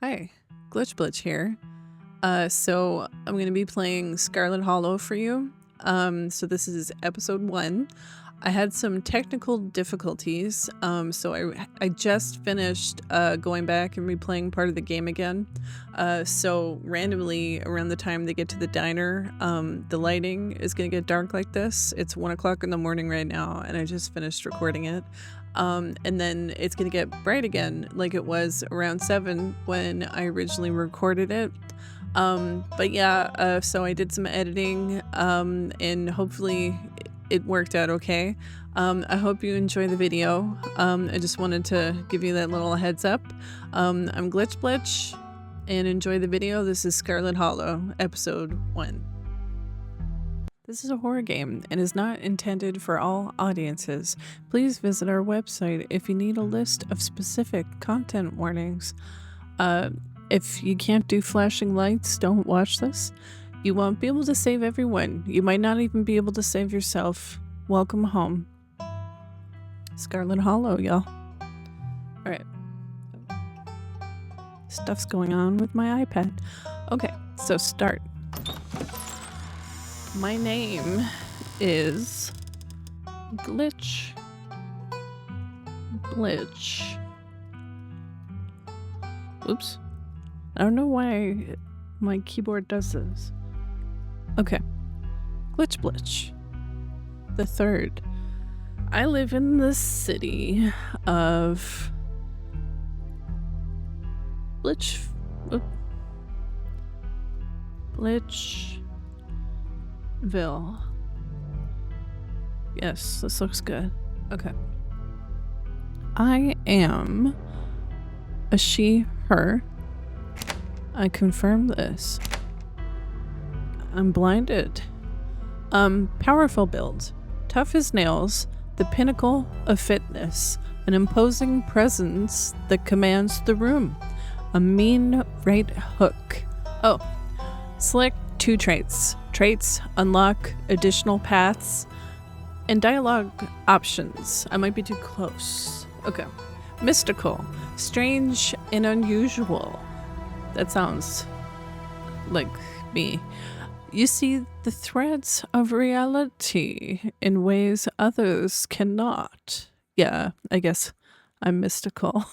Hi, Glitch here. So I'm going to be playing Scarlet Hollow for you. So this is episode 1. I had some technical difficulties, so I just finished going back and replaying part of the game again. So randomly around the time they get to the diner, the lighting is going to get dark like this. It's 1 o'clock in the morning right now, and I just finished recording it. And then it's going to get bright again like it was around 7 when I originally recorded it. But yeah, so I did some editing, and hopefully it worked out okay. I hope you enjoy the video. I just wanted to give you that little heads up. I'm Glitch, and enjoy the video. This is Scarlet Hollow, episode 1. This is a horror game and is not intended for all audiences. Please visit our website if you need a list of specific content warnings. If you can't do flashing lights, don't watch this. You won't be able to save everyone. You might not even be able to save yourself. Welcome home. Scarlet Hollow, y'all. Alright. Stuff's going on with my iPad. Okay, so start. My name is Glitch. Oops. I don't know why my keyboard does this. Okay. Glitch. The third. I live in the city of Glitchville. Yes, this looks good. Okay. I am a she, her. I confirm this. I'm blinded. Powerful build. Tough as nails. The pinnacle of fitness. An imposing presence that commands the room. A mean right hook. Oh. Select 2 traits. Traits unlock additional paths and dialogue options. I might be too close. Okay. Mystical. Strange and unusual. That sounds like me. You see the threads of reality in ways others cannot. Yeah, I guess I'm mystical.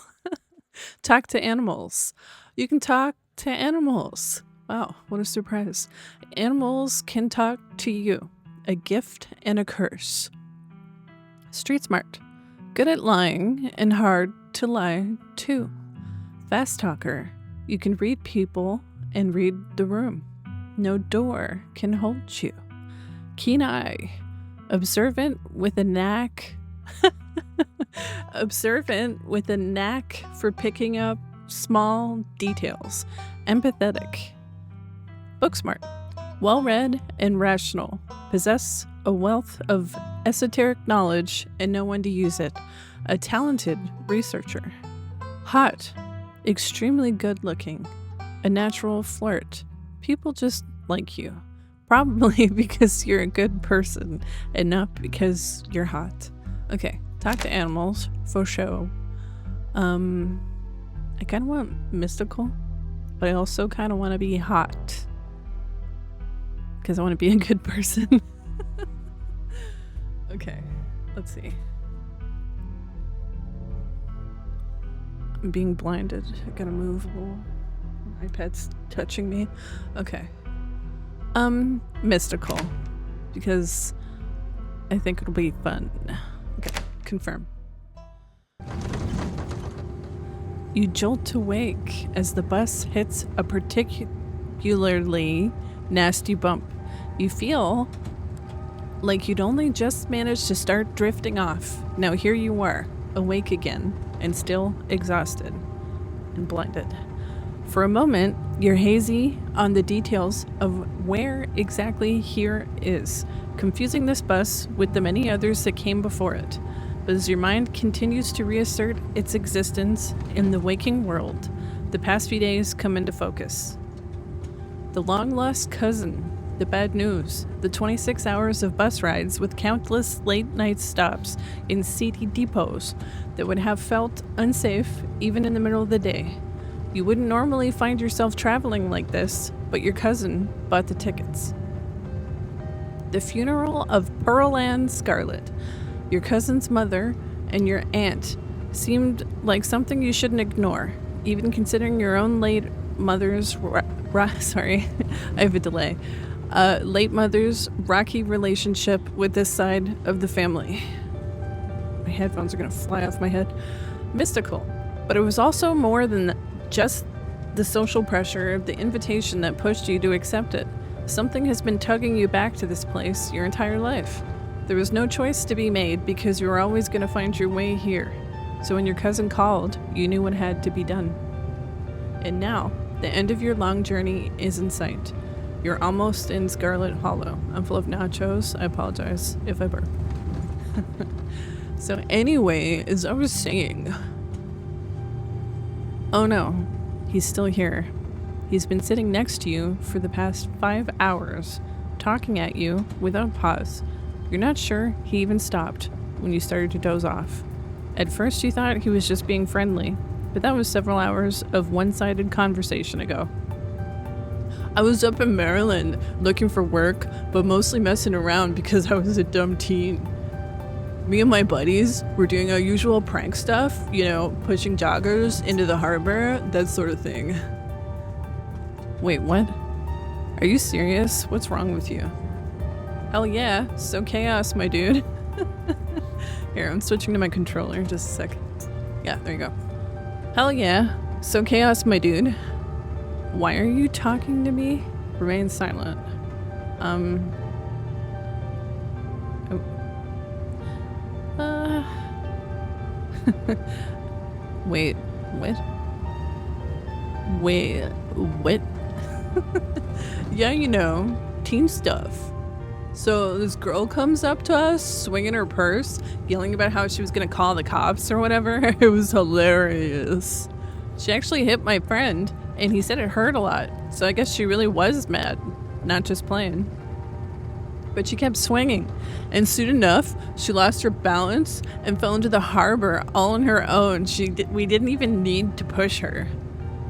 Talk to animals. You can talk to animals. Wow, what a surprise. Animals can talk to you. A gift and a curse. Street smart. Good at lying and hard to lie to. Fast talker. You can read people and read the room. No door can hold you. Keen eye. Observant with a knack. Observant with a knack for picking up small details. Empathetic. Book smart. Well-read and rational. Possess a wealth of esoteric knowledge and know when to use it. A talented researcher. Hot. Extremely good looking. A natural flirt. People just like you. Probably because you're a good person and not because you're hot. Okay, talk to animals for show. I kind of want mystical, but I also kind of want to be hot because I want to be a good person. Okay, let's see. I'm being blinded. I gotta move a little. My iPad's touching me. Okay. Mystical. Because I think it'll be fun. Okay, confirm. You jolt awake as the bus hits a particularly nasty bump. You feel like you'd only just managed to start drifting off. Now here you are, awake again, and still exhausted and blinded. For a moment, you're hazy on the details of where exactly here is, confusing this bus with the many others that came before it. But as your mind continues to reassert its existence in the waking world, the past few days come into focus. The long-lost cousin, the bad news, the 26 hours of bus rides with countless late-night stops in seedy depots that would have felt unsafe even in the middle of the day. You wouldn't normally find yourself traveling like this, but your cousin bought the tickets. The funeral of Pearl Ann Scarlet, your cousin's mother, and your aunt seemed like something you shouldn't ignore, even considering your own late mother's sorry, I have a delay. Late mother's rocky relationship with this side of the family. My headphones are gonna fly off my head. Mystical, but it was also more than just the social pressure of the invitation that pushed you to accept it. Something has been tugging you back to this place your entire life. There was no choice to be made because you were always going to find your way here. So when your cousin called, you knew what had to be done. And now, the end of your long journey is in sight. You're almost in Scarlet Hollow. I'm full of nachos. I apologize if I burp. So anyway, as I was saying... Oh no, he's still here. He's been sitting next to you for the past 5 hours, talking at you without pause. You're not sure he even stopped when you started to doze off. At first you thought he was just being friendly, but that was several hours of one-sided conversation ago. I was up in Maryland looking for work, but mostly messing around because I was a dumb teen. Me and my buddies were doing our usual prank stuff, you know, pushing joggers into the harbor, that sort of thing. Wait, what? Are you serious? What's wrong with you? Hell yeah, so chaos, my dude. Here, I'm switching to my controller, just a second. Yeah, there you go. Hell yeah, so chaos, my dude. Why are you talking to me? Remain silent. Wait, what? Wait, what? Yeah, you know, teen stuff. So this girl comes up to us, swinging her purse, yelling about how she was gonna call the cops or whatever. It was hilarious. She actually hit my friend, and he said it hurt a lot. So I guess she really was mad, not just playing. But she kept swinging, and soon enough, she lost her balance and fell into the harbor all on her own. We didn't even need to push her.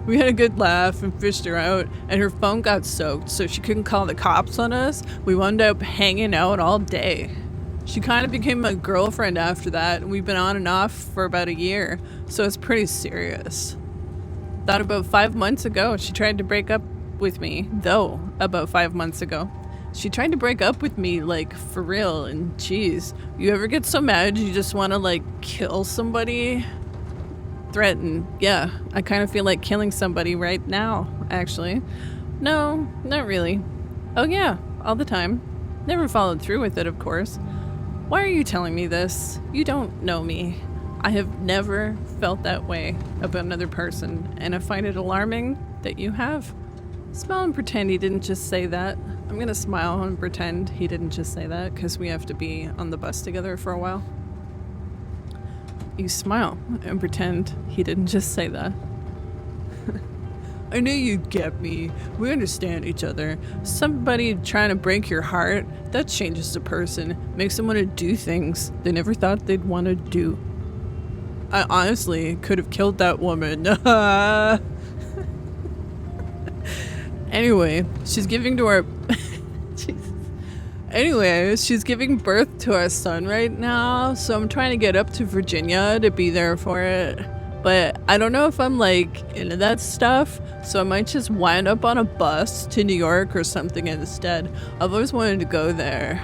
We had a good laugh and fished her out, and her phone got soaked, so she couldn't call the cops on us. We wound up hanging out all day. She kind of became my girlfriend after that, and we've been on and off for about a year, so it's pretty serious. Thought about 5 months ago, she tried to break up with me, though, about 5 months ago. She tried to break up with me, like, for real, and geez, you ever get so mad you just want to, like, kill somebody? Threaten. Yeah, I kind of feel like killing somebody right now, actually. No, not really. Oh yeah, all the time. Never followed through with it, of course. Why are you telling me this? You don't know me. I have never felt that way about another person, and I find it alarming that you have. Smile and pretend he didn't just say that. I'm gonna smile and pretend he didn't just say that, because we have to be on the bus together for a while. You smile and pretend he didn't just say that. I knew you'd get me. We understand each other. Somebody trying to break your heart, that changes a person, makes them want to do things they never thought they'd want to do. I honestly could have killed that woman. Anyway, she's giving birth to our son right now, so I'm trying to get up to Virginia to be there for it. But I don't know if I'm like into that stuff, so I might just wind up on a bus to New York or something instead. I've always wanted to go there.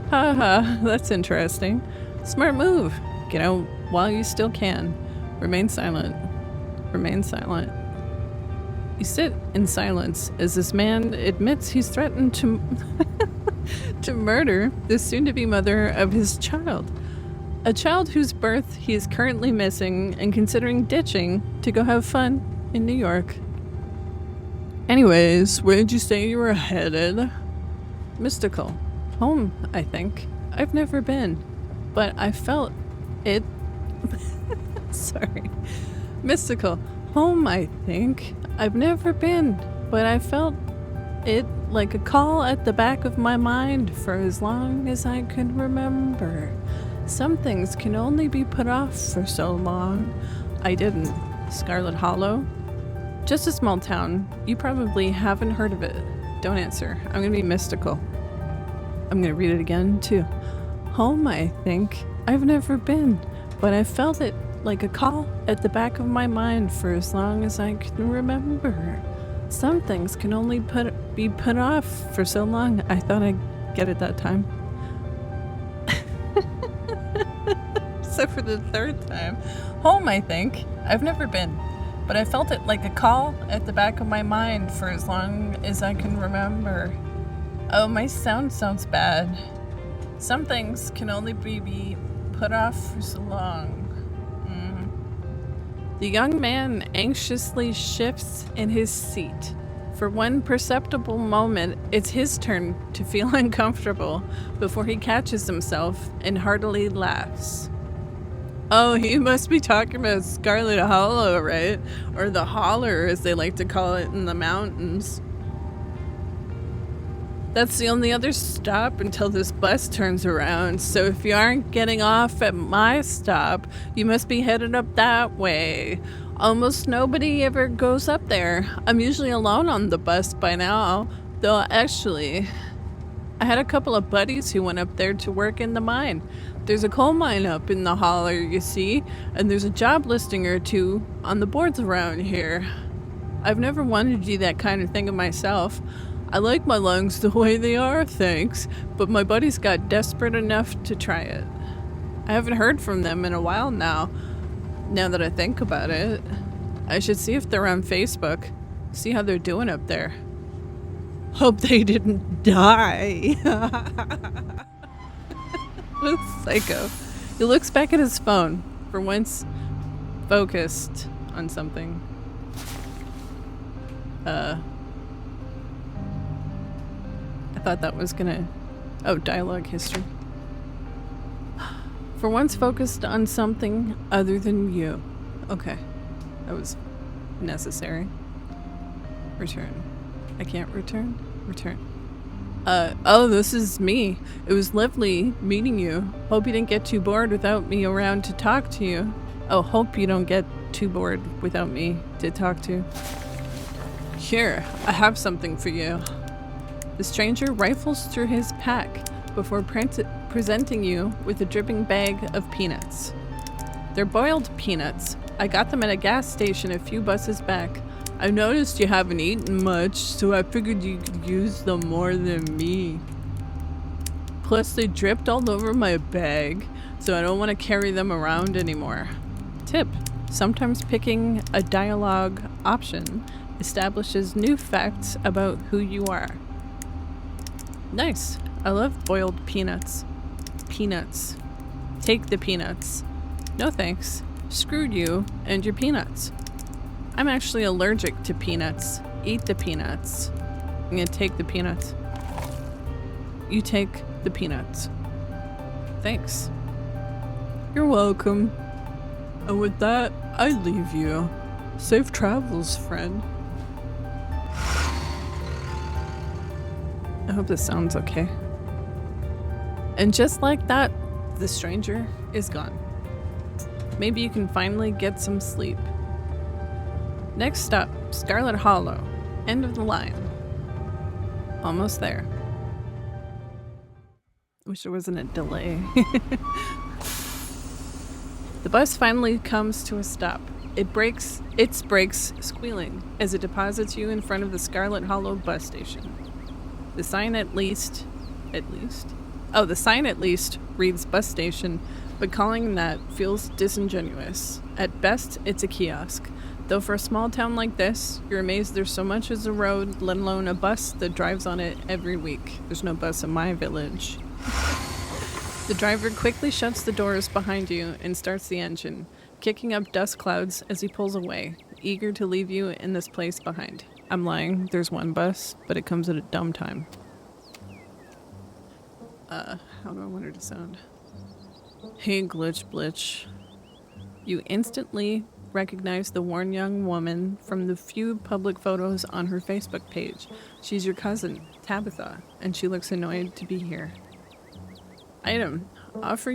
Haha, that's interesting. Smart move. Get out while you still can. Remain silent. Remain silent. You sit in silence as this man admits he's threatened to murder the soon-to-be mother of his child. A child whose birth he is currently missing and considering ditching to go have fun in New York. Anyways, where did you say you were headed? Mystical. Home, I think. I've never been, but I felt it. Sorry. Mystical. Home, I think. I've never been, but I felt it like a call at the back of my mind for as long as I could remember. Some things can only be put off for so long. I didn't. Scarlet Hollow? Just a small town. You probably haven't heard of it. Don't answer. I'm gonna be mystical. I'm gonna read it again, too. Home, I think. I've never been, but I felt it like a call at the back of my mind for as long as I can remember. Some things can only be put off for so long. I thought I'd get it that time. So for the third time. Home, I think. I've never been, but I felt it like a call at the back of my mind for as long as I can remember. Oh, my sounds bad. Some things can only be put off for so long. The young man anxiously shifts in his seat. For one perceptible moment, it's his turn to feel uncomfortable before he catches himself and heartily laughs. Oh, he must be talking about Scarlet Hollow, right? Or the holler, as they like to call it in the mountains. That's the only other stop until this bus turns around, so if you aren't getting off at my stop, you must be headed up that way. Almost nobody ever goes up there. I'm usually alone on the bus by now, though actually, I had a couple of buddies who went up there to work in the mine. There's a coal mine up in the holler, you see, and there's a job listing or two on the boards around here. I've never wanted to do that kind of thing of myself. I like my lungs the way they are, thanks, but my buddies got desperate enough to try it. I haven't heard from them in a while now that I think about it. I should see if they're on Facebook, see how they're doing up there. Hope they didn't die. What a psycho. He looks back at his phone, for once focused on something. I thought that was gonna... Oh, dialogue history. For once focused on something other than you. Okay. That was necessary. Return. I can't return? Return. Oh, this is me. It was lovely meeting you. Hope you didn't get too bored without me around to talk to you. Oh, hope you don't get too bored without me to talk to. Here, I have something for you. The stranger rifles through his pack before presenting you with a dripping bag of peanuts. They're boiled peanuts. I got them at a gas station a few buses back. I noticed you haven't eaten much, so I figured you could use them more than me. Plus, they dripped all over my bag, so I don't want to carry them around anymore. Tip: sometimes picking a dialogue option establishes new facts about who you are. Nice. I love boiled peanuts. Peanuts. Take the peanuts. No thanks. Screwed you and your peanuts. I'm actually allergic to peanuts. Eat the peanuts. I'm gonna take the peanuts. You take the peanuts. Thanks. You're welcome. And with that, I leave you. Safe travels, friend. I hope this sounds okay. And just like that, the stranger is gone. Maybe you can finally get some sleep. Next stop, Scarlet Hollow. End of the line. Almost there. Wish there wasn't a delay. The bus finally comes to a stop. Its brakes squealing as it deposits you in front of the Scarlet Hollow bus station. The sign at least reads bus station, but calling that feels disingenuous. At best, it's a kiosk. Though for a small town like this, you're amazed there's so much as a road, let alone a bus that drives on it every week. There's no bus in my village. The driver quickly shuts the doors behind you and starts the engine, kicking up dust clouds as he pulls away, eager to leave you in this place behind. I'm lying, there's one bus, but it comes at a dumb time. How do I want her to sound? Hey, Glitch Blitch. You instantly recognize the worn young woman from the few public photos on her Facebook page. She's your cousin, Tabitha, and she looks annoyed to be here. Item: offer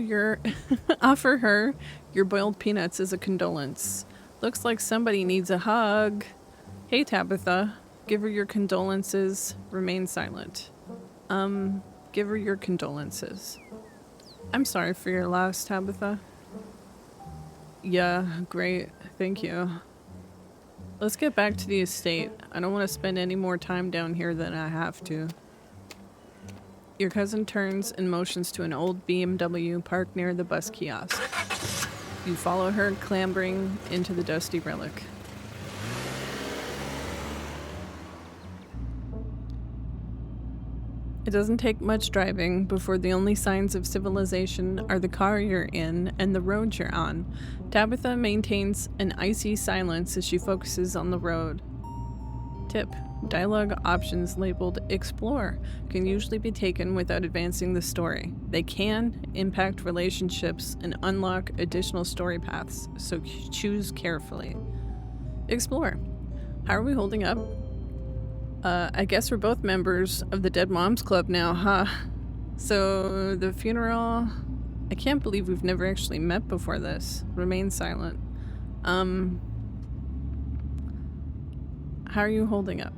her your boiled peanuts as a condolence. Looks like somebody needs a hug. Hey, Tabitha. Give her your condolences. Remain silent. Give her your condolences. I'm sorry for your loss, Tabitha. Yeah, great. Thank you. Let's get back to the estate. I don't want to spend any more time down here than I have to. Your cousin turns and motions to an old BMW parked near the bus kiosk. You follow her, clambering into the dusty relic. It doesn't take much driving before the only signs of civilization are the car you're in and the road you're on. Tabitha maintains an icy silence as she focuses on the road. Tip: dialogue options labeled Explore can usually be taken without advancing the story. They can impact relationships and unlock additional story paths, so choose carefully. Explore. How are we holding up? I guess we're both members of the Dead Moms Club now, huh? So, the funeral... I can't believe we've never actually met before this. Remain silent. How are you holding up?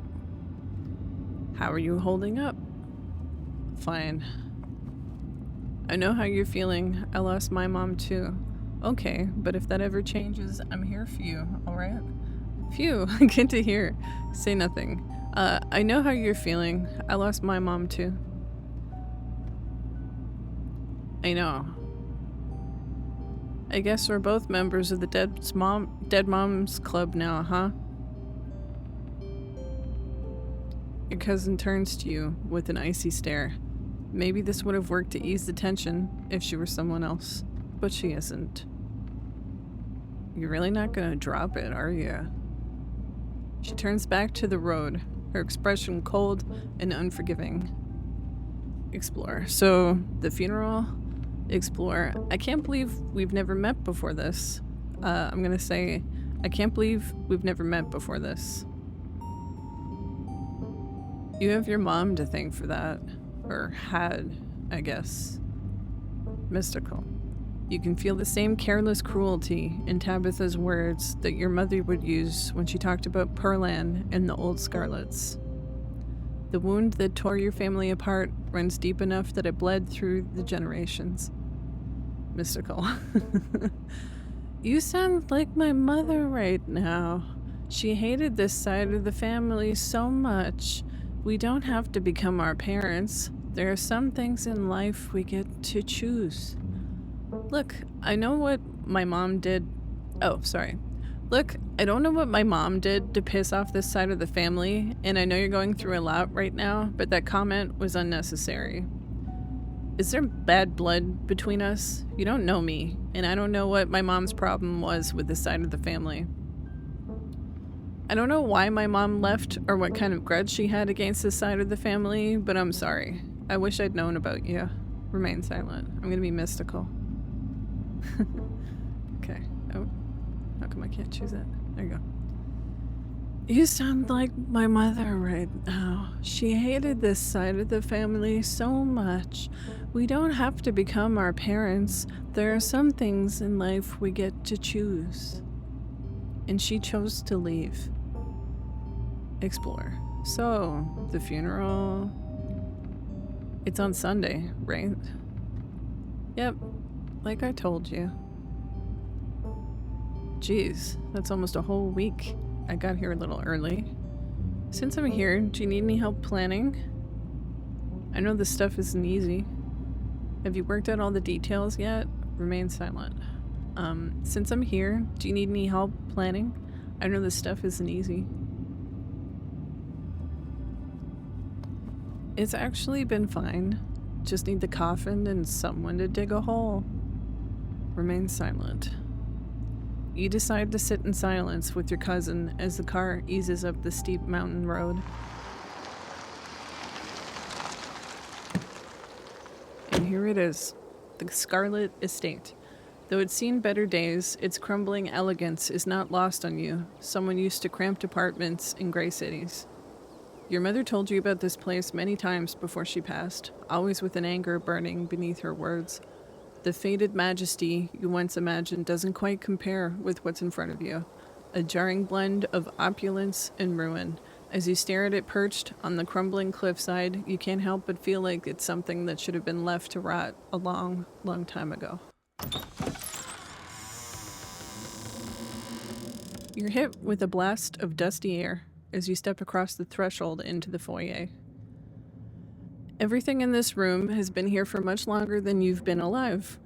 How are you holding up? Fine. I know how you're feeling. I lost my mom too. Okay, but if that ever changes, I'm here for you, alright? Phew, good to hear. Say nothing. I know how you're feeling. I lost my mom too. I know. I guess we're both members of the Dead Moms Club now, huh? Your cousin turns to you with an icy stare. Maybe this would have worked to ease the tension if she were someone else, but she isn't. You're really not gonna drop it, are you? She turns back to the road, her expression cold and unforgiving. Explore. So, the funeral? Explore. I can't believe we've never met before this. I'm gonna say, I can't believe we've never met before this. You have your mom to thank for that. Or had, I guess. Mystical. You can feel the same careless cruelty in Tabitha's words that your mother would use when she talked about Perlan and the old Scarlets. The wound that tore your family apart runs deep enough that it bled through the generations. Mystical. You sound like my mother right now. She hated this side of the family so much. We don't have to become our parents. There are some things in life we get to choose. Look, I know what my mom did. Oh, sorry. Look, I don't know what my mom did to piss off this side of the family, and I know you're going through a lot right now, but that comment was unnecessary. Is there bad blood between us? You don't know me, and I don't know what my mom's problem was with this side of the family. I don't know why my mom left or what kind of grudge she had against this side of the family, but I'm sorry. I wish I'd known about you. Remain silent. I'm gonna be mystical. Okay. Oh. How come I can't choose it? There you go. You sound like my mother right now. She hated this side of the family so much. We don't have to become our parents. There are some things in life we get to choose. And she chose to leave. Explore. So, the funeral... It's on Sunday, right? Yep. Like I told you. Jeez, that's almost a whole week. I got here a little early. Since I'm here, do you need any help planning? I know this stuff isn't easy. Have you worked out all the details yet? Remain silent. Since I'm here, do you need any help planning? I know this stuff isn't easy. It's actually been fine. Just need the coffin and someone to dig a hole. Remain silent. You decide to sit in silence with your cousin as the car eases up the steep mountain road. And here it is, the Scarlet Estate. Though it's seen better days, its crumbling elegance is not lost on you, someone used to cramped apartments in gray cities. Your mother told you about this place many times before she passed, always with an anger burning beneath her words. The faded majesty you once imagined doesn't quite compare with what's in front of you. a jarring blend of opulence and ruin. As you stare at it perched on the crumbling cliffside, you can't help but feel like it's something that should have been left to rot a long, long time ago. You're hit with a blast of dusty air as you step across the threshold into the foyer. Everything in this room has been here for much longer than you've been alive.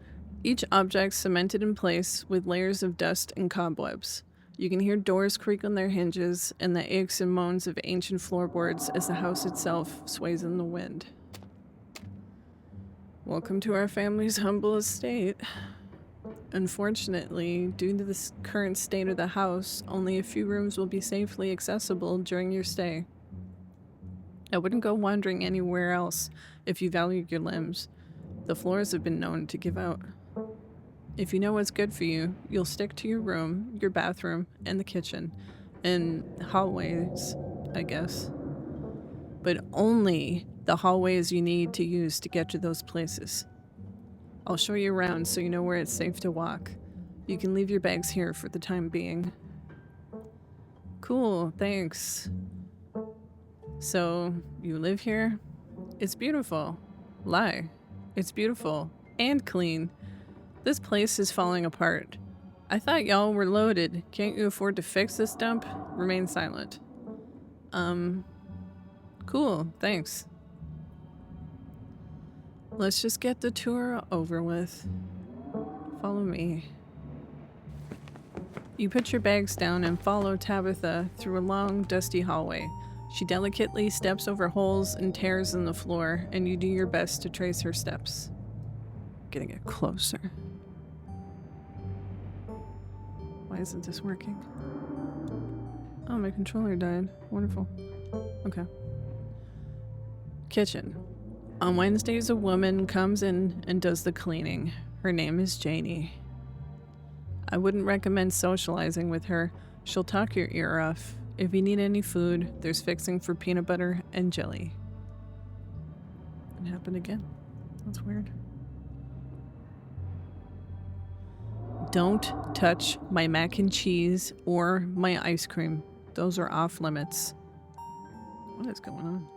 Each object cemented in place with layers of dust and cobwebs. You can hear doors creak on their hinges and the aches and moans of ancient floorboards as the house itself sways in the wind. Welcome to our family's humble estate. Unfortunately, due to the current state of the house, only a few rooms will be safely accessible during your stay. I wouldn't go wandering anywhere else if you value your limbs. The floors have been known to give out. If you know what's good for you, you'll stick to your room, your bathroom, and the kitchen, and hallways, I guess. But only the hallways you need to use to get to those places. I'll show you around so you know where it's safe to walk. You can leave your bags here for the time being. Cool, thanks. So, you live here? It's beautiful. Lie. It's beautiful. And clean. This place is falling apart. I thought y'all were loaded. Can't you afford to fix this dump? Remain silent. Cool, thanks. Let's just get the tour over with. Follow me. You put your bags down and follow Tabitha through a long, dusty hallway. She delicately steps over holes and tears in the floor, and you do your best to trace her steps. Getting it closer. Why isn't this working? Oh, my controller died. Wonderful. Okay. Kitchen. On Wednesdays, a woman comes in and does the cleaning. Her name is Janie. I wouldn't recommend socializing with her. She'll talk your ear off. If you need any food, there's fixing for peanut butter and jelly. It happened again. That's weird. Don't touch my mac and cheese or my ice cream. Those are off limits. What is going on?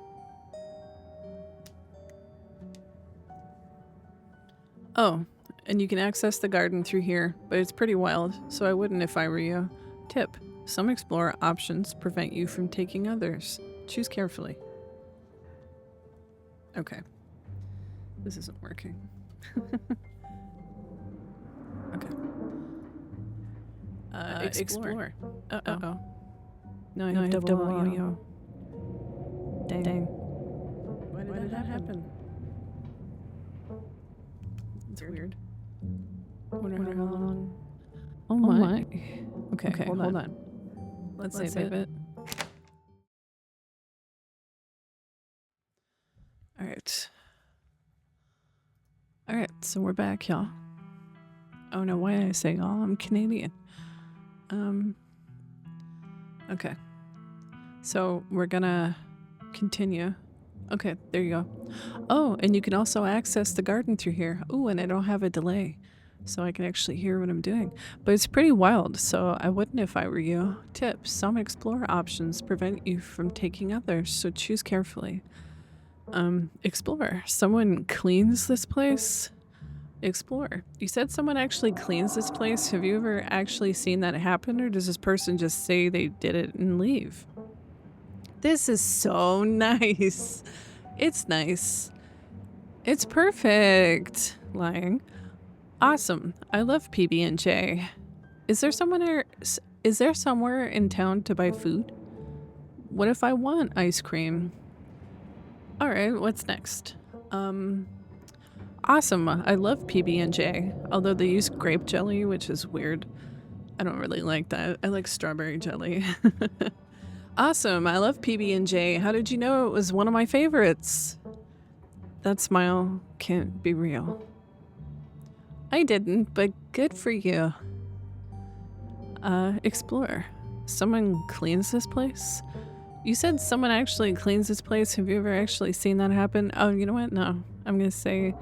Oh, and you can access the garden through here, but it's pretty wild, so I wouldn't if I were you. Tip: some explorer options prevent you from taking others. Choose carefully. Okay. This isn't working. Okay. Explore. Uh-oh. No, I have double audio. Dang. Why did that happen? It's weird. Wonder how long. Oh my. Okay, hold on. Let's save it. Alright, so we're back, y'all. Oh no, why did I say y'all? I'm Canadian. Okay. So we're gonna continue. Okay, there you go. Oh, and you can also access the garden through here. Oh, and I don't have a delay, so I can actually hear what I'm doing. But it's pretty wild, so I wouldn't if I were you. Tips: some explorer options prevent you from taking others, so choose carefully. Explore. Someone cleans this place? Explore. You said someone actually cleans this place. Have you ever actually seen that happen, or does this person just say they did it and leave? This is so nice. It's nice. It's perfect. Lying. Awesome. I love PB&J. Is there somewhere in town to buy food? What if I want ice cream? All right, what's next? Awesome. I love PB&J, although they use grape jelly, which is weird. I don't really like that. I like strawberry jelly. Awesome. I love PB&J. How did you know it was one of my favorites? That smile can't be real. I didn't, but good for you. Explore. Someone cleans this place? You said someone actually cleans this place. Have you ever actually seen that happen? Oh, you know what? No. I'm gonna say,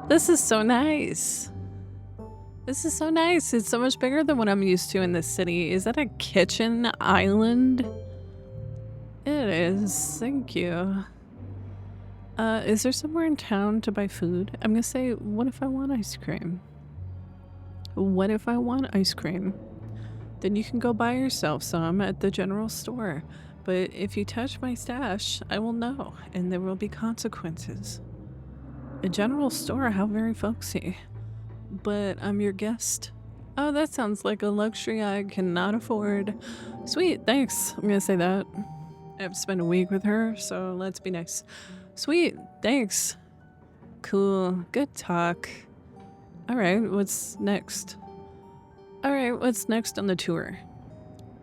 this is so nice. This is so nice. It's so much bigger than what I'm used to in this city. Is that a kitchen island? It is. Thank you. Is there somewhere in town to buy food? I'm gonna say, what if I want ice cream? What if I want ice cream? Then you can go buy yourself some at the general store. But if you touch my stash, I will know, and there will be consequences. A general store? How very folksy. But I'm your guest. Oh, that sounds like a luxury I cannot afford. Sweet, thanks. I'm gonna say that. I have to spend a week with her, so let's be nice. Sweet, thanks. Cool, good talk. Alright, what's next? Alright, what's next on the tour?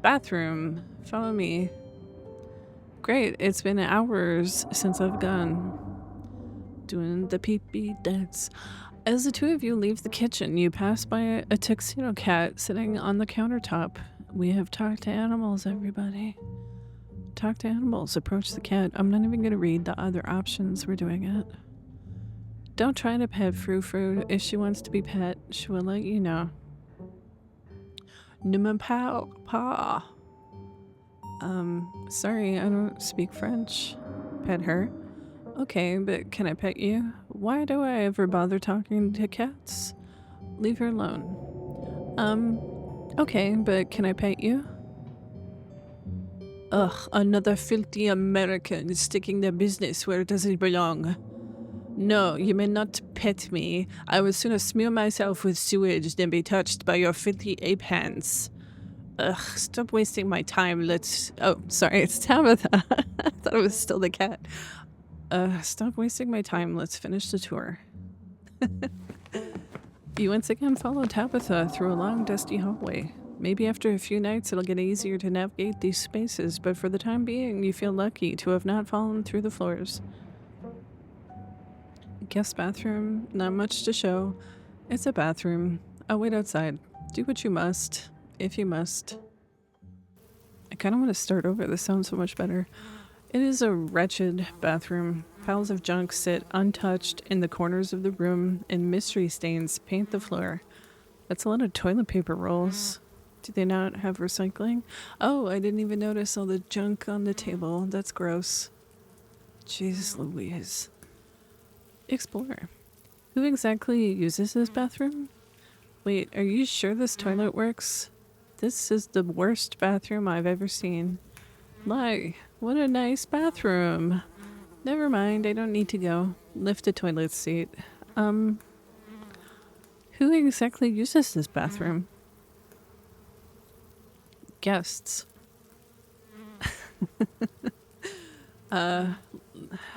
Bathroom. Follow me. Great, it's been hours since I've gone. Doing the pee-pee dance. As the two of you leave the kitchen, you pass by a tuxedo cat sitting on the countertop. We have talked to animals, everybody. Talk to animals. Approach the cat. I'm not even going to read the other options. We're doing it. Don't try to pet Frou-Frou. If she wants to be pet, she will let you know. Pa. Sorry, I don't speak French. Pet her. Okay, but can I pet you? Why do I ever bother talking to cats? Leave her alone. Okay, but can I pet you? Ugh, another filthy American sticking their business where it doesn't belong. No, you may not pet me. I would sooner smear myself with sewage than be touched by your filthy ape hands. Ugh, stop wasting my time. Oh, sorry, it's Tabitha. I thought it was still the cat. Stop wasting my time. Let's finish the tour. You once again follow Tabitha through a long, dusty hallway. Maybe after a few nights it'll get easier to navigate these spaces, but for the time being, you feel lucky to have not fallen through the floors. Guest bathroom, not much to show. It's a bathroom. I'll wait outside. Do what you must, if you must. I kind of want to start over. This sounds so much better. It is a wretched bathroom. Piles of junk sit untouched in the corners of the room, and mystery stains paint the floor. That's a lot of toilet paper rolls. Do they not have recycling? Oh, I didn't even notice all the junk on the table. That's gross. Jesus Louise. Explore. Who exactly uses this bathroom? Wait, are you sure this toilet works? This is the worst bathroom I've ever seen. Lie. What a nice bathroom. Never mind, I don't need to go. Lift the toilet seat. Who exactly uses this bathroom? Guests. I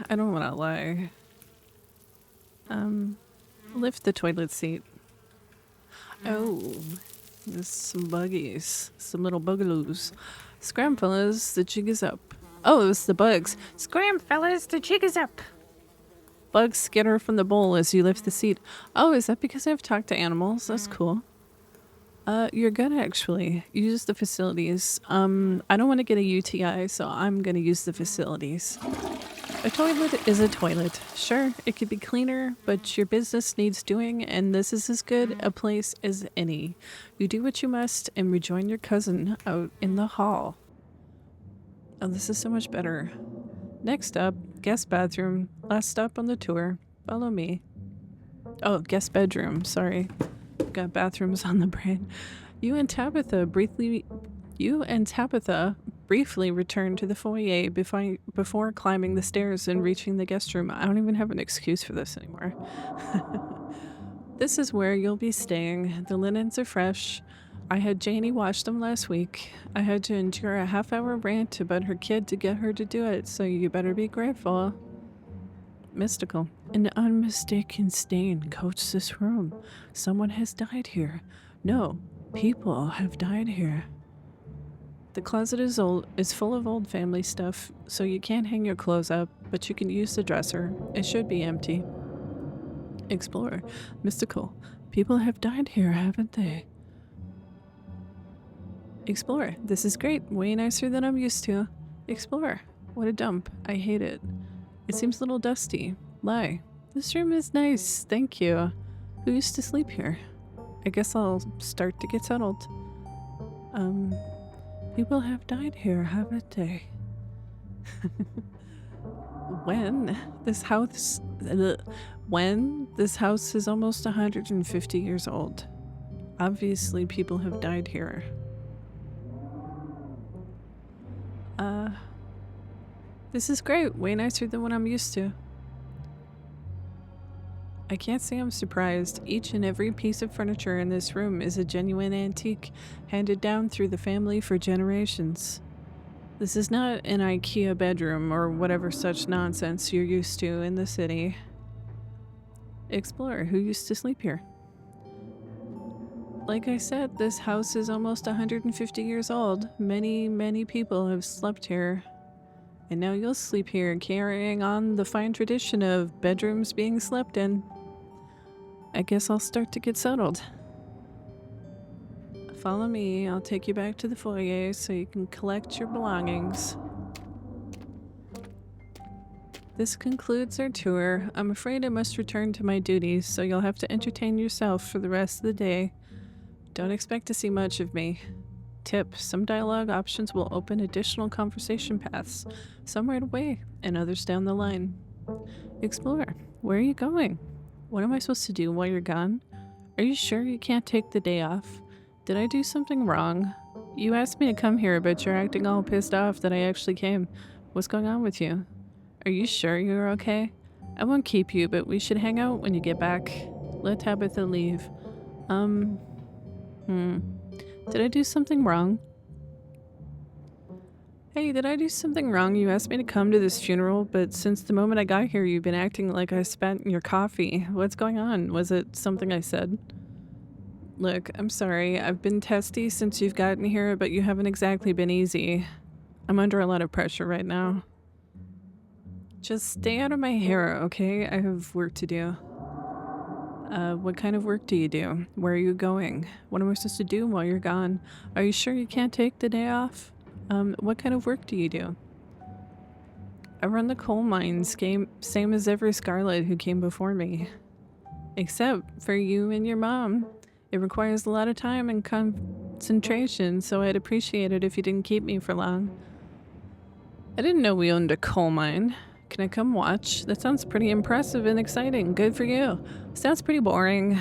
don't want to lie. Lift the toilet seat. Oh, there's some buggies. Some little bugaloos. Scram, fellas, the jig is up. Oh, it's the bugs. Scram, fellas, the jig is up. Bugs skitter from the bowl as you lift the seat. Oh, is that because I've talked to animals? That's cool. You're good, actually. Use the facilities. I don't want to get a UTI, so I'm gonna use the facilities. A toilet is a toilet. Sure, it could be cleaner, but your business needs doing, and this is as good a place as any. You do what you must and rejoin your cousin out in the hall. Oh, this is so much better. Next up, guest bathroom. Last stop on the tour. Follow me. Oh, guest bedroom. Sorry. Got bathrooms on the brain. You and Tabitha briefly returned to the foyer before climbing the stairs and reaching the guest room. I don't even have an excuse for this anymore. This is where you'll be staying. The linens are fresh. I had Janie wash them last week. I had to endure a half-hour rant about her kid to get her to do it, so you better be grateful. Mystical. An unmistakable stain coats this room. Someone has died here. No, people have died here. The closet is full of old family stuff, so you can't hang your clothes up, but you can use the dresser. It should be empty. Explore. Mystical. People have died here, haven't they? Explore. This is great. Way nicer than I'm used to. Explore. What a dump. I hate it. It seems a little dusty. Lie. This room is nice. Thank you. Who used to sleep here? I guess I'll start to get settled. People have died here, haven't they? When this house is almost 150 years old. Obviously people have died here. This is great, way nicer than what I'm used to. I can't say I'm surprised. Each and every piece of furniture in this room is a genuine antique, handed down through the family for generations. This is not an IKEA bedroom or whatever such nonsense you're used to in the city. Explorer, who used to sleep here? Like I said, this house is almost 150 years old. Many, many people have slept here. And now you'll sleep here, carrying on the fine tradition of bedrooms being slept in. I guess I'll start to get settled. Follow me, I'll take you back to the foyer so you can collect your belongings. This concludes our tour. I'm afraid I must return to my duties, so you'll have to entertain yourself for the rest of the day. Don't expect to see much of me. Tip, some dialogue options will open additional conversation paths, some right away and others down the line. Explorer, where are you going? What am I supposed to do while you're gone? Are you sure you can't take the day off? Did I do something wrong? You asked me to come here, but you're acting all pissed off that I actually came. What's going on with you? Are you sure you're okay? I won't keep you, but we should hang out when you get back. Let Tabitha leave. Did I do something wrong? Hey, did I do something wrong? You asked me to come to this funeral, but since the moment I got here, you've been acting like I spent your coffee. What's going on? Was it something I said? Look, I'm sorry. I've been testy since you've gotten here, but you haven't exactly been easy. I'm under a lot of pressure right now. Just stay out of my hair, okay? I have work to do. What kind of work do you do? Where are you going? What am I supposed to do while you're gone? Are you sure you can't take the day off? What kind of work do you do? I run the coal mines, same as every Scarlet who came before me. Except for you and your mom. It requires a lot of time and concentration, so I'd appreciate it if you didn't keep me for long. I didn't know we owned a coal mine. Can I come watch? That sounds pretty impressive and exciting. Good for you. Sounds pretty boring.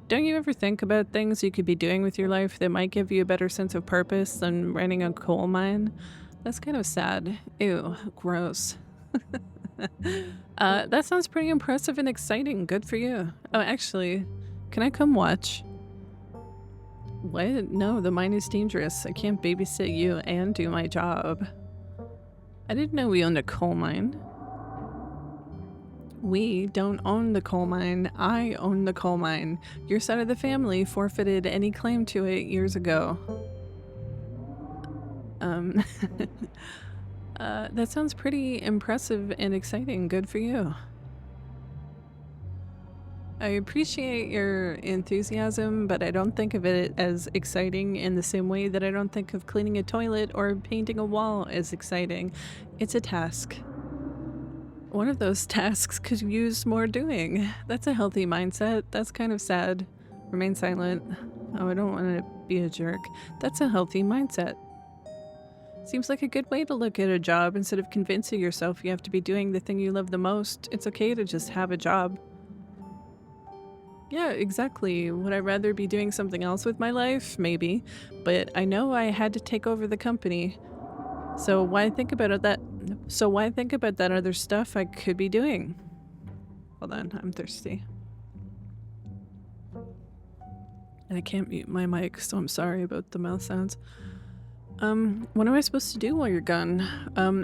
Don't you ever think about things you could be doing with your life that might give you a better sense of purpose than running a coal mine? That's kind of sad. Ew, gross. That sounds pretty impressive and exciting. Good for you. Oh, actually, can I come watch? What? No, the mine is dangerous. I can't babysit you and do my job. I didn't know we owned a coal mine. We don't own the coal mine. I own the coal mine. Your side of the family forfeited any claim to it years ago. That sounds pretty impressive and exciting. Good for you. I appreciate your enthusiasm, but I don't think of it as exciting in the same way that I don't think of cleaning a toilet or painting a wall as exciting. It's a task. One of those tasks could use more doing. That's a healthy mindset. That's kind of sad. Remain silent. Oh, I don't want to be a jerk. That's a healthy mindset. Seems like a good way to look at a job instead of convincing yourself you have to be doing the thing you love the most. It's okay to just have a job. Yeah, exactly. Would I rather be doing something else with my life? Maybe. But I know I had to take over the company. So why think about that other stuff I could be doing? Hold on, I'm thirsty. And I can't mute my mic, so I'm sorry about the mouth sounds. What am I supposed to do while you're gone?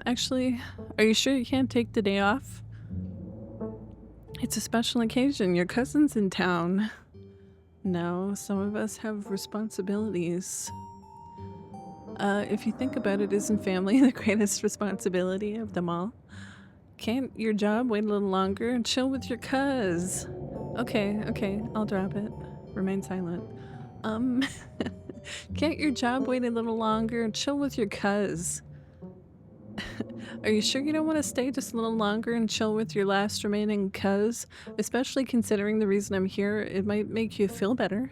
Actually, are you sure you can't take the day off? It's a special occasion. Your cousin's in town. No, some of us have responsibilities. If you think about it, isn't family the greatest responsibility of them all? Can't your job wait a little longer and chill with your cuz? Okay, I'll drop it. Remain silent. Can't your job wait a little longer and chill with your cuz? Are you sure you don't want to stay just a little longer and chill with your last remaining cuz? Especially considering the reason I'm here, it might make you feel better.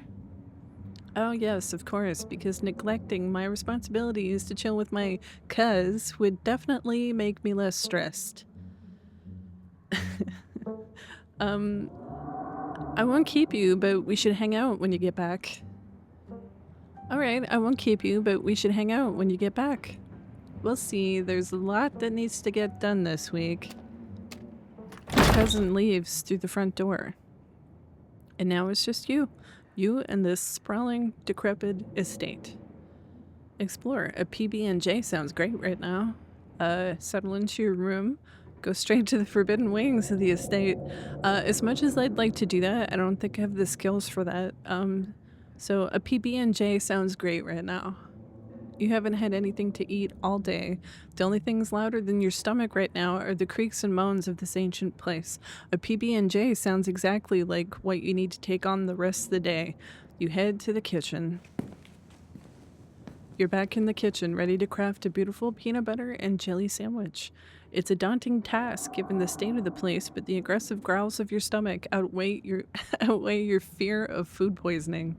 Oh yes, of course, because neglecting my responsibilities to chill with my cuz would definitely make me less stressed. um, I won't keep you, but we should hang out when you get back. Alright, I won't keep you, but we should hang out when you get back. We'll see, there's a lot that needs to get done this week. My cousin leaves through the front door. And now it's just you. You and this sprawling, decrepit estate. Explore. A PB&J sounds great right now. Settle into your room. Go straight to the forbidden wings of the estate. As much as I'd like to do that, I don't think I have the skills for that. So a PB&J sounds great right now. You haven't had anything to eat all day. The only things louder than your stomach right now are the creaks and moans of this ancient place. A PB&J sounds exactly like what you need to take on the rest of the day. You head to the kitchen. You're back in the kitchen, ready to craft a beautiful peanut butter and jelly sandwich. It's a daunting task given the state of the place, but the aggressive growls of your stomach outweigh your fear of food poisoning.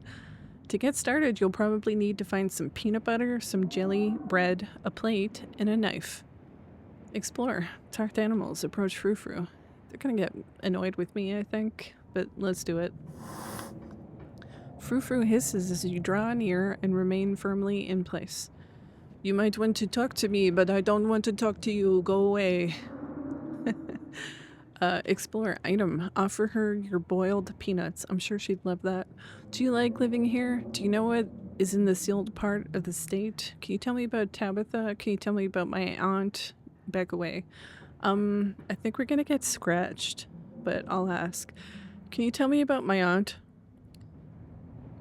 To get started, you'll probably need to find some peanut butter, some jelly, bread, a plate, and a knife. Explore. Talk to animals. Approach Frou-Frou. They're gonna get annoyed with me, I think, but let's do it. Frou-Frou hisses as you draw near and remain firmly in place. You might want to talk to me, but I don't want to talk to you. Go away. Explore. Item. Offer her your boiled peanuts. I'm sure she'd love that. Do you like living here? Do you know what is in the sealed part of the state? Can you tell me about Tabitha? Can you tell me about my aunt? Back away. I think we're gonna get scratched, but I'll ask. Can you tell me about my aunt?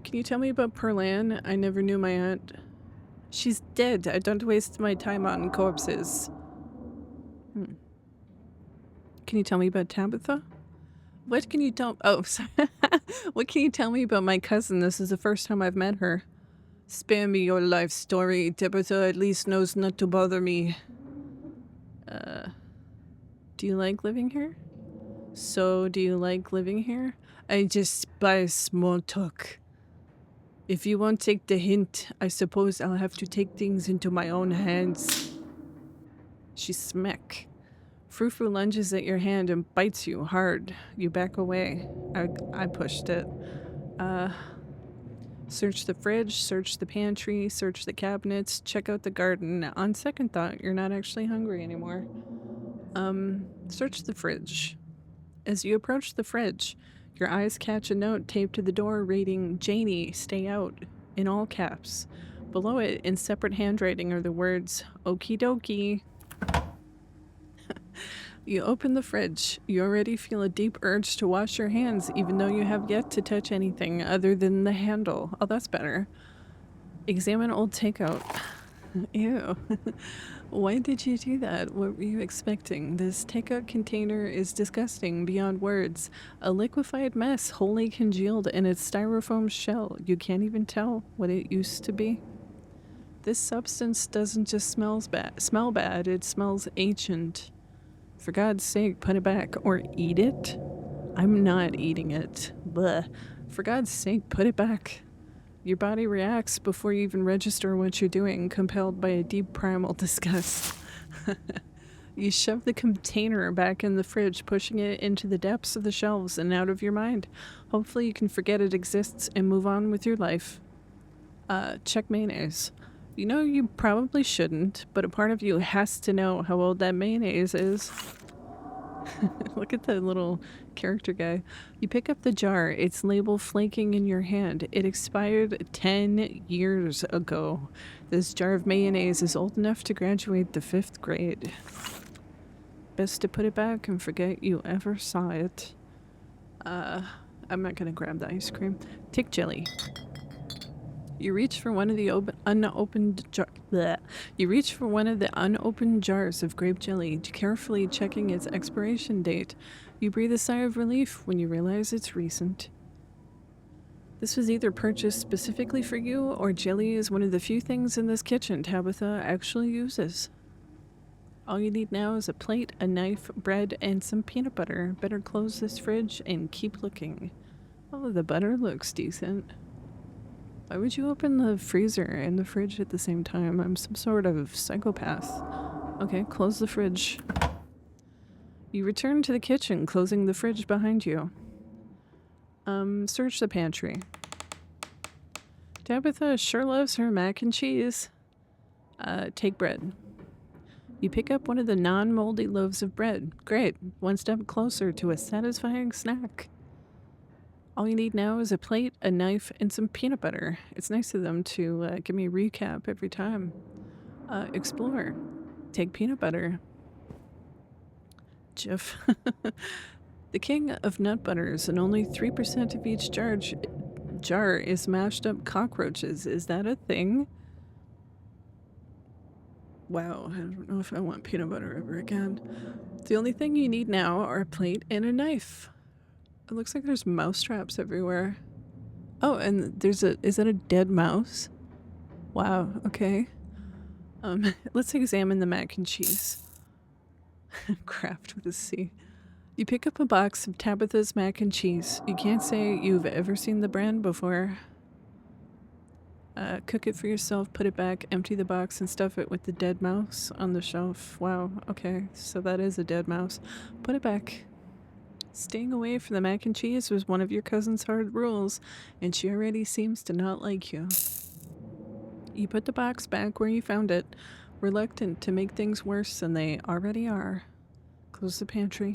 Can you tell me about Perlan? I never knew my aunt. She's dead. I don't waste my time on corpses. Can you tell me about Tabitha? What can you tell? Oh, sorry. What can you tell me about my cousin? This is the first time I've met her. Spare me your life story. Tabitha at least knows not to bother me. Do you like living here? So, do you like living here? I just despise small talk. If you won't take the hint, I suppose I'll have to take things into my own hands. She smack. Frou-Frou lunges at your hand and bites you hard. You back away. I pushed it. Search the fridge, search the pantry, search the cabinets, check out the garden. On second thought, you're not actually hungry anymore. Search the fridge. As you approach the fridge, your eyes catch a note taped to the door reading, Janie, stay out, in all caps. Below it, in separate handwriting, are the words, okie dokie. You open the fridge. You already feel a deep urge to wash your hands, even though you have yet to touch anything other than the handle. Oh, that's better. Examine old takeout. Ew. Why did you do that? What were you expecting? This takeout container is disgusting beyond words. A liquefied mess wholly congealed in its styrofoam shell. You can't even tell what it used to be. This substance doesn't just smell bad, it smells ancient. For God's sake, put it back or eat it. I'm not eating it. Bleh. For God's sake, put it back. Your body reacts before you even register what you're doing, compelled by a deep primal disgust. You shove the container back in the fridge, pushing it into the depths of the shelves and out of your mind. Hopefully you can forget it exists and move on with your life. Check mayonnaise. You know you probably shouldn't, but a part of you has to know how old that mayonnaise is. Look at that little character guy. You pick up the jar, its label flaking in your hand. It expired 10 years ago. This jar of mayonnaise is old enough to graduate the 5th grade. Best to put it back and forget you ever saw it. I'm not gonna grab the ice cream. Take jelly. You reach for one of the unopened jars of grape jelly, carefully checking its expiration date. You breathe a sigh of relief when you realize it's recent. This was either purchased specifically for you, or jelly is one of the few things in this kitchen Tabitha actually uses. All you need now is a plate, a knife, bread, and some peanut butter. Better close this fridge and keep looking. Oh, the butter looks decent. Why would you open the freezer and the fridge at the same time? I'm some sort of psychopath. Okay, close the fridge. You return to the kitchen, closing the fridge behind you. Search the pantry. Tabitha sure loves her mac and cheese. Take bread. You pick up one of the non-moldy loaves of bread. Great, one step closer to a satisfying snack. All you need now is a plate, a knife, and some peanut butter. It's nice of them to give me a recap every time. Explore. Take peanut butter. Jiff. The king of nut butters, and only 3% of each jar is mashed up cockroaches. Is that a thing? Wow, I don't know if I want peanut butter ever again. The only thing you need now are a plate and a knife. It looks like there's mouse traps everywhere. Oh, and is that a dead mouse? Wow, okay. Let's examine the mac and cheese. Craft with a C. You pick up a box of Tabitha's mac and cheese. You can't say you've ever seen the brand before. Cook it for yourself, put it back, empty the box, and stuff it with the dead mouse on the shelf. Wow, okay, so that is a dead mouse. Put it back. Staying away from the mac and cheese was one of your cousin's hard rules, and she already seems to not like you. You put the box back where you found it, reluctant to make things worse than they already are. Close the pantry.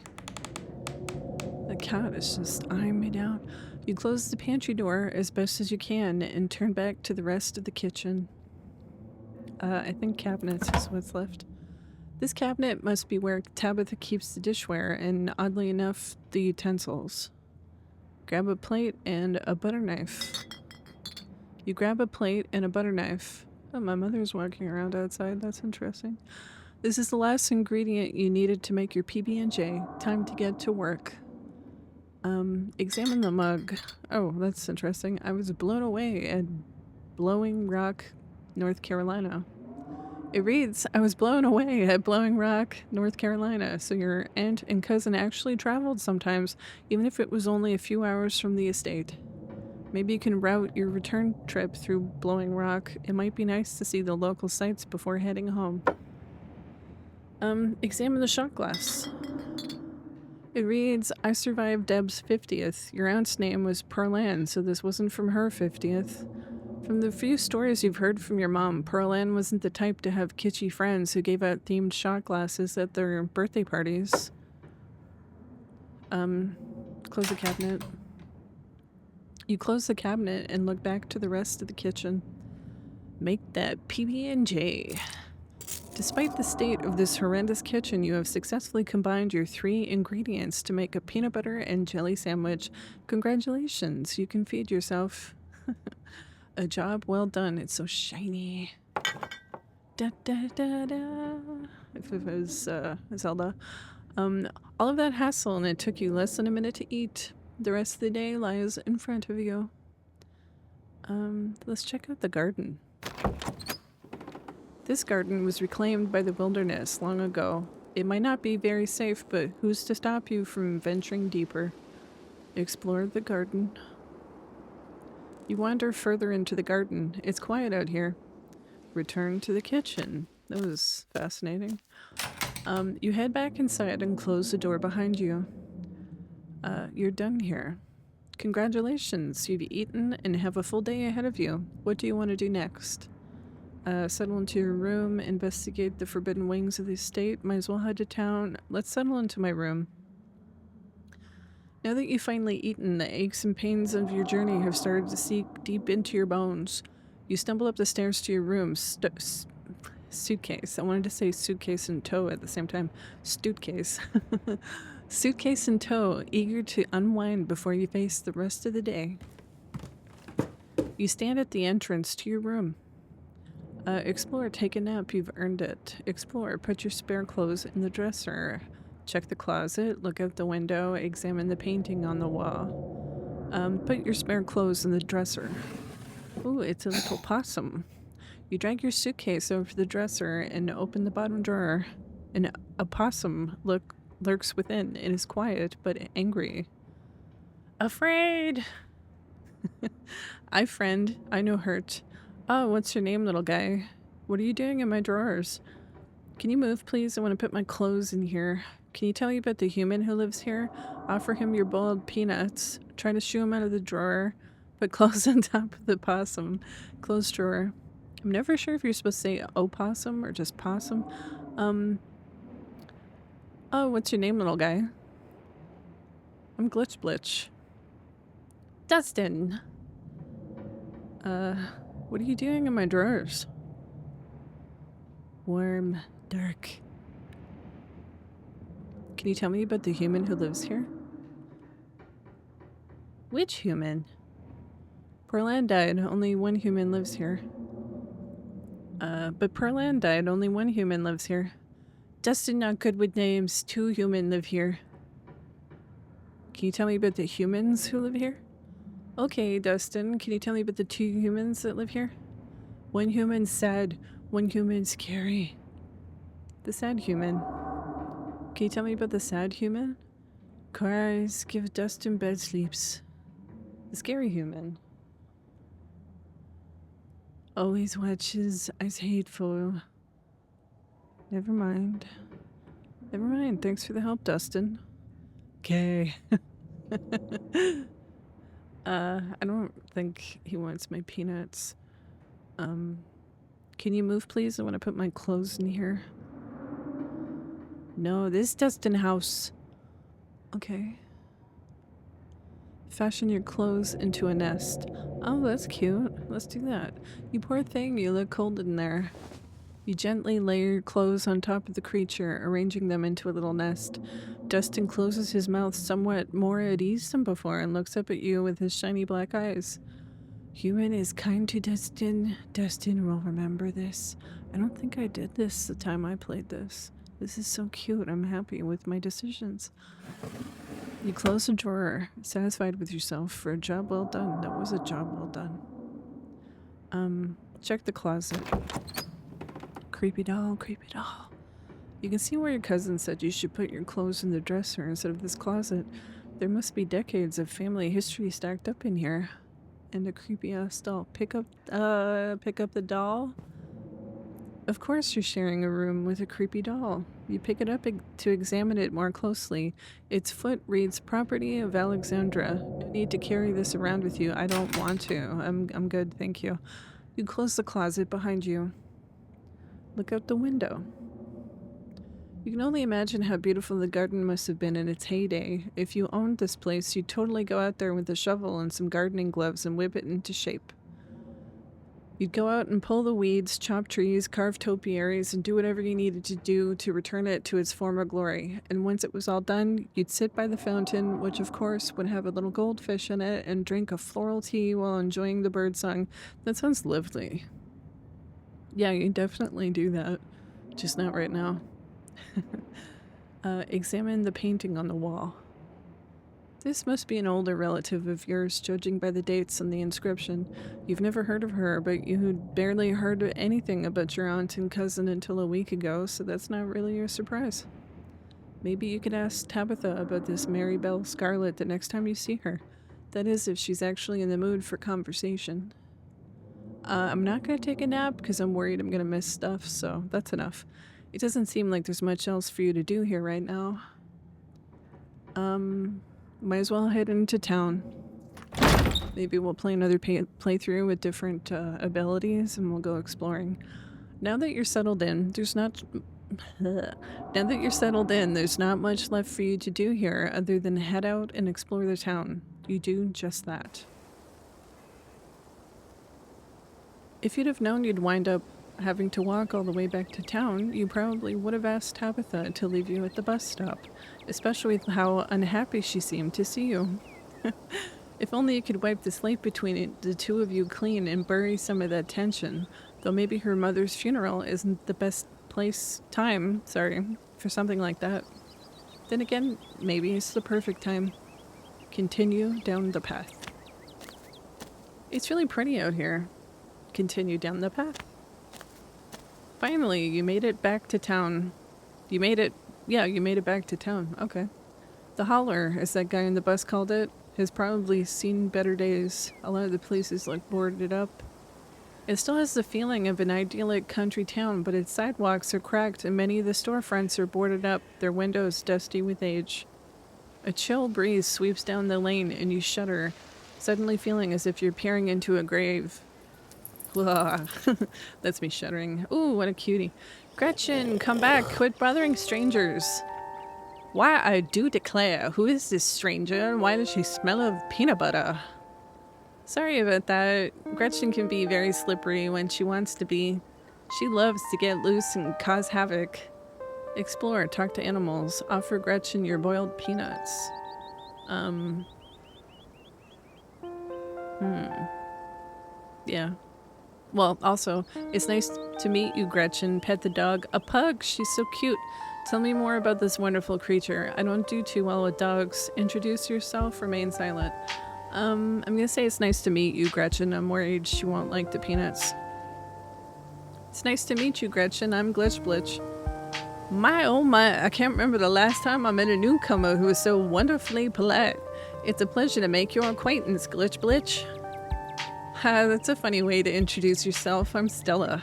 The cat is just eyeing me down. You close the pantry door as best as you can and turn back to the rest of the kitchen. I think cabinets is what's left. This cabinet must be where Tabitha keeps the dishware and, oddly enough, the utensils. Grab a plate and a butter knife. You grab a plate and a butter knife. Oh, my mother's walking around outside. That's interesting. This is the last ingredient you needed to make your PB&J. Time to get to work. Examine the mug. Oh, that's interesting. I was blown away at Blowing Rock, North Carolina. It reads, I was blown away at Blowing Rock, North Carolina. So your aunt and cousin actually traveled sometimes, even if it was only a few hours from the estate. Maybe you can route your return trip through Blowing Rock. It might be nice to see the local sights before heading home. Examine the shot glass. It reads, I survived Deb's 50th. Your aunt's name was Pearl Ann, so this wasn't from her 50th. From the few stories you've heard from your mom, Pearl Ann wasn't the type to have kitschy friends who gave out themed shot glasses at their birthday parties. Close the cabinet. You close the cabinet and look back to the rest of the kitchen. Make that PB&J. Despite the state of this horrendous kitchen, you have successfully combined your 3 ingredients to make a peanut butter and jelly sandwich. Congratulations, you can feed yourself. A job well done. It's so shiny. Da da da da. If it was Zelda. All of that hassle and it took you less than a minute to eat. The rest of the day lies in front of you. Let's check out the garden. This garden was reclaimed by the wilderness long ago. It might not be very safe, but who's to stop you from venturing deeper? Explore the garden. You wander further into the garden. It's quiet out here. Return to the kitchen. That was fascinating. You head back inside and close the door behind you. You're done here. Congratulations, you've eaten and have a full day ahead of you. What do you want to do next? Settle into your room, investigate the forbidden wings of the estate. Might as well head to town. Let's settle into my room. Now that you've finally eaten, the aches and pains of your journey have started to seep deep into your bones. You stumble up the stairs to your room. Suitcase. I wanted to say suitcase and tow at the same time. Suitcase. Suitcase in tow, eager to unwind before you face the rest of the day. You stand at the entrance to your room. Explore, take a nap, you've earned it. Explore, put your spare clothes in the dresser. Check the closet, look out the window, examine the painting on the wall. Put your spare clothes in the dresser. Ooh, it's a little possum. You drag your suitcase over the dresser and open the bottom drawer. And a possum lurks within. It is quiet, but angry. Afraid! Hi, friend. I know hurt. Oh, what's your name, little guy? What are you doing in my drawers? Can you move, please? I want to put my clothes in here. Can you tell me about the human who lives here? Offer him your boiled peanuts. Try to shoo him out of the drawer. Put clothes on top of the possum. Close drawer. I'm never sure if you're supposed to say opossum or just possum. Oh, what's your name, little guy? I'm Glitch Blitch. Dustin! What are you doing in my drawers? Warm, dark. Can you tell me about the human who lives here? Which human? Perlan died. Only one human lives here. But Perlan died. Only one human lives here. Dustin not good with names. 2 human live here. Can you tell me about the humans who live here? Okay, Dustin. Can you tell me about the 2 humans that live here? 1 human sad. 1 human scary. The sad human. Can you tell me about the sad human? Cries, give Dustin bed sleeps. The scary human. Always watches, eyes hateful. Never mind. Never mind. Thanks for the help, Dustin. Okay. I don't think he wants my peanuts. Can you move, please? I want to put my clothes in here. No, this Dustin house. Okay. Fashion your clothes into a nest. Oh, that's cute. Let's do that. You poor thing, you look cold in there. You gently lay your clothes on top of the creature, arranging them into a little nest. Dustin closes his mouth somewhat more at ease than before and looks up at you with his shiny black eyes. Human is kind to Dustin. Dustin will remember this. I don't think I did this the time I played this. This is so cute. I'm happy with my decisions. You close the drawer, satisfied with yourself for a job well done. That was a job well done. Check the closet. Creepy doll, creepy doll. You can see where your cousin said you should put your clothes in the dresser instead of this closet. There must be decades of family history stacked up in here. And a creepy ass doll. Pick up the doll? Of course you're sharing a room with a creepy doll. You pick it up to examine it more closely. Its foot reads property of Alexandra. No need to carry this around with you. I don't want to. I'm good, thank you. You close the closet behind you. Look out the window. You can only imagine how beautiful the garden must have been in its heyday. If you owned this place, you'd totally go out there with a shovel and some gardening gloves and whip it into shape. You'd go out and pull the weeds, chop trees, carve topiaries, and do whatever you needed to do to return it to its former glory. And once it was all done, you'd sit by the fountain, which of course would have a little goldfish in it, and drink a floral tea while enjoying the birdsong. That sounds lovely. Yeah, you definitely do that. Just not right now. Examine the painting on the wall. This must be an older relative of yours, judging by the dates on the inscription. You've never heard of her, but you'd barely heard anything about your aunt and cousin until a week ago, so that's not really a surprise. Maybe you could ask Tabitha about this Mary Belle Scarlet the next time you see her. That is, if she's actually in the mood for conversation. I'm not going to take a nap because I'm worried I'm going to miss stuff, so that's enough. It doesn't seem like there's much else for you to do here right now. Might as well head into town. Maybe we'll play another playthrough with different abilities and we'll go exploring. Now that you're settled in, there's not much left for you to do here other than head out and explore the town. You do just that. If you'd have known you'd wind up having to walk all the way back to town, you probably would have asked Tabitha to leave you at the bus stop, especially with how unhappy she seemed to see you. If only you could wipe the slate between the two of you clean and bury some of that tension, though maybe her mother's funeral isn't the best time for something like that. Then again, maybe it's the perfect time. Continue down the path. It's really pretty out here. Continue down the path. Finally, you made it back to town. You made it back to town. Okay. The holler, as that guy on the bus called it, has probably seen better days. A lot of the places look boarded up. It still has the feeling of an idyllic country town, but its sidewalks are cracked and many of the storefronts are boarded up, their windows dusty with age. A chill breeze sweeps down the lane and you shudder, suddenly feeling as if you're peering into a grave. That's me shuddering. Ooh, what a cutie. Gretchen, come back. Quit bothering strangers. Why, I do declare, who is this stranger and why does she smell of peanut butter? Sorry about that. Gretchen can be very slippery when she wants to be. She loves to get loose and cause havoc. Explore, talk to animals, offer Gretchen your boiled peanuts. Yeah. Well, also, it's nice to meet you, Gretchen. Pet the dog. A pug. She's so cute. Tell me more about this wonderful creature. I don't do too well with dogs. Introduce yourself. Remain silent. I'm gonna say it's nice to meet you, Gretchen. I'm worried she won't like the peanuts. It's nice to meet you, Gretchen. I'm Glitch Blitch. My oh my, I can't remember the last time I met a newcomer who was so wonderfully polite. It's a pleasure to make your acquaintance, Glitch Blitch. Ha, that's a funny way to introduce yourself. I'm Stella.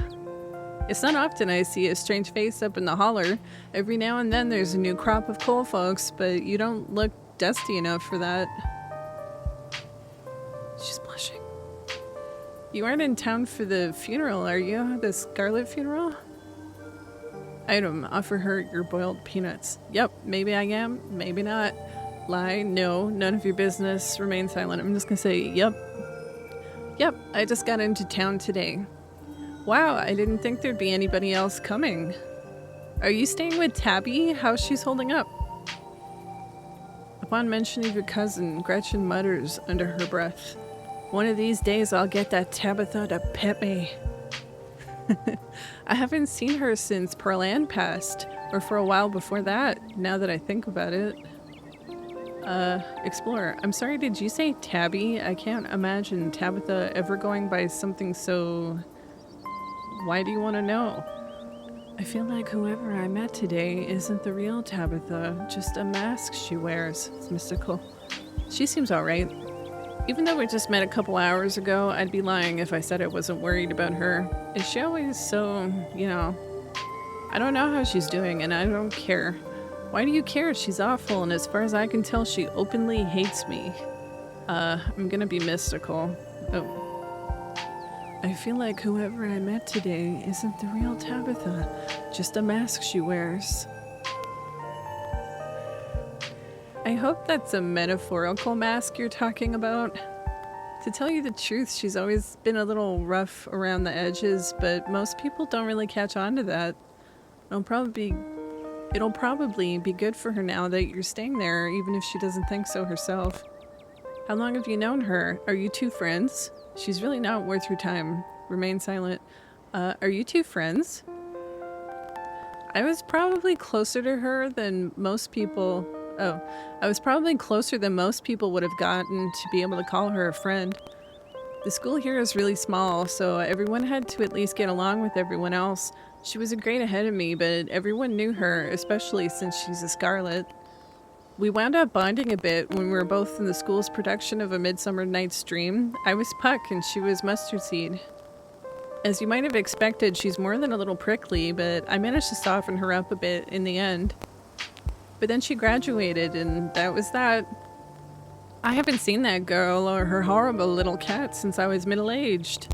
It's not often I see a strange face up in the holler. Every now and then there's a new crop of cool folks, but you don't look dusty enough for that. She's blushing. You aren't in town for the funeral, are you? The Scarlet funeral? Item, offer her your boiled peanuts. Yep, maybe I am, maybe not. Lie, no, none of your business. Remain silent. I'm just gonna say, yep. Yep, I just got into town today. Wow, I didn't think there'd be anybody else coming. Are you staying with Tabby? How's she's holding up? Upon mention of your cousin, Gretchen mutters under her breath, one of these days I'll get that Tabitha to pet me. I haven't seen her since Pearl Ann passed, or for a while before that, now that I think about it. Explorer, I'm sorry, did you say Tabby? I can't imagine Tabitha ever going by something so... Why do you want to know? I feel like whoever I met today isn't the real Tabitha, just a mask she wears. It's mystical. She seems alright. Even though we just met a couple hours ago, I'd be lying if I said I wasn't worried about her. Is she always so, you know... I don't know how she's doing, and I don't care. Why do you care? She's awful, and as far as I can tell, she openly hates me. I'm gonna be mystical. Oh. I feel like whoever I met today isn't the real Tabitha, just a mask she wears. I hope that's a metaphorical mask you're talking about. To tell you the truth, she's always been a little rough around the edges, but most people don't really catch on to that. It'll probably be good for her now that you're staying there, even if she doesn't think so herself. How long have you known her? Are you two friends? She's really not worth your time. Remain silent. Are you two friends? I was probably closer to her than most people... Oh, I was probably closer than most people would have gotten to be able to call her a friend. The school here is really small, so everyone had to at least get along with everyone else. She was a grade ahead of me, but everyone knew her, especially since she's a Scarlet. We wound up bonding a bit when we were both in the school's production of A Midsummer Night's Dream. I was Puck and she was Mustard Seed. As you might have expected, she's more than a little prickly, but I managed to soften her up a bit in the end. But then she graduated, and that was that. I haven't seen that girl or her horrible little cat since I was middle-aged.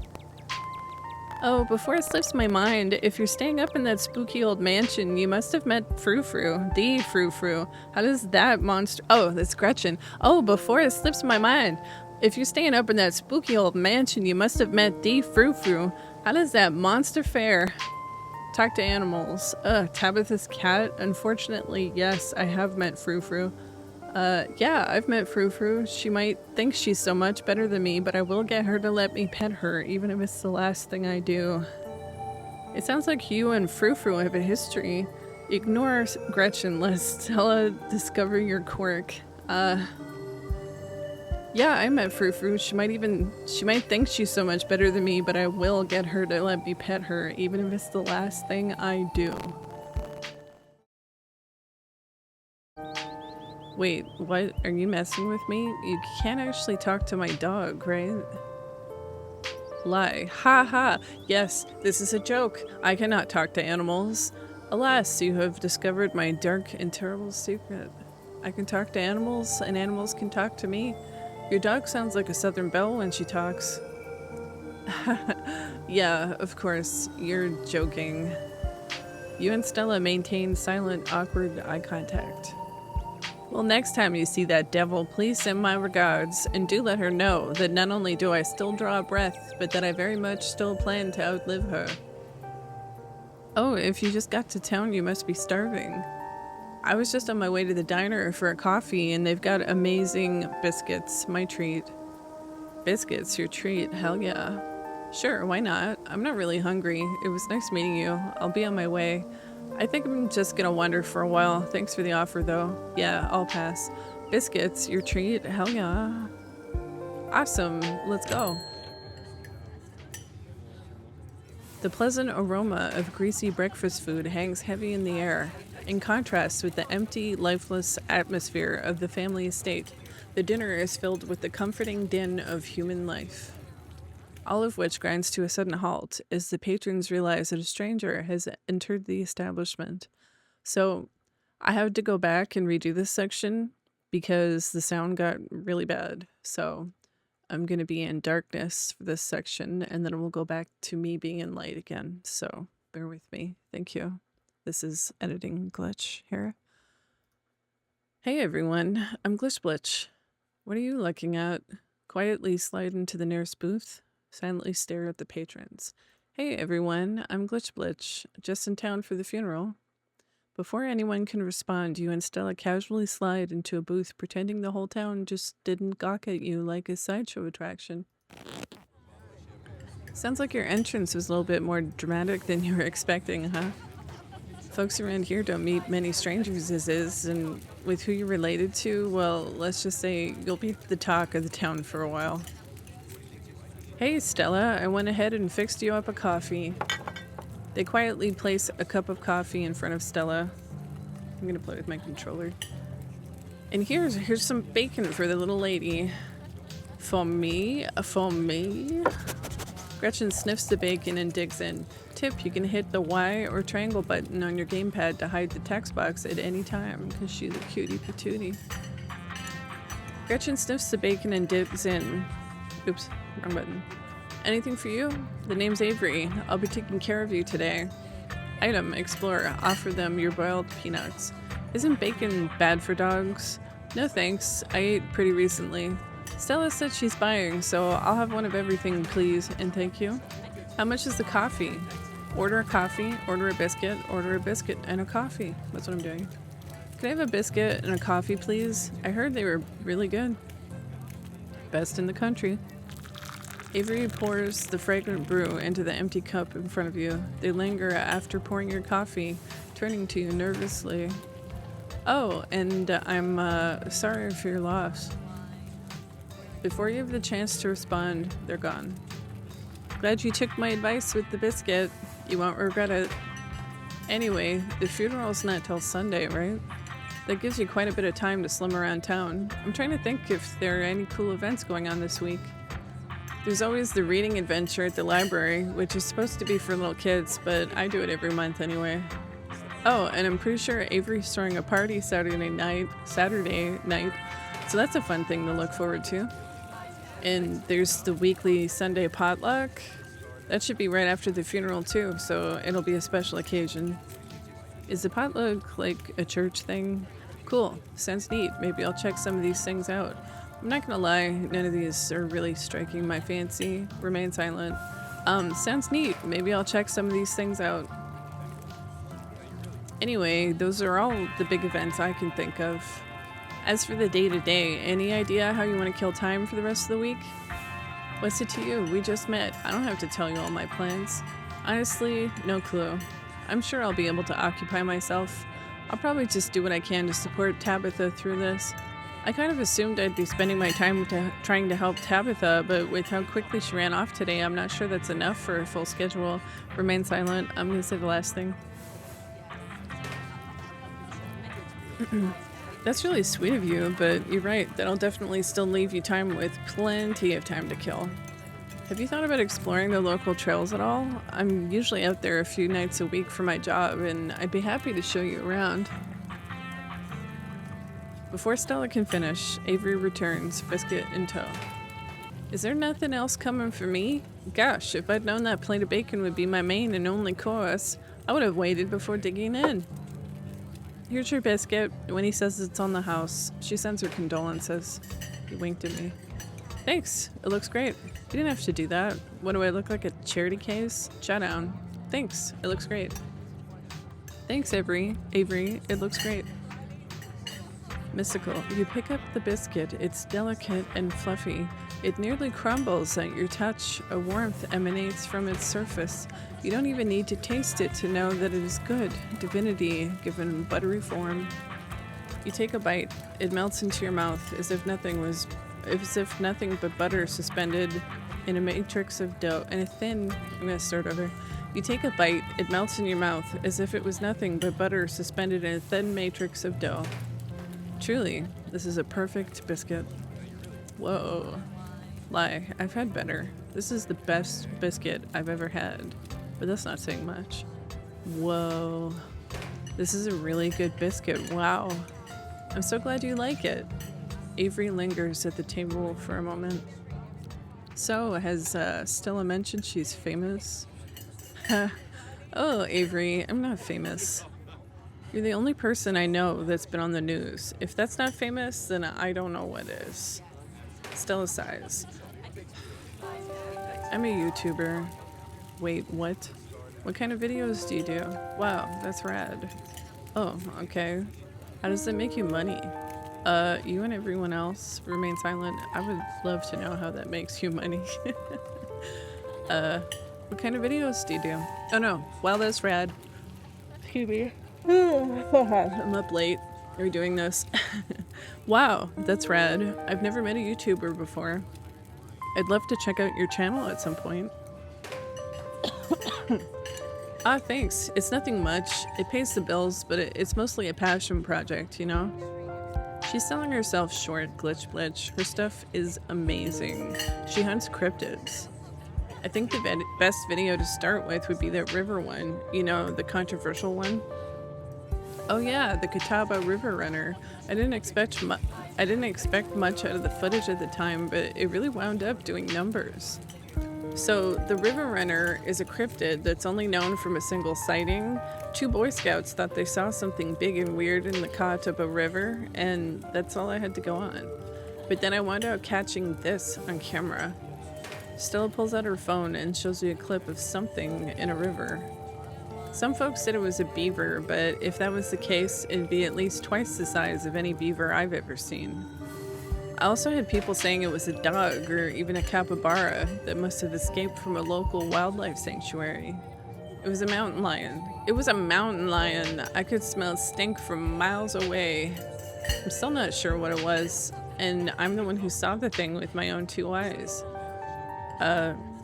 Oh, before it slips my mind, if you're staying up in that spooky old mansion, you must have met Frou-Frou, the Frou-Frou. How does that monster... Oh, that's Gretchen. Oh, before it slips my mind, if you're staying up in that spooky old mansion, you must have met the Frou-Frou. How does that monster fare? Talk to animals. Tabitha's cat? Unfortunately, yes, I have met Frou-Frou. Yeah, I've met Frou-Frou. She might think she's so much better than me, but I will get her to let me pet her, even if it's the last thing I do. It sounds like you and Frou-Frou have a history. Ignore Gretchen, lest Stella discover your quirk. Yeah, I met Frou-Frou. She might think she's so much better than me, but I will get her to let me pet her, even if it's the last thing I do. Wait, what? Are you messing with me? You can't actually talk to my dog, right? Lie. Ha ha! Yes, this is a joke. I cannot talk to animals. Alas, you have discovered my dark and terrible secret. I can talk to animals, and animals can talk to me. Your dog sounds like a southern belle when she talks. Yeah, of course. You're joking. You and Stella maintain silent, awkward eye contact. Well, next time you see that devil, please send my regards, and do let her know that not only do I still draw a breath, but that I very much still plan to outlive her. Oh, if you just got to town, you must be starving. I was just on my way to the diner for a coffee, and they've got amazing biscuits, my treat. Biscuits, your treat, hell yeah. Sure, why not? I'm not really hungry. It was nice meeting you. I'll be on my way. I think I'm just gonna wander for a while. Thanks for the offer, though. Yeah, I'll pass. Biscuits, your treat? Hell yeah. Awesome. Let's go. The pleasant aroma of greasy breakfast food hangs heavy in the air. In contrast with the empty, lifeless atmosphere of the family estate, the dinner is filled with the comforting din of human life. All of which grinds to a sudden halt as the patrons realize that a stranger has entered the establishment. So I had to go back and redo this section because the sound got really bad. So I'm going to be in darkness for this section, and then we'll go back to me being in light again. So bear with me. Thank you. This is editing glitch here. Hey everyone, I'm Glitch. What are you looking at? Quietly slide into the nearest booth. Silently stare at the patrons. Hey everyone, I'm Glitch, just in town for the funeral. Before anyone can respond, you and Stella casually slide into a booth, pretending the whole town just didn't gawk at you like a sideshow attraction. Sounds like your entrance was a little bit more dramatic than you were expecting, huh? Folks around here don't meet many strangers as is, and with who you're related to, well, let's just say you'll be the talk of the town for a while. Hey Stella, I went ahead and fixed you up a coffee. They quietly place a cup of coffee in front of Stella. I'm gonna play with my controller. And here's some bacon for the little lady. For me? For me? Gretchen sniffs the bacon and digs in. Tip, you can hit the Y or triangle button on your gamepad to hide the text box at any time, because she's a cutie patootie. Gretchen sniffs the bacon and digs in. Oops, wrong button. Anything for you? The name's Avery. I'll be taking care of you today. Item, explore. Offer them your boiled peanuts. Isn't bacon bad for dogs? No thanks. I ate pretty recently. Stella said she's buying, so I'll have one of everything, please, and thank you. How much is the coffee? Order a coffee, order a biscuit, and a coffee. That's what I'm doing. Can I have a biscuit and a coffee, please? I heard they were really good. Best in the country. Avery pours the fragrant brew into the empty cup in front of you. They linger after pouring your coffee, turning to you nervously. Oh, and I'm sorry for your loss. Before you have the chance to respond, they're gone. Glad you took my advice with the biscuit. You won't regret it. Anyway, the funeral's not till Sunday, right? That gives you quite a bit of time to slim around town. I'm trying to think if there are any cool events going on this week. There's always the reading adventure at the library, which is supposed to be for little kids, but I do it every month anyway. Oh, and I'm pretty sure Avery's throwing a party Saturday night, so that's a fun thing to look forward to. And there's the weekly Sunday potluck. That should be right after the funeral too, so it'll be a special occasion. Is the potluck like a church thing? Cool, sounds neat. Maybe I'll check some of these things out. I'm not gonna lie, none of these are really striking my fancy. Remain silent. Sounds neat. Maybe I'll check some of these things out. Anyway, those are all the big events I can think of. As for the day-to-day, any idea how you want to kill time for the rest of the week? What's it to you? We just met. I don't have to tell you all my plans. Honestly, no clue. I'm sure I'll be able to occupy myself. I'll probably just do what I can to support Tabitha through this. I kind of assumed I'd be spending my time trying to help Tabitha, but with how quickly she ran off today, I'm not sure that's enough for a full schedule. Remain silent. I'm gonna say the last thing. That's really sweet of you, but you're right. That'll definitely still leave you time with plenty of time to kill. Have you thought about exploring the local trails at all? I'm usually out there a few nights a week for my job, and I'd be happy to show you around. Before Stella can finish, Avery returns, biscuit in tow. Is there nothing else coming for me? Gosh, if I'd known that plate of bacon would be my main and only course, I would have waited before digging in. Here's your biscuit. When he says it's on the house, she sends her condolences. He winked at me. Thanks, it looks great. You didn't have to do that. What do I look like, a charity case? Chow down. Thanks, it looks great. Thanks, Avery, it looks great. Mystical. You pick up the biscuit. It's delicate and fluffy. It nearly crumbles at your touch. A warmth emanates from its surface. You don't even need to taste it to know that it is good. Divinity given buttery form. You take a bite. It melts into your mouth as if nothing but butter suspended in a matrix of dough. And I'm gonna start over. You take a bite. It melts in your mouth as if it was nothing but butter suspended in a thin matrix of dough. Truly, this is a perfect biscuit. Whoa. Lie, I've had better. This is the best biscuit I've ever had, but that's not saying much. Whoa. This is a really good biscuit. Wow. I'm so glad you like it. Avery lingers at the table for a moment. So, has Stella mentioned she's famous? Oh, Avery, I'm not famous. You're the only person I know that's been on the news. If that's not famous, then I don't know what is. Stella sighs. I'm a YouTuber. Wait, what? What kind of videos do you do? Wow, that's rad. Oh, okay. How does that make you money? You and everyone else remain silent. I would love to know how that makes you money. What kind of videos do you do? Oh no, wow, that's rad. Excuse me. I'm up late. Are we doing this? Wow, that's rad. I've never met a YouTuber before. I'd love to check out your channel at some point. Ah, thanks. It's nothing much. It pays the bills, but it's mostly a passion project, you know? She's selling herself short, glitch blitch. Her stuff is amazing. She hunts cryptids. I think the best video to start with would be that river one. You know, the controversial one. Oh yeah, the Catawba River Runner. I didn't expect much out of the footage at the time, but it really wound up doing numbers. So the River Runner is a cryptid that's only known from a single sighting. 2 Boy Scouts thought they saw something big and weird in the Catawba River, and that's all I had to go on. But then I wound up catching this on camera. Stella pulls out her phone and shows you a clip of something in a river. Some folks said it was a beaver, but if that was the case, it'd be at least twice the size of any beaver I've ever seen. I also had people saying it was a dog or even a capybara that must have escaped from a local wildlife sanctuary. It was a mountain lion. It was a mountain lion. I could smell stink from miles away. I'm still not sure what it was, and I'm the one who saw the thing with my own 2 eyes.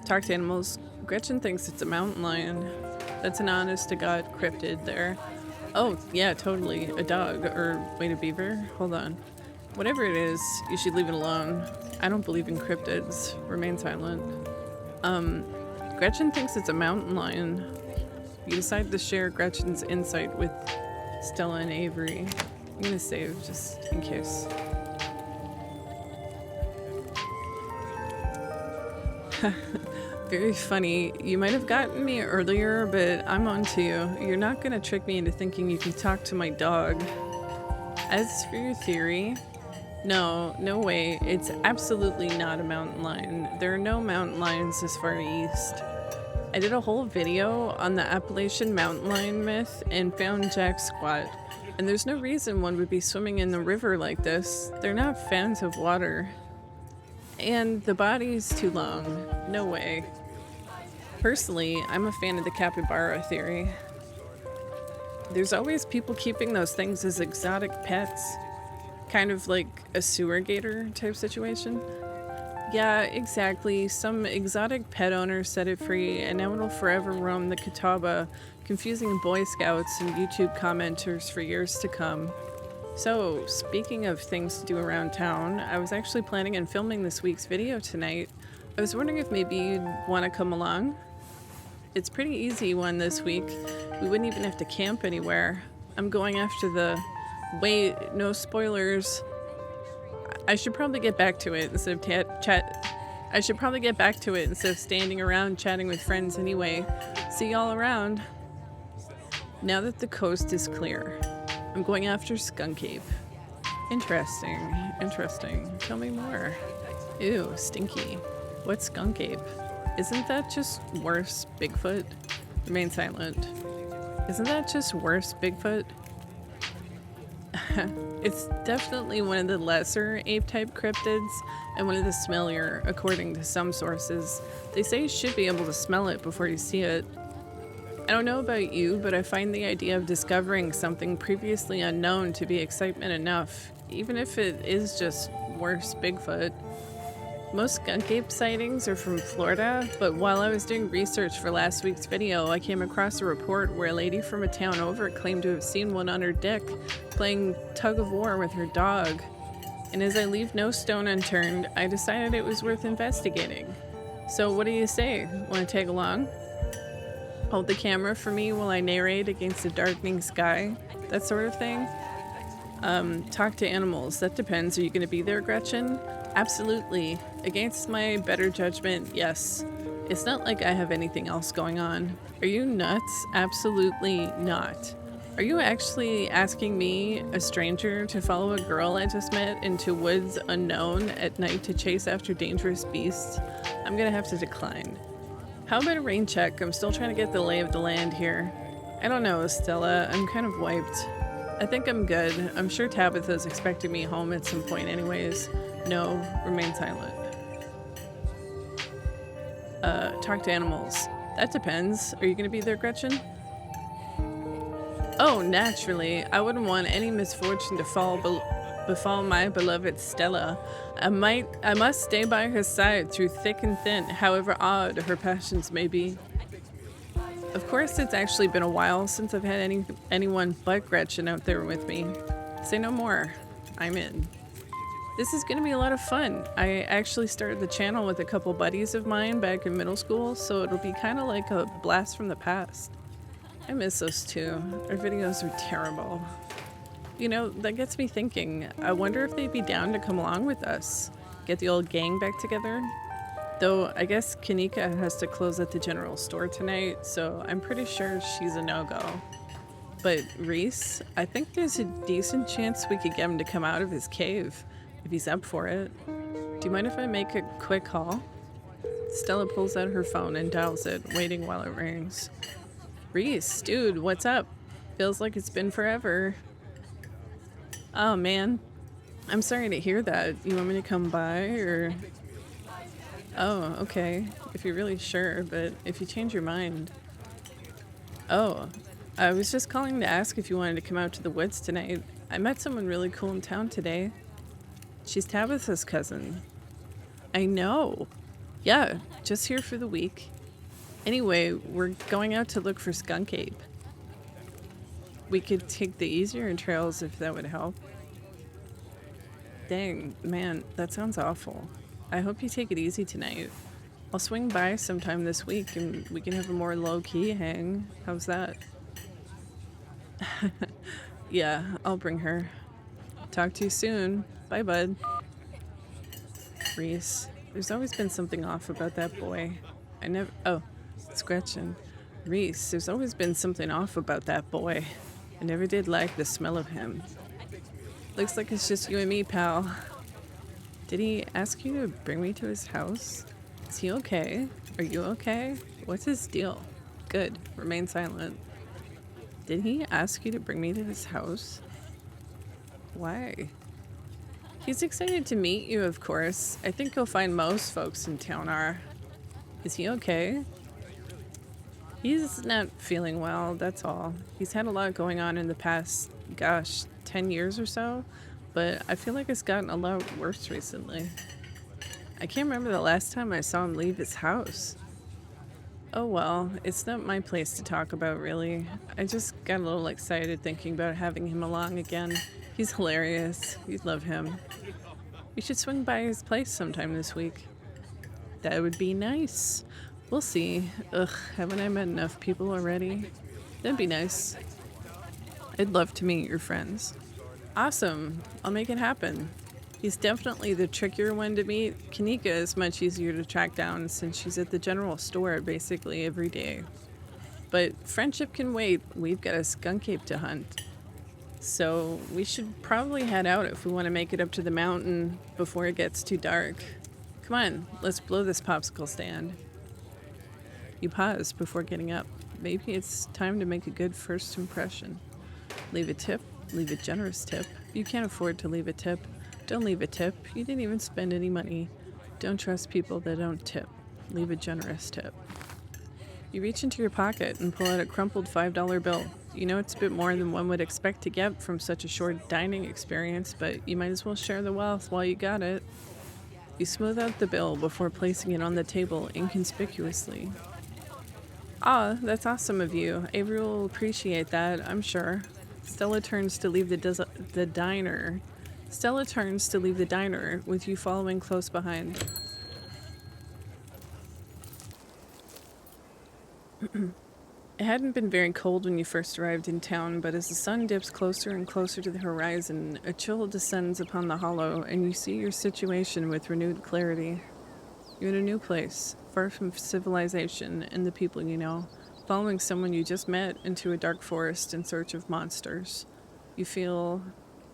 Talk to animals. Gretchen thinks it's a mountain lion. That's an honest-to-God cryptid there. Oh, yeah, totally. A dog. Or, wait, a beaver? Hold on. Whatever it is, you should leave it alone. I don't believe in cryptids. Remain silent. Gretchen thinks it's a mountain lion. You decide to share Gretchen's insight with Stella and Avery. I'm gonna save just in case. Very funny. You might have gotten me earlier, but I'm on to you. You're not gonna trick me into thinking you can talk to my dog. As for your theory, no way. It's absolutely not a mountain lion. There are no mountain lions this far east. I did a whole video on the Appalachian mountain lion myth and found jack squat. And there's no reason one would be swimming in the river like this. They're not fans of water. And the body's too long. No way. Personally, I'm a fan of the capybara theory. There's always people keeping those things as exotic pets. Kind of like a sewer gator type situation. Yeah, exactly. Some exotic pet owner set it free, and now it'll forever roam the Catawba, confusing Boy Scouts and YouTube commenters for years to come. So, speaking of things to do around town, I was actually planning on filming this week's video tonight. I was wondering if maybe you'd want to come along. It's pretty easy one this week. We wouldn't even have to camp anywhere. I'm going after the... Wait, no spoilers. I should probably get back to it instead of I should probably get back to it instead of standing around chatting with friends anyway. See y'all around. Now that the coast is clear, I'm going after Skunk Ape. Interesting. Tell me more. Ew, stinky. What's Skunk Ape? Isn't that just worse Bigfoot? Remain silent. Isn't that just worse Bigfoot? It's definitely one of the lesser ape-type cryptids and one of the smellier, according to some sources. They say you should be able to smell it before you see it. I don't know about you, but I find the idea of discovering something previously unknown to be excitement enough, even if it is just worse Bigfoot. Most skunk ape sightings are from Florida, but while I was doing research for last week's video, I came across a report where a lady from a town over claimed to have seen one on her deck playing tug of war with her dog. And as I leave no stone unturned, I decided it was worth investigating. So what do you say? Want to tag along? Hold the camera for me while I narrate against the darkening sky? That sort of thing? Talk to animals. That depends. Are you going to be there, Gretchen? Absolutely. Against my better judgment, yes. It's not like I have anything else going on. Are you nuts? Absolutely not. Are you actually asking me, a stranger, to follow a girl I just met into woods unknown at night to chase after dangerous beasts? I'm gonna have to decline. How about a rain check? I'm still trying to get the lay of the land here. I don't know, Stella. I'm kind of wiped. I think I'm good. I'm sure Tabitha's expecting me home at some point anyways. No, remain silent. Talk to animals. That depends. Are you gonna be there, Gretchen? Oh, naturally. I wouldn't want any misfortune to befall my beloved Stella. I must stay by her side through thick and thin, however odd her passions may be. Of course, it's actually been a while since I've had anyone but Gretchen out there with me. Say no more. I'm in. This is going to be a lot of fun. I actually started the channel with a couple buddies of mine back in middle school, so it'll be kind of like a blast from the past. I miss those two. Our videos are terrible. You know, that gets me thinking. I wonder if they'd be down to come along with us. Get the old gang back together. Though, I guess Kanika has to close at the general store tonight, so I'm pretty sure she's a no-go. But Reese, I think there's a decent chance we could get him to come out of his cave, if he's up for it. Do you mind if I make a quick call? Stella pulls out her phone and dials it, waiting while it rings. Reese, dude, what's up? Feels like it's been forever. Oh, man. I'm sorry to hear that. You want me to come by, or... Oh, okay. If you're really sure, but if you change your mind... Oh, I was just calling to ask if you wanted to come out to the woods tonight. I met someone really cool in town today. She's Tabitha's cousin. I know. Yeah, just here for the week. Anyway, we're going out to look for Skunk Ape. We could take the easier trails if that would help. Dang, man, that sounds awful. I hope you take it easy tonight. I'll swing by sometime this week and we can have a more low-key hang. How's that? Yeah, I'll bring her. Talk to you soon. Bye, bud. Reese, there's always been something off about that boy. Oh, it's Gretchen. Reese, there's always been something off about that boy. I never did like the smell of him. Looks like it's just you and me, pal. Did he ask you to bring me to his house? Is he okay? Are you okay? What's his deal? Good. Remain silent. Did he ask you to bring me to his house? Why? He's excited to meet you, of course. I think you'll find most folks in town are. Is he okay? He's not feeling well, that's all. He's had a lot going on in the past, gosh, 10 years or so, but I feel like it's gotten a lot worse recently. I can't remember the last time I saw him leave his house. Oh well, it's not my place to talk about, really. I just got a little excited thinking about having him along again. He's hilarious. You'd love him. We should swing by his place sometime this week. That would be nice. We'll see. Ugh, haven't I met enough people already? That'd be nice. I'd love to meet your friends. Awesome. I'll make it happen. He's definitely the trickier one to meet. Kanika is much easier to track down since she's at the general store basically every day. But friendship can wait. We've got a skunk ape to hunt. So we should probably head out if we want to make it up to the mountain before it gets too dark. Come on, let's blow this popsicle stand. You pause before getting up. Maybe it's time to make a good first impression. Leave a tip. Leave a generous tip. You can't afford to leave a tip. Don't leave a tip. You didn't even spend any money. Don't trust people that don't tip. Leave a generous tip. You reach into your pocket and pull out a crumpled $5 bill. You know it's a bit more than one would expect to get from such a short dining experience, but you might as well share the wealth while you got it. You smooth out the bill before placing it on the table inconspicuously. Ah, that's awesome of you. Avery will appreciate that, I'm sure. Stella turns to leave the diner. Stella turns to leave the diner, with you following close behind. It hadn't been very cold when you first arrived in town, but as the sun dips closer and closer to the horizon, a chill descends upon the hollow, and you see your situation with renewed clarity. You're in a new place, far from civilization and the people you know, following someone you just met into a dark forest in search of monsters. You feel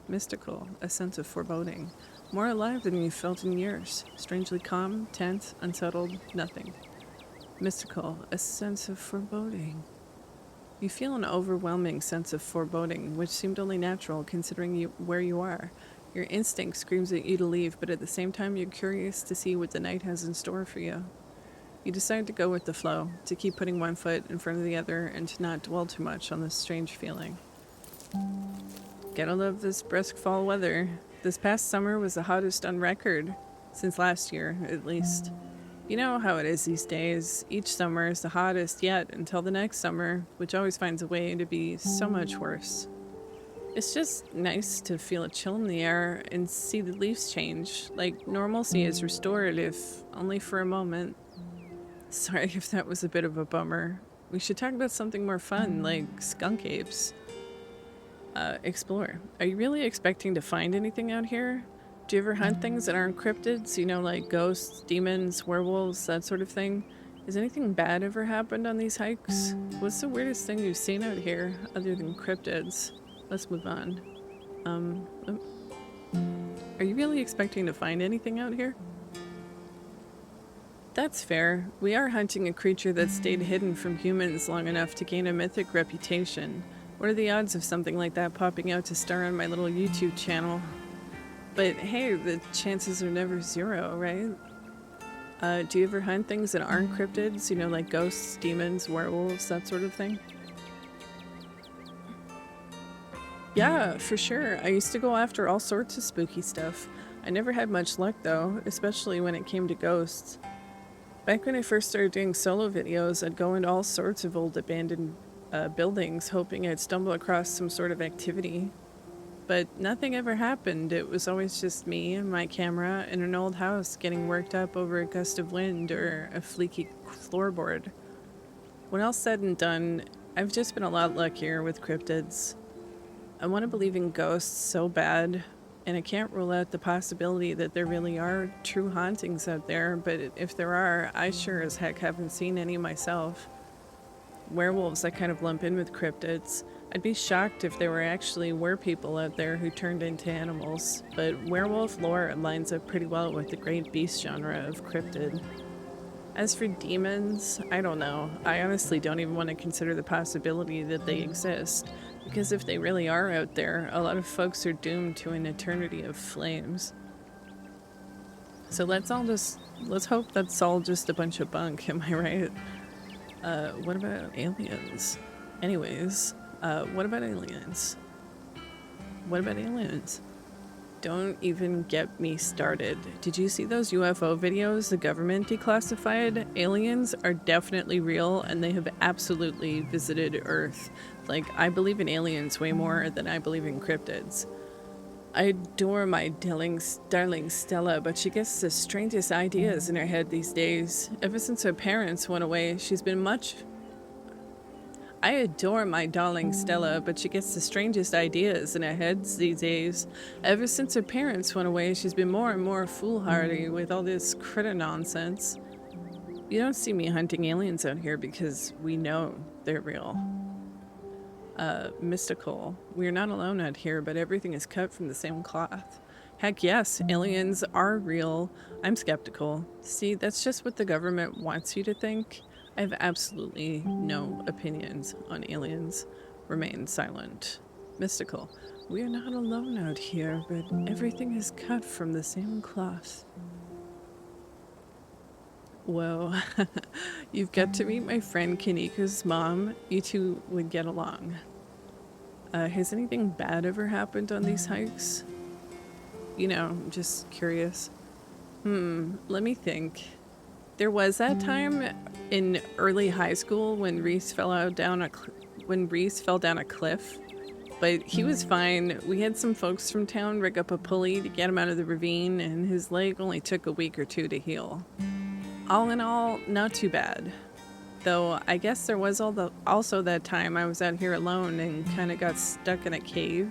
mystical, a sense of foreboding, more alive than you've felt in years, strangely calm, tense, unsettled, nothing. Mystical, a sense of foreboding. You feel an overwhelming sense of foreboding, which seemed only natural considering where you are. Your instinct screams at you to leave, but at the same time you're curious to see what the night has in store for you. You decide to go with the flow, to keep putting one foot in front of the other, and to not dwell too much on this strange feeling. Gotta love this brisk fall weather. This past summer was the hottest on record, since last year, at least. You know how it is these days. Each summer is the hottest yet until the next summer, which always finds a way to be so much worse. It's just nice to feel a chill in the air and see the leaves change, like normalcy is restored, if only for a moment. Sorry if that was a bit of a bummer. We should talk about something more fun, like skunk apes. Explore. Are you really expecting to find anything out here? Do you ever hunt things that aren't cryptids? You know, like ghosts, demons, werewolves, that sort of thing? Has anything bad ever happened on these hikes? What's the weirdest thing you've seen out here, other than cryptids? Let's move on. Are you really expecting to find anything out here? That's fair. We are hunting a creature that stayed hidden from humans long enough to gain a mythic reputation. What are the odds of something like that popping out to star on my little YouTube channel? But hey, the chances are never zero, right? Do you ever hunt things that aren't cryptids? You know, like ghosts, demons, werewolves, that sort of thing? Yeah, for sure. I used to go after all sorts of spooky stuff. I never had much luck though, especially when it came to ghosts. Back when I first started doing solo videos, I'd go into all sorts of old abandoned buildings hoping I'd stumble across some sort of activity. But nothing ever happened. It was always just me and my camera in an old house getting worked up over a gust of wind or a fleeky floorboard. When all's said and done, I've just been a lot luckier with cryptids. I want to believe in ghosts so bad, and I can't rule out the possibility that there really are true hauntings out there, but if there are, I sure as heck haven't seen any myself. Werewolves I kind of lump in with cryptids. I'd be shocked if there actually were people out there who turned into animals, but werewolf lore lines up pretty well with the great beast genre of cryptid. As for demons, I don't know. I honestly don't even want to consider the possibility that they exist, because if they really are out there, a lot of folks are doomed to an eternity of flames. So let's hope that's all just a bunch of bunk, am I right? What about aliens? Anyways, what about aliens? What about aliens? Don't even get me started. Did you see those UFO videos the government declassified? Aliens are definitely real, and they have absolutely visited Earth. Like, I believe in aliens way more than I believe in cryptids. I adore my darling Stella, but she gets the strangest ideas in her head these days. Ever since her parents went away, she's been much... I adore my darling Stella, but she gets the strangest ideas in her heads these days. Ever since her parents went away, she's been more and more foolhardy with all this critter nonsense. You don't see me hunting aliens out here because we know they're real. Mystical. We're not alone out here, but everything is cut from the same cloth. Heck yes, aliens are real. I'm skeptical. See, that's just what the government wants you to think. I have absolutely no opinions on aliens. Remain silent. Mystical. We are not alone out here, but everything is cut from the same cloth. Whoa. You've got to meet my friend Kanika's mom. You two would get along. Has anything bad ever happened on these hikes? You know, I'm just curious. Let me think. There was that time in early high school when Reese fell down a cliff, but he was fine. We had some folks from town rig up a pulley to get him out of the ravine, and his leg only took a week or two to heal. All in all, not too bad. Though I guess there was also that time I was out here alone and kind of got stuck in a cave.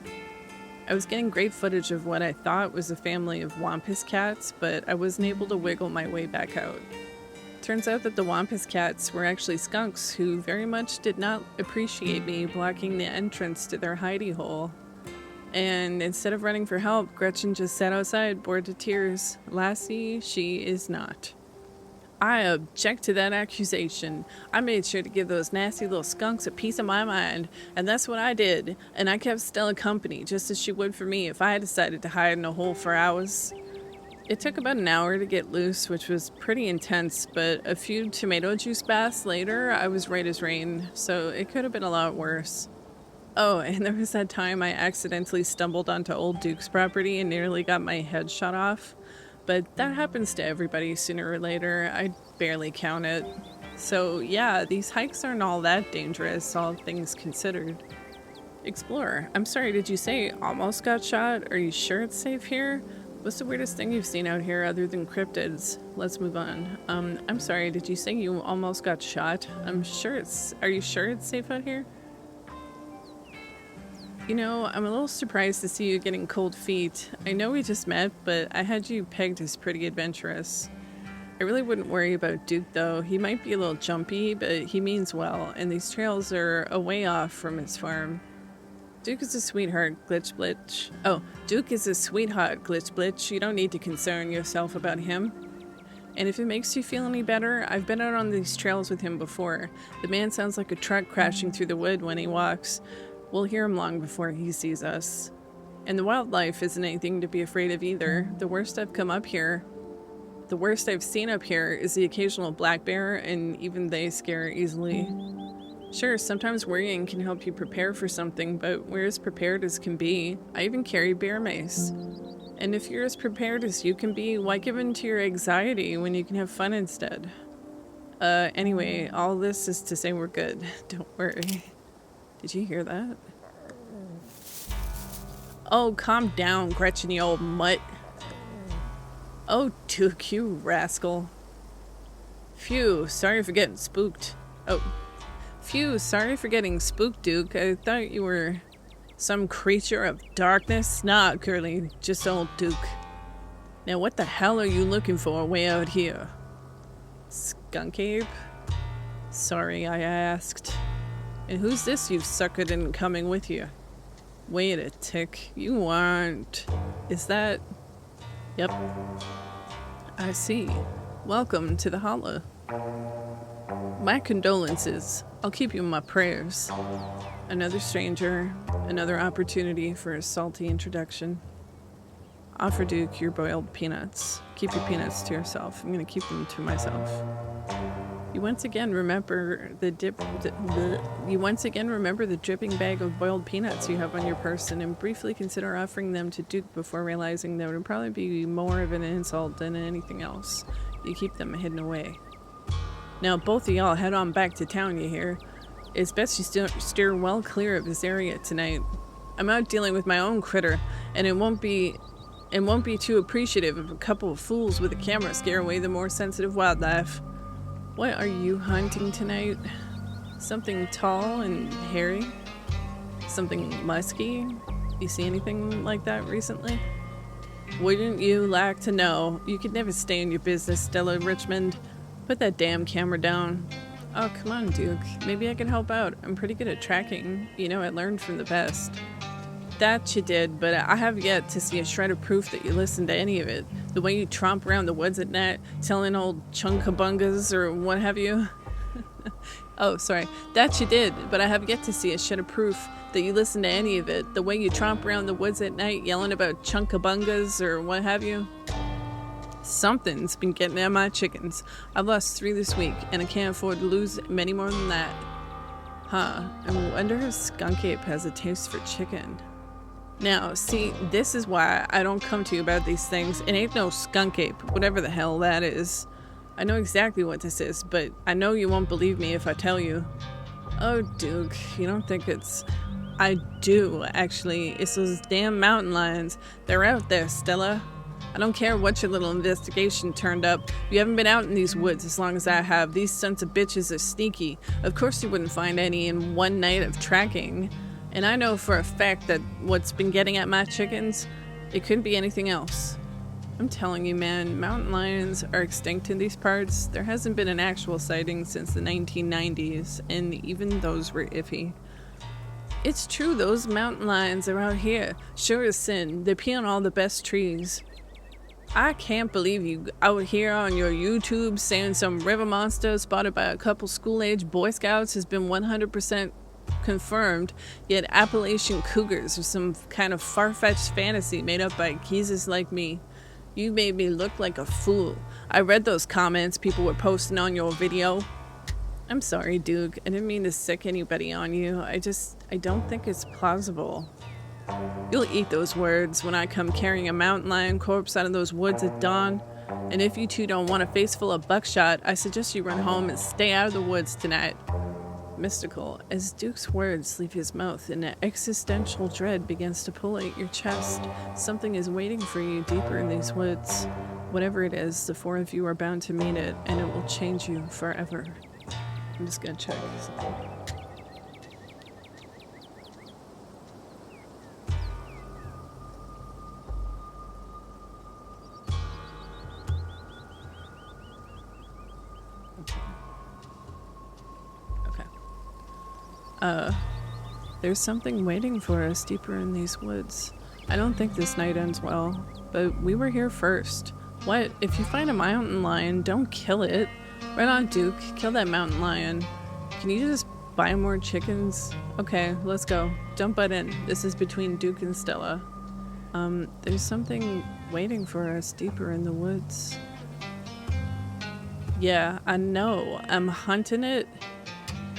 I was getting great footage of what I thought was a family of wampus cats, but I wasn't able to wiggle my way back out. Turns out that the wampus cats were actually skunks who very much did not appreciate me blocking the entrance to their hidey hole. And instead of running for help, Gretchen just sat outside, bored to tears. Lassie, she is not. I object to that accusation. I made sure to give those nasty little skunks a piece of my mind, and that's what I did. And I kept Stella company, just as she would for me if I had decided to hide in a hole for hours. It took about an hour to get loose, which was pretty intense, but a few tomato juice baths later, I was right as rain, so it could have been a lot worse. Oh, and there was that time I accidentally stumbled onto Old Duke's property and nearly got my head shot off. But that happens to everybody sooner or later. I barely count it. So yeah, these hikes aren't all that dangerous, all things considered. Explorer, I'm sorry, did you say almost got shot? Are you sure it's safe here? What's the weirdest thing you've seen out here other than cryptids? Let's move on. I'm sorry, did you say you almost got shot? Are you sure it's safe out here? You know, I'm a little surprised to see you getting cold feet. I know we just met, but I had you pegged as pretty adventurous. I really wouldn't worry about Duke, though. He might be a little jumpy, but he means well, and these trails are a way off from his farm. Duke is a sweetheart, Glitch Blitch. Oh, Duke is a sweetheart, Glitch Blitch. You don't need to concern yourself about him. And if it makes you feel any better, I've been out on these trails with him before. The man sounds like a truck crashing through the wood when he walks. We'll hear him long before he sees us. And the wildlife isn't anything to be afraid of either. The worst I've seen up here is the occasional black bear, and even they scare easily. Sure, sometimes worrying can help you prepare for something, but we're as prepared as can be. I even carry bear mace. And if you're as prepared as you can be, why give in to your anxiety when you can have fun instead? Anyway, all this is to say we're good. Don't worry. Did you hear that? Oh, calm down, Gretchen, you old mutt. Oh, Duke, you rascal. Phew, sorry for getting spooked. Oh. Phew, sorry for getting spooked, Duke. I thought you were some creature of darkness. Nah, girlie, just old Duke. Now what the hell are you looking for way out here? Skunk ape? Sorry, I asked. And who's this you sucker didn't coming with you? Wait a tick, you aren't... Is that... Yep. I see. Welcome to the Hollow. My condolences. I'll keep you in my prayers. Another stranger, another opportunity for a salty introduction. Offer Duke your boiled peanuts. Keep your peanuts to yourself. I'm gonna keep them to myself. You once again remember the dripping bag of boiled peanuts you have on your person, and briefly consider offering them to Duke before realizing that would probably be more of an insult than anything else. You keep them hidden away. Now both of y'all head on back to town, you hear? It's best you steer well clear of this area tonight. I'm out dealing with my own critter, and it won't be too appreciative if a couple of fools with a camera scare away the more sensitive wildlife. What are you hunting tonight? Something tall and hairy? Something musky? You see anything like that recently? Wouldn't you like to know? You could never stay in your business, Stella Richmond. Put that damn camera down. Oh, come on, Duke. Maybe I can help out. I'm pretty good at tracking. You know, I learned from the best. That you did, but I have yet to see a shred of proof that you listened to any of it. The way you tromp around the woods at night, telling old chunkabungas or what have you. Oh, sorry. That you did, but I have yet to see a shred of proof that you listened to any of it. The way you tromp around the woods at night, yelling about chunkabungas or what have you. Something's been getting at my chickens. I've lost 3 this week, and I can't afford to lose many more than that. Huh. I wonder if Skunk Ape has a taste for chicken. Now, see, this is why I don't come to you about these things. It ain't no Skunk Ape, whatever the hell that is. I know exactly what this is, but I know you won't believe me if I tell you. Oh, Duke, you don't think it's... I do, actually. It's those damn mountain lions. They're out there, Stella. I don't care what your little investigation turned up. You haven't been out in these woods as long as I have. These sons of bitches are sneaky. Of course you wouldn't find any in one night of tracking. And I know for a fact that what's been getting at my chickens, it couldn't be anything else. I'm telling you, man, mountain lions are extinct in these parts. There hasn't been an actual sighting since the 1990s, and even those were iffy. It's true, those mountain lions are out here. Sure as sin. They pee on all the best trees. I can't believe you out here on your YouTube saying some river monster spotted by a couple school-age Boy Scouts has been 100% confirmed, yet Appalachian cougars are some kind of far-fetched fantasy made up by geezers like me. You made me look like a fool. I read those comments people were posting on your video. I'm sorry, Duke. I didn't mean to sick anybody on you. I don't think it's plausible. You'll eat those words when I come carrying a mountain lion corpse out of those woods at dawn. And if you two don't want a face full of buckshot, I suggest you run home and stay out of the woods tonight. Mystical, as Duke's words leave his mouth, an existential dread begins to pull at your chest. Something is waiting for you deeper in these woods. Whatever it is, the 4 of you are bound to meet it, and it will change you forever. I'm just gonna check something. There's something waiting for us deeper in these woods. I don't think this night ends well, but we were here first. What? If you find a mountain lion, don't kill it. Right on, Duke. Kill that mountain lion. Can you just buy more chickens? Okay, let's go. Don't butt in. This is between Duke and Stella. There's something waiting for us deeper in the woods. Yeah, I know. I'm hunting it.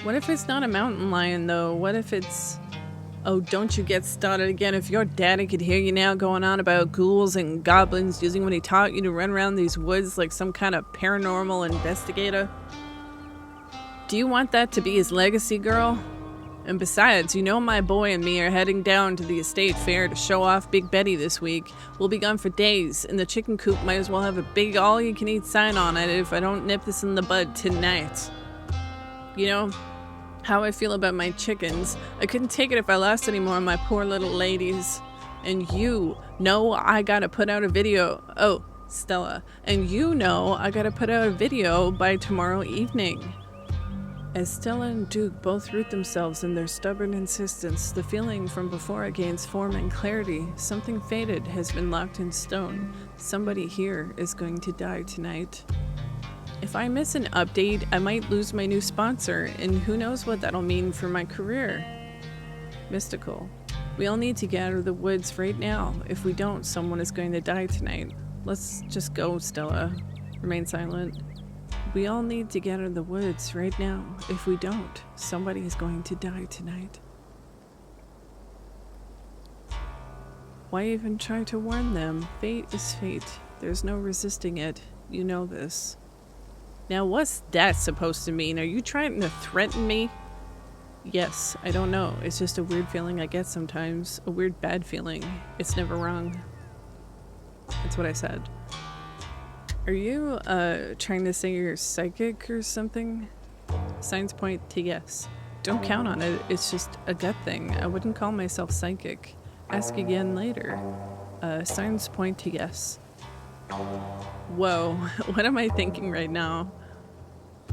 What if it's not a mountain lion, though? What if it's... Oh, don't you get started again. If your daddy could hear you now going on about ghouls and goblins using what he taught you to run around these woods like some kind of paranormal investigator. Do you want that to be his legacy, girl? And besides, you know my boy and me are heading down to the estate fair to show off Big Betty this week. We'll be gone for days, and the chicken coop might as well have a big all-you-can-eat sign on it if I don't nip this in the bud tonight. You know how I feel about my chickens. I couldn't take it if I lost any more of my poor little ladies. And you know I gotta put out a video. Oh, Stella. And you know I gotta put out a video by tomorrow evening. As Stella and Duke both root themselves in their stubborn insistence, the feeling from before it gains form and clarity. Something fated has been locked in stone. Somebody here is going to die tonight. If I miss an update, I might lose my new sponsor, and who knows what that'll mean for my career. Mystical. We all need to get out of the woods right now. If we don't, someone is going to die tonight. Let's just go, Stella. Remain silent. We all need to get out of the woods right now. If we don't, somebody is going to die tonight. Why even try to warn them? Fate is fate. There's no resisting it. You know this. Now what's that supposed to mean? Are you trying to threaten me? Yes, I don't know. It's just a weird feeling I get sometimes. A weird bad feeling. It's never wrong. That's what I said. Are you, trying to say you're psychic or something? Signs point to yes. Don't count on it. It's just a gut thing. I wouldn't call myself psychic. Ask again later. Signs point to yes. Whoa, what am I thinking right now?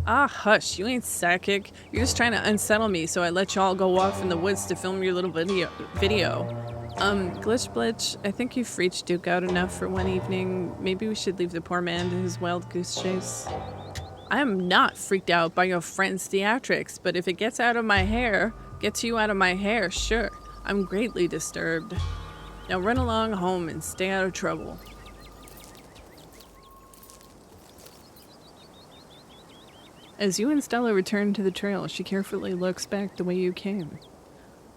Ah, hush, you ain't psychic. You're just trying to unsettle me, so I let y'all go off in the woods to film your little video. Glitch Blitch, I think you've freaked Duke out enough for one evening. Maybe we should leave the poor man to his wild goose chase. I am not freaked out by your friend's theatrics, but if it gets you out of my hair, sure. I'm greatly disturbed. Now run along home and stay out of trouble. As you and Stella return to the trail, she carefully looks back the way you came.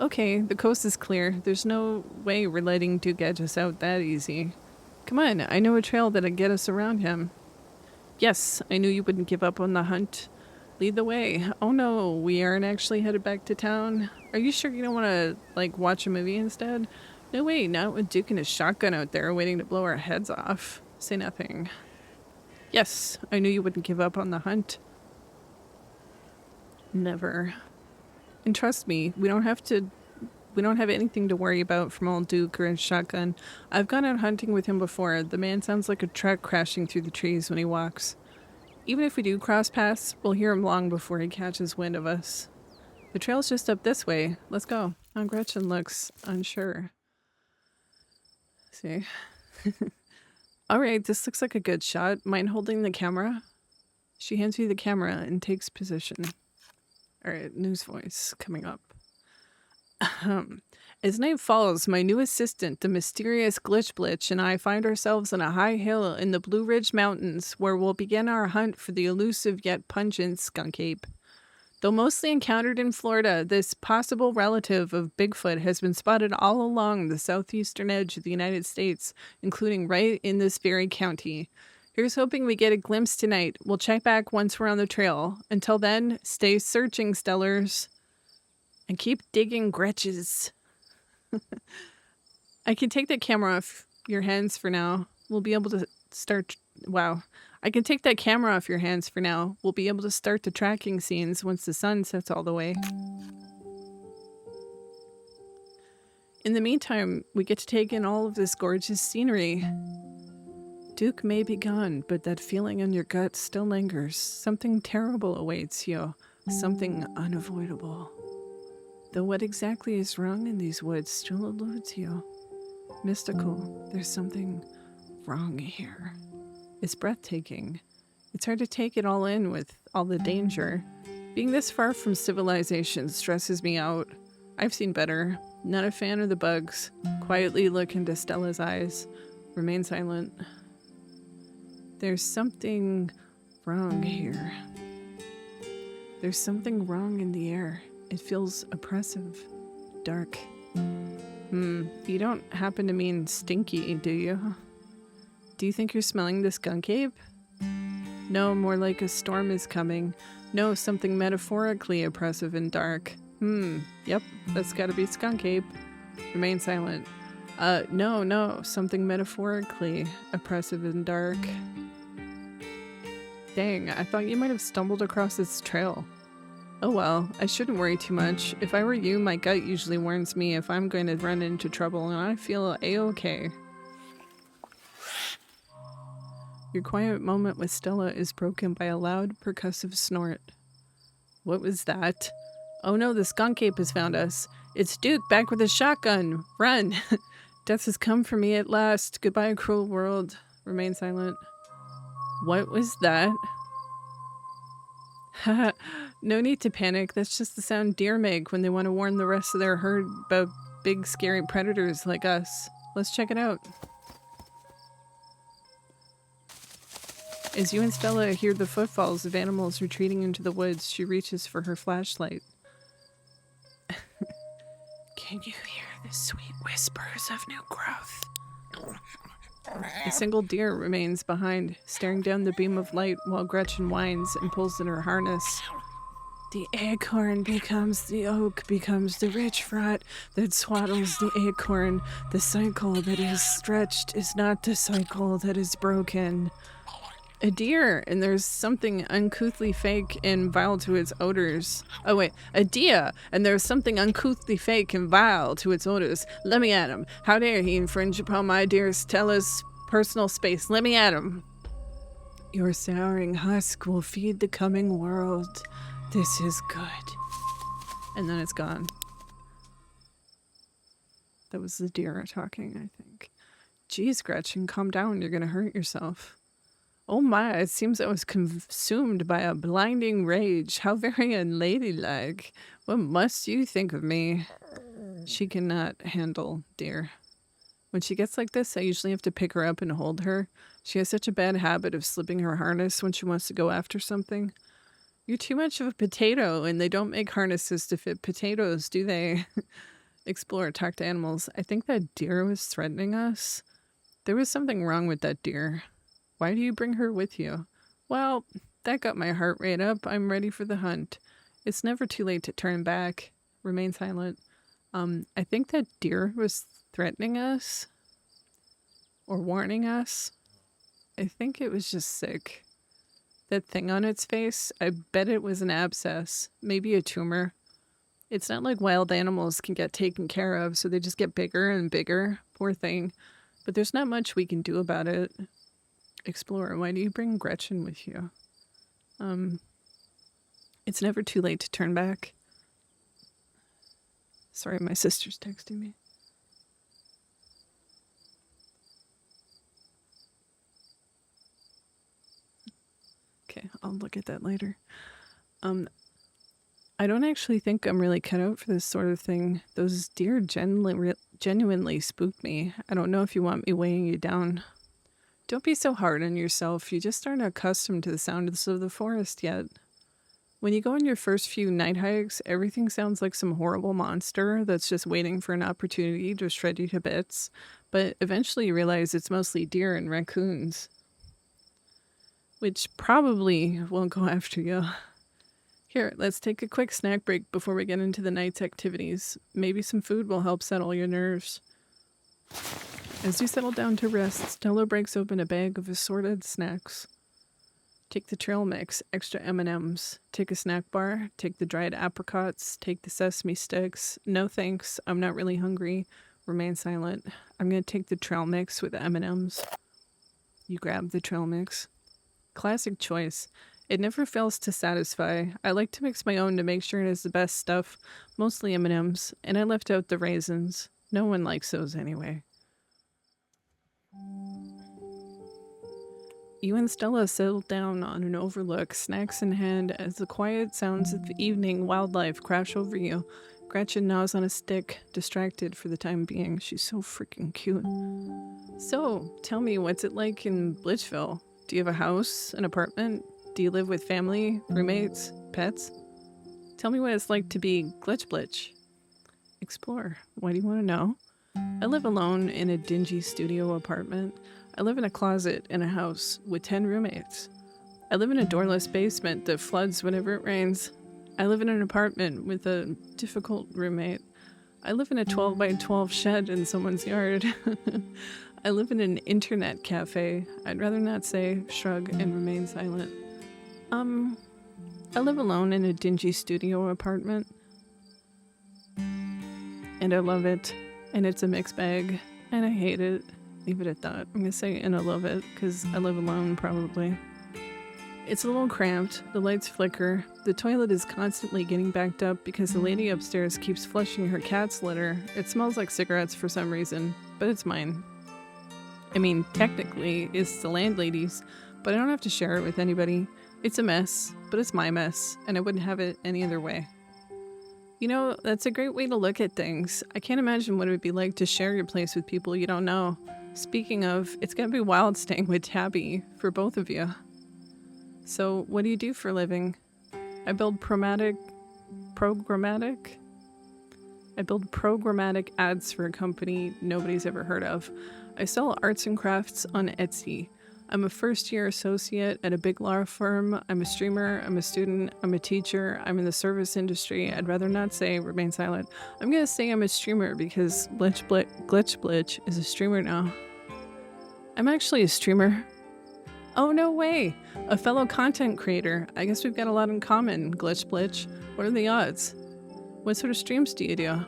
Okay, the coast is clear. There's no way we're letting Duke edge us out that easy. Come on, I know a trail that'll get us around him. Yes, I knew you wouldn't give up on the hunt. Lead the way. Oh no, we aren't actually headed back to town. Are you sure you don't want to, like, watch a movie instead? No way, not with Duke and his shotgun out there waiting to blow our heads off. Say nothing. Yes, I knew you wouldn't give up on the hunt. Never. And trust me, we don't have anything to worry about from old Duke or his shotgun. I've gone out hunting with him before. The man sounds like a truck crashing through the trees when he walks. Even if we do cross paths, we'll hear him long before he catches wind of us. The trail's just up this way. Let's go. Aunt Gretchen looks unsure. See? Alright, this looks like a good shot. Mind holding the camera? She hands you the camera and takes position. Alright, news voice coming up. As night falls, my new assistant, the mysterious Glitch Blitch, and I find ourselves on a high hill in the Blue Ridge Mountains, where we'll begin our hunt for the elusive yet pungent skunk ape. Though mostly encountered in Florida, this possible relative of Bigfoot has been spotted all along the southeastern edge of the United States, including right in this very county. Here's hoping we get a glimpse tonight. We'll check back once we're on the trail. Until then, stay searching, Stellars. And keep digging Gretches. I can take that camera off your hands for now. We'll be able to start... Wow. I can take that camera off your hands for now. We'll be able to start the tracking scenes once the sun sets all the way. In the meantime, we get to take in all of this gorgeous scenery. Duke may be gone, but that feeling in your gut still lingers. Something terrible awaits you. Something unavoidable. Though what exactly is wrong in these woods still eludes you. Mystical. There's something wrong here. It's breathtaking. It's hard to take it all in with all the danger. Being this far from civilization stresses me out. I've seen better. Not a fan of the bugs. Quietly look into Stella's eyes. Remain silent. There's something wrong here. There's something wrong in the air. It feels oppressive, dark. You don't happen to mean stinky, do you? Do you think you're smelling the skunk ape? No, more like a storm is coming. No, something metaphorically oppressive and dark. Yep, that's gotta be skunk ape. Remain silent. No, something metaphorically oppressive and dark. Dang, I thought you might have stumbled across this trail. Oh well, I shouldn't worry too much. If I were you, my gut usually warns me if I'm going to run into trouble, and I feel a-okay. Your quiet moment with Stella is broken by a loud, percussive snort. What was that? Oh no, the skunk ape has found us. It's Duke, back with his shotgun. Run! Death has come for me at last. Goodbye, cruel world. Remain silent. What was that? Haha, no need to panic. That's just the sound deer make when they want to warn the rest of their herd about big, scary predators like us. Let's check it out. As you and Stella hear the footfalls of animals retreating into the woods, she reaches for her flashlight. Can you hear the sweet whispers of new growth? A single deer remains behind, staring down the beam of light while Gretchen whines and pulls at her harness. The acorn becomes the oak, becomes the rich fruit that swaddles the acorn. The cycle that is stretched is not the cycle that is broken. A deer, and there's something uncouthly fake and vile to its odors. Oh wait, a deer, and there's something uncouthly fake and vile to its odors. Let me at him. How dare he infringe upon my dear Stella's personal space? Let me at him. Your souring husk will feed the coming world. This is good. And then it's gone. That was the deer talking, I think. Geez, Gretchen, calm down. You're gonna hurt yourself. Oh my, it seems I was consumed by a blinding rage. How very unladylike. What must you think of me? She cannot handle deer. When she gets like this, I usually have to pick her up and hold her. She has such a bad habit of slipping her harness when she wants to go after something. You're too much of a potato, and they don't make harnesses to fit potatoes, do they? Explore, talk to animals. I think that deer was threatening us. There was something wrong with that deer. Why do you bring her with you? Well, that got my heart rate up. I'm ready for the hunt. It's never too late to turn back. Remain silent. I think that deer was threatening us. Or warning us. I think it was just sick. That thing on its face, I bet it was an abscess. Maybe a tumor. It's not like wild animals can get taken care of, so they just get bigger and bigger. Poor thing. But there's not much we can do about it. Explorer, why do you bring Gretchen with you? It's never too late to turn back. Sorry, my sister's texting me. Okay, I'll look at that later. I don't actually think I'm really cut out for this sort of thing. Those deer genuinely spooked me. I don't know if you want me weighing you down. Don't be so hard on yourself. You just aren't accustomed to the sounds of the forest yet. When you go on your first few night hikes, everything sounds like some horrible monster that's just waiting for an opportunity to shred you to bits. But eventually you realize it's mostly deer and raccoons. Which probably won't go after you. Here, let's take a quick snack break before we get into the night's activities. Maybe some food will help settle your nerves. As you settle down to rest, Stella breaks open a bag of assorted snacks. Take the trail mix, extra M&Ms. Take a snack bar, take the dried apricots, take the sesame sticks. No thanks, I'm not really hungry. Remain silent. I'm going to take the trail mix with the M&Ms. You grab the trail mix. Classic choice. It never fails to satisfy. I like to mix my own to make sure it has the best stuff, mostly M&Ms, and I left out the raisins. No one likes those anyway. You and Stella settle down on an overlook, snacks in hand, as the quiet sounds of evening wildlife crash over you. Gretchen gnaws on a stick, distracted for the time being. She's so freaking cute. So, tell me, what's it like in Blitchville? Do you have a house, an apartment? Do you live with family, roommates, pets? Tell me what it's like to be glitch. Explore. Why do you want to know? I live alone in a dingy studio apartment. I live in a closet in a house with 10 roommates. I live in a doorless basement that floods whenever it rains. I live in an apartment with a difficult roommate. I live in a 12 by 12 shed in someone's yard. I live in an internet cafe. I'd rather not say, shrug, and remain silent. I live alone in a dingy studio apartment. And I love it. And it's a mixed bag. And I hate it. Leave it at that. I'm gonna say, and I love it, because I live alone, probably. It's a little cramped. The lights flicker. The toilet is constantly getting backed up because the lady upstairs keeps flushing her cat's litter. It smells like cigarettes for some reason, but it's mine. I mean, technically, it's the landlady's, but I don't have to share it with anybody. It's a mess, but it's my mess, and I wouldn't have it any other way. You know, that's a great way to look at things. I can't imagine what it would be like to share your place with people you don't know. Speaking of, it's gonna be wild staying with Tabby for both of you. So, what do you do for a living? I build programmatic ads for a company nobody's ever heard of. I sell arts and crafts on Etsy. I'm a first-year associate at a big law firm. I'm a streamer. I'm a student. I'm a teacher. I'm in the service industry. I'd rather not say remain silent. I'm gonna say I'm a streamer because Glitch is a streamer now. I'm actually a streamer. Oh, no way. A fellow content creator. I guess we've got a lot in common, Glitch. What are the odds? What sort of streams do you do?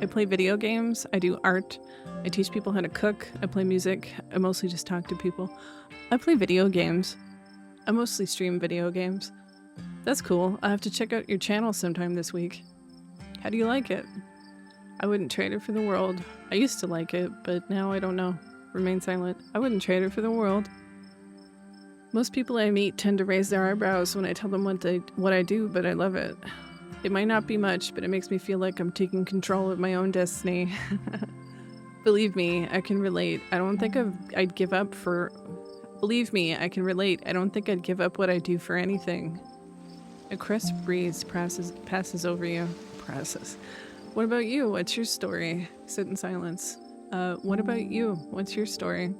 I play video games. I do art. I teach people how to cook. I play music. I mostly just talk to people. I play video games. I mostly stream video games. That's cool. I'll have to check out your channel sometime this week. How do you like it? I wouldn't trade it for the world. I used to like it, but now I don't know. Remain silent. I wouldn't trade it for the world. Most people I meet tend to raise their eyebrows when I tell them what I do, but I love it. It might not be much, but it makes me feel like I'm taking control of my own destiny. Believe me, I can relate. I don't think I'd give up for... Believe me, I can relate. I don't think I'd give up what I do for anything. A crisp breeze passes over you. What about you? What's your story? Sit in silence. What about you? What's your story?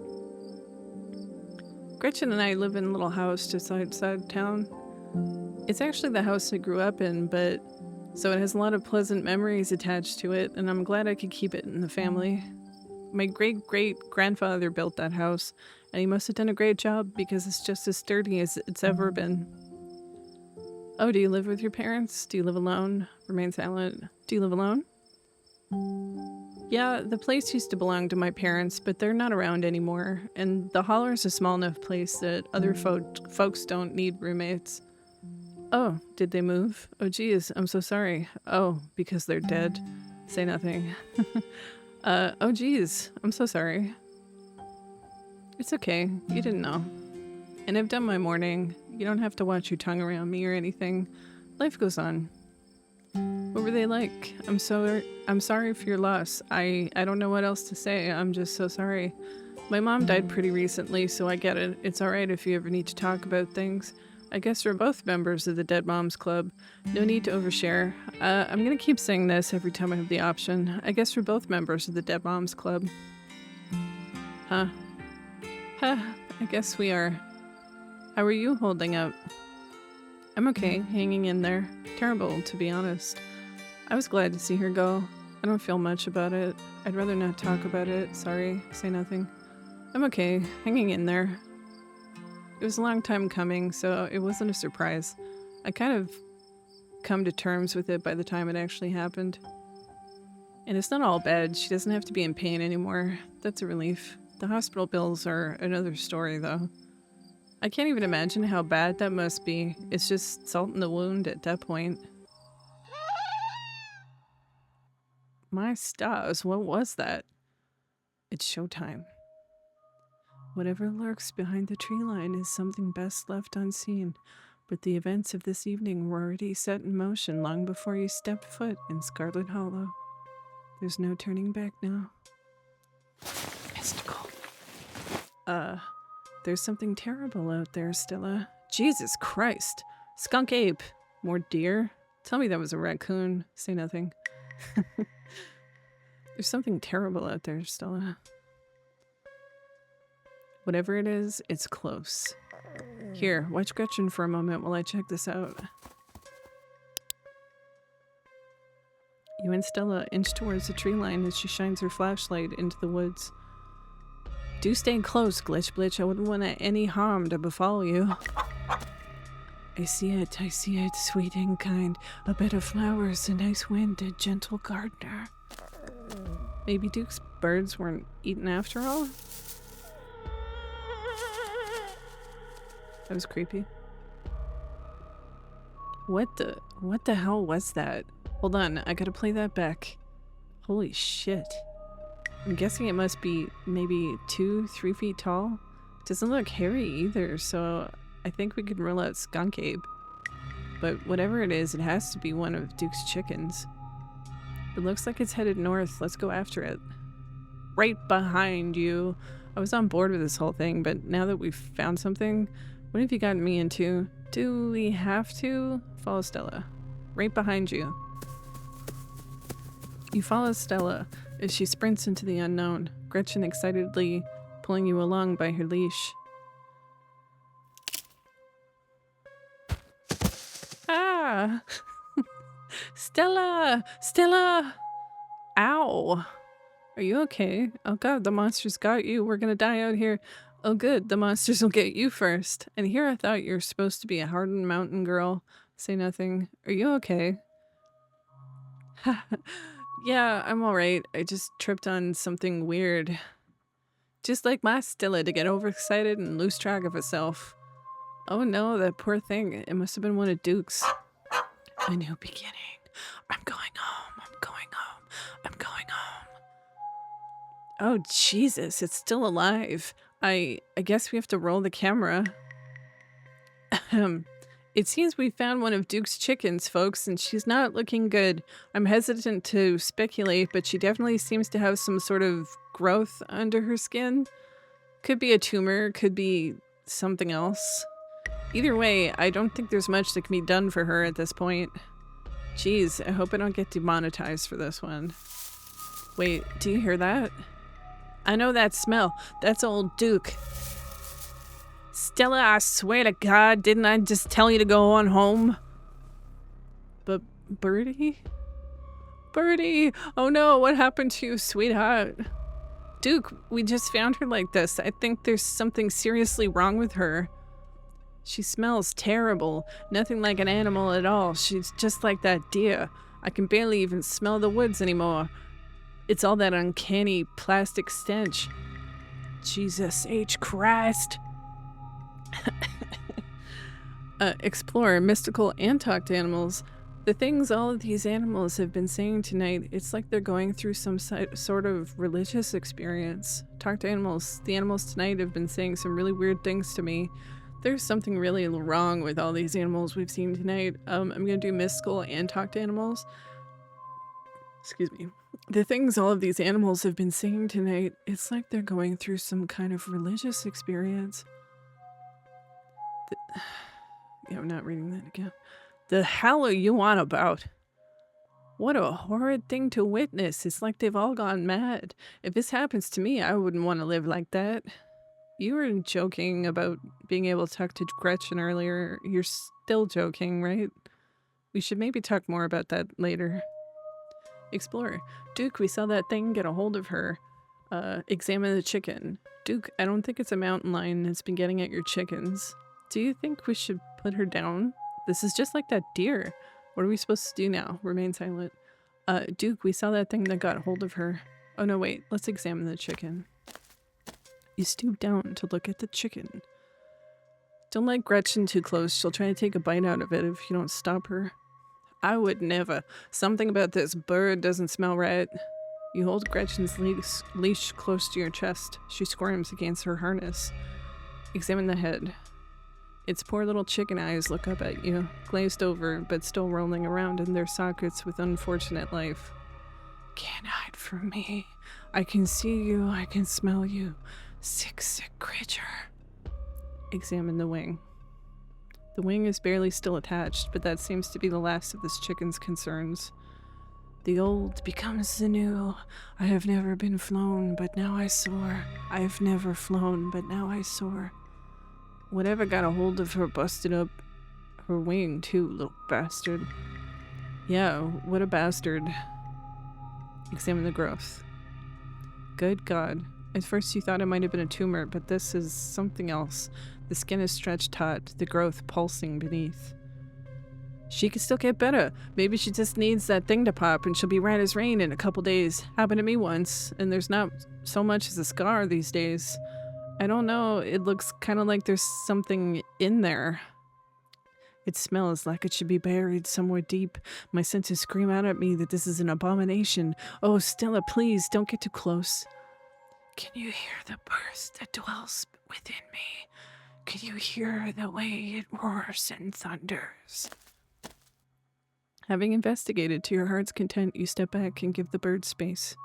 Gretchen and I live in a little house just outside town. It's actually the house I grew up in, but so it has a lot of pleasant memories attached to it, and I'm glad I could keep it in the family. My great-great-grandfather built that house, and he must have done a great job because it's just as sturdy as it's ever been. Oh, do you live with your parents? Do you live alone? Remain silent. Do you live alone? Yeah, the place used to belong to my parents, but they're not around anymore, and the Holler is a small enough place that other folks don't need roommates. Oh, did they move? Oh geez, I'm so sorry. Oh, because they're dead. Say nothing. Oh geez, I'm so sorry. It's okay, you didn't know. And I've done my morning. You don't have to watch your tongue around me or anything. Life goes on. What were they like? I'm sorry for your loss. I don't know what else to say. I'm just so sorry. My mom died pretty recently, so I get it. It's alright if you ever need to talk about things. I guess we're both members of the Dead Moms Club. No need to overshare. I'm gonna keep saying this every time I have the option. I guess we're both members of the Dead Moms Club. Huh. I guess we are. How are you holding up? I'm okay, hanging in there. Terrible, to be honest. I was glad to see her go. I don't feel much about it. I'd rather not talk about it. Sorry, say nothing. I'm okay, hanging in there. It was a long time coming, so it wasn't a surprise. I kind of come to terms with it by the time it actually happened. And it's not all bad. She doesn't have to be in pain anymore. That's a relief. The hospital bills are another story, though. I can't even imagine how bad that must be. It's just salt in the wound at that point. My stars, what was that? It's showtime. Whatever lurks behind the tree line is something best left unseen, but the events of this evening were already set in motion long before you stepped foot in Scarlet Hollow. There's no turning back now. Mystical. There's something terrible out there, Stella. Jesus Christ. Skunk ape. More deer? Tell me that was a raccoon. Say nothing. There's something terrible out there, Stella. Whatever it is, it's close. Here, watch Gretchen for a moment while I check this out. You and Stella inch towards the tree line as she shines her flashlight into the woods. Do stay close, Glitch. I wouldn't want any harm to befall you. I see it, sweet and kind. A bed of flowers, a nice wind, a gentle gardener. Maybe Duke's birds weren't eaten after all? That was creepy. What the hell was that? Hold on, I gotta play that back. Holy shit. I'm guessing it must be maybe 2-3 feet tall. Doesn't look hairy either, so I think we could rule out Skunk Ape. But whatever it is, it has to be one of Duke's chickens. It looks like it's headed north. Let's go after it. Right behind you. I was on board with this whole thing, but now that we've found something, what have you gotten me into? Do we have to? Follow Stella. Right behind you. You follow Stella as she sprints into the unknown, Gretchen excitedly pulling you along by her leash. Stella! Stella! Stella! Ow! Are you okay? Oh god, the monsters got you. We're gonna die out here. Oh good, the monsters will get you first. And here I thought you were supposed to be a hardened mountain girl. Say nothing. Are you okay? Yeah, I'm alright. I just tripped on something weird. Just like my Stella to get overexcited and lose track of herself. Oh no, that poor thing. It must have been one of Duke's. A new beginning. I'm going home. I'm going home. I'm going home. Oh Jesus, it's still alive. I guess we have to roll the camera. It seems we found one of Duke's chickens, folks, and she's not looking good. I'm hesitant to speculate, but she definitely seems to have some sort of growth under her skin. Could be a tumor, could be something else. Either way, I don't think there's much that can be done for her at this point. Jeez, I hope I don't get demonetized for this one. Wait, do you hear that? I know that smell. That's old Duke. Stella, I swear to God, didn't I just tell you to go on home? But Birdie? Birdie! Oh no, what happened to you, sweetheart? Duke, we just found her like this. I think there's something seriously wrong with her. She smells terrible. Nothing like an animal at all. She's just like that deer. I can barely even smell the woods anymore. It's all that uncanny plastic stench. Jesus H. Christ. Explorer, mystical and talked animals. The things all of these animals have been saying tonight, it's like they're going through some sort of religious experience. Talk to animals. The animals tonight have been saying some really weird things to me. There's something really wrong with all these animals we've seen tonight. I'm gonna do mystical and talk to animals. Excuse me. The things all of these animals have been saying tonight, it's like they're going through some kind of religious experience. Yeah, I'm not reading that again. The hell are you on about? What a horrid thing to witness. It's like they've all gone mad. If this happens to me, I wouldn't want to live like that. You were joking about being able to talk to Gretchen earlier. You're still joking, right? We should maybe talk more about that later. Explorer. Duke, we saw that thing get a hold of her. Examine the chicken. Duke, I don't think it's a mountain lion that's been getting at your chickens. Do you think we should put her down? This is just like that deer. What are we supposed to do now? Remain silent. Duke, we saw that thing that got hold of her. Oh no, wait. Let's examine the chicken. You stoop down to look at the chicken. Don't let Gretchen too close. She'll try to take a bite out of it if you don't stop her. I would never. Something about this bird doesn't smell right. You hold Gretchen's leash close to your chest. She squirms against her harness. Examine the head. Its poor little chicken eyes look up at you, glazed over, but still rolling around in their sockets with unfortunate life. Can't hide from me. I can see you, I can smell you. Sick, sick creature. Examine the wing. The wing is barely still attached, but that seems to be the last of this chicken's concerns. The old becomes the new. I have never been flown, but now I soar. I have never flown, but now I soar. Whatever got a hold of her busted up her wing too, little bastard. Yeah, what a bastard. Examine the growth. Good God. At first you thought it might have been a tumor, but this is something else. The skin is stretched taut, the growth pulsing beneath. She can still get better. Maybe she just needs that thing to pop and she'll be right as rain in a couple days. Happened to me once, and there's not so much as a scar these days. I don't know, it looks kind of like there's something in there. It smells like it should be buried somewhere deep. My senses scream out at me that this is an abomination. Oh, Stella, please, don't get too close. Can you hear the burst that dwells within me? Can you hear the way it roars and thunders? Having investigated to your heart's content, you step back and give the bird space.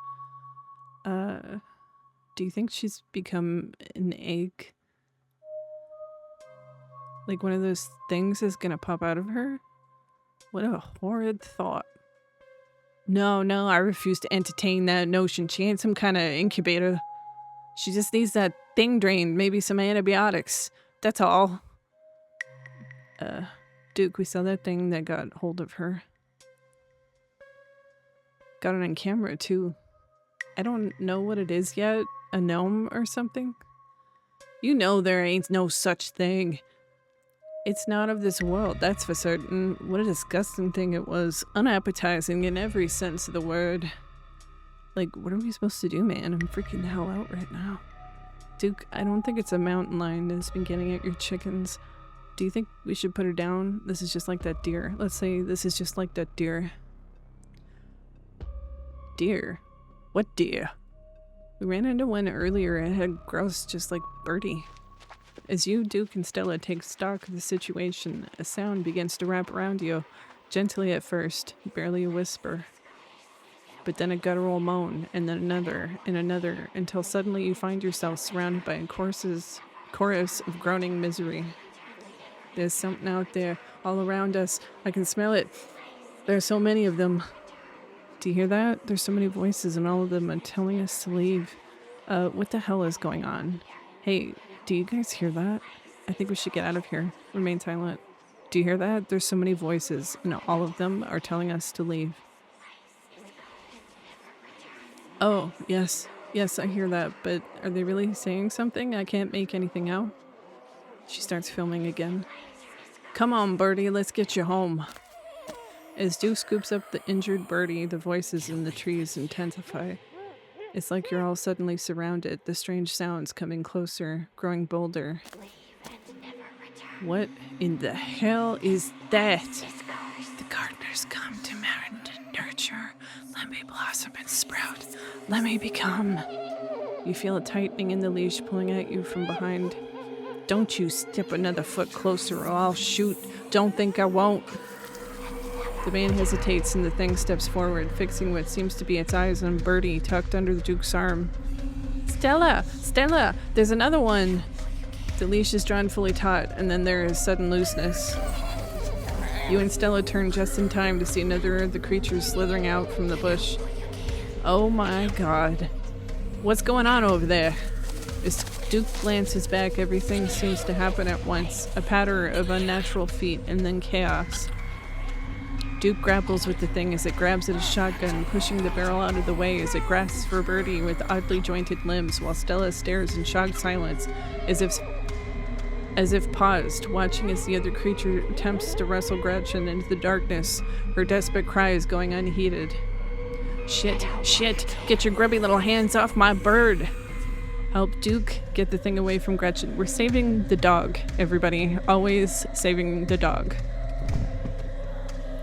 Do you think she's become an egg? Like one of those things is gonna pop out of her? What a horrid thought. No, I refuse to entertain that notion. She ain't some kind of incubator. She just needs that thing drained, maybe some antibiotics. That's all. Duke, we saw that thing that got hold of her. Got it on camera, too. I don't know what it is yet. A gnome or something? You know there ain't no such thing. It's not of this world, that's for certain. What a disgusting thing it was. Unappetizing in every sense of the word. Like, what are we supposed to do, man? I'm freaking the hell out right now. Duke, I don't think it's a mountain lion that's been getting at your chickens. Do you think we should put her down? This is just like that deer. Let's say this is just like that deer. Deer? What deer? We ran into one earlier and had grouse just like Birdie. As you, Duke, and Stella take stock of the situation, a sound begins to wrap around you, gently at first, barely a whisper. But then a guttural moan, and then another, and another, until suddenly you find yourself surrounded by a chorus of groaning misery. There's something out there, all around us. I can smell it. There are so many of them. Do you hear that? There's so many voices, and all of them are telling us to leave. What the hell is going on? Hey, do you guys hear that? I think we should get out of here. Remain silent. Do you hear that? There's so many voices, and all of them are telling us to leave. Oh, yes. Yes, I hear that, but are they really saying something? I can't make anything out. She starts filming again. Come on, Birdie, let's get you home. As Duke scoops up the injured Birdie, the voices in the trees intensify. It's like you're all suddenly surrounded, the strange sounds coming closer, growing bolder. What in the hell is that? The gardeners come to merit and nurture. Let me blossom and sprout. Let me become. You feel a tightening in the leash pulling at you from behind. Don't you step another foot closer or I'll shoot. Don't think I won't. The man hesitates and the thing steps forward, fixing what seems to be its eyes on Birdie tucked under the Duke's arm. Stella! Stella! There's another one! The leash is drawn fully taut, and then there is sudden looseness. You and Stella turn just in time to see another of the creatures slithering out from the bush. Oh my god. What's going on over there? As Duke glances back, everything seems to happen at once. A patter of unnatural feet, and then chaos. Duke grapples with the thing as it grabs at his shotgun, pushing the barrel out of the way as it grasps for Birdie with oddly jointed limbs, while Stella stares in shocked silence, as if paused, watching as the other creature attempts to wrestle Gretchen into the darkness, her desperate cries going unheeded. Shit, shit, get your grubby little hands off my bird! Help Duke get the thing away from Gretchen. We're saving the dog, everybody. Always saving the dog.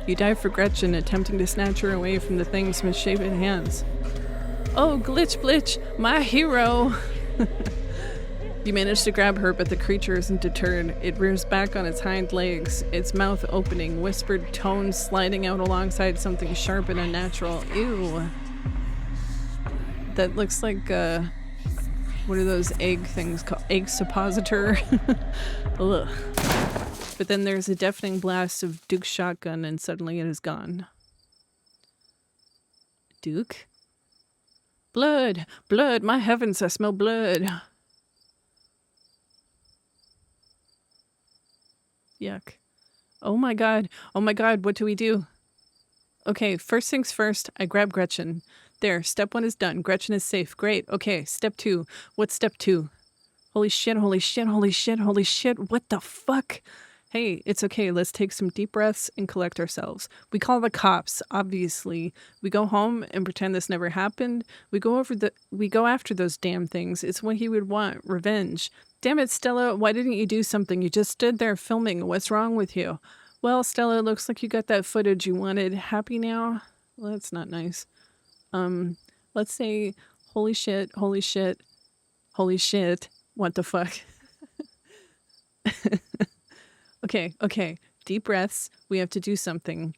You dive for Gretchen, attempting to snatch her away from the thing's misshapen hands. Oh, Glitch Blitch, my hero! You manage to grab her, but the creature isn't deterred. It rears back on its hind legs, its mouth opening, whispered tones sliding out alongside something sharp and unnatural. Ew. That looks like, what are those egg things called? Egg suppositor? Ugh. But then there's a deafening blast of Duke's shotgun, and suddenly it is gone. Duke? Blood! Blood! My heavens, I smell blood! Yuck. Oh my god, what do we do? Okay, first things first, I grab Gretchen. There, step 1 is done. Gretchen is safe. Great. Okay, step 2. What's step 2? Holy shit, holy shit, holy shit, holy shit. What the fuck? Hey, it's okay. Let's take some deep breaths and collect ourselves. We call the cops, obviously. We go home and pretend this never happened. We go after those damn things. It's what he would want. Revenge. Damn it, Stella. Why didn't you do something? You just stood there filming. What's wrong with you? Well, Stella, looks like you got that footage you wanted. Happy now? Well, that's not nice. Let's say, holy shit, holy shit, holy shit. What the fuck? Okay. Deep breaths. We have to do something.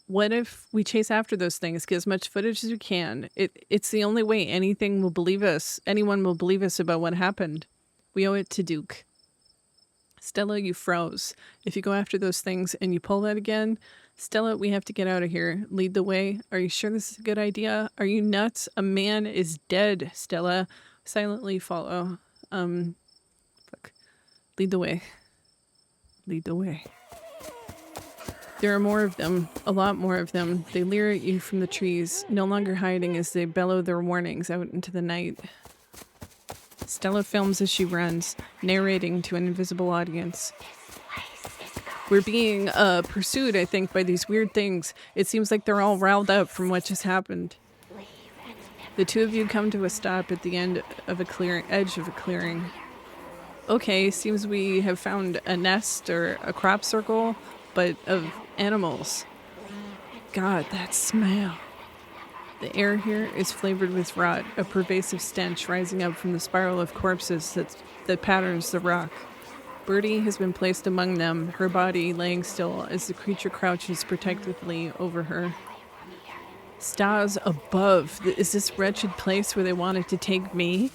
What if we chase after those things, get as much footage as we can? It's the only way anyone will believe us about what happened. We owe it to Duke. Stella, you froze. If you go after those things and you pull that again, Stella, we have to get out of here. Lead the way. Are you sure this is a good idea? Are you nuts? A man is dead, Stella. Silently follow. Fuck. Lead the way. Lead the way. There are more of them, a lot more of them. They leer at you from the trees, no longer hiding as they bellow their warnings out into the night. Stella films as she runs, narrating to an invisible audience. We're being pursued, I think, by these weird things. It seems like they're all riled up from what just happened. The two of you come to a stop at the end of a edge of a clearing. Okay, seems we have found a nest or a crop circle, but of animals. God, that smell. The air here is flavored with rot, a pervasive stench rising up from the spiral of corpses that patterns the rock. Birdie has been placed among them, her body laying still as the creature crouches protectively over her. Stars above. Is this wretched place where they wanted to take me?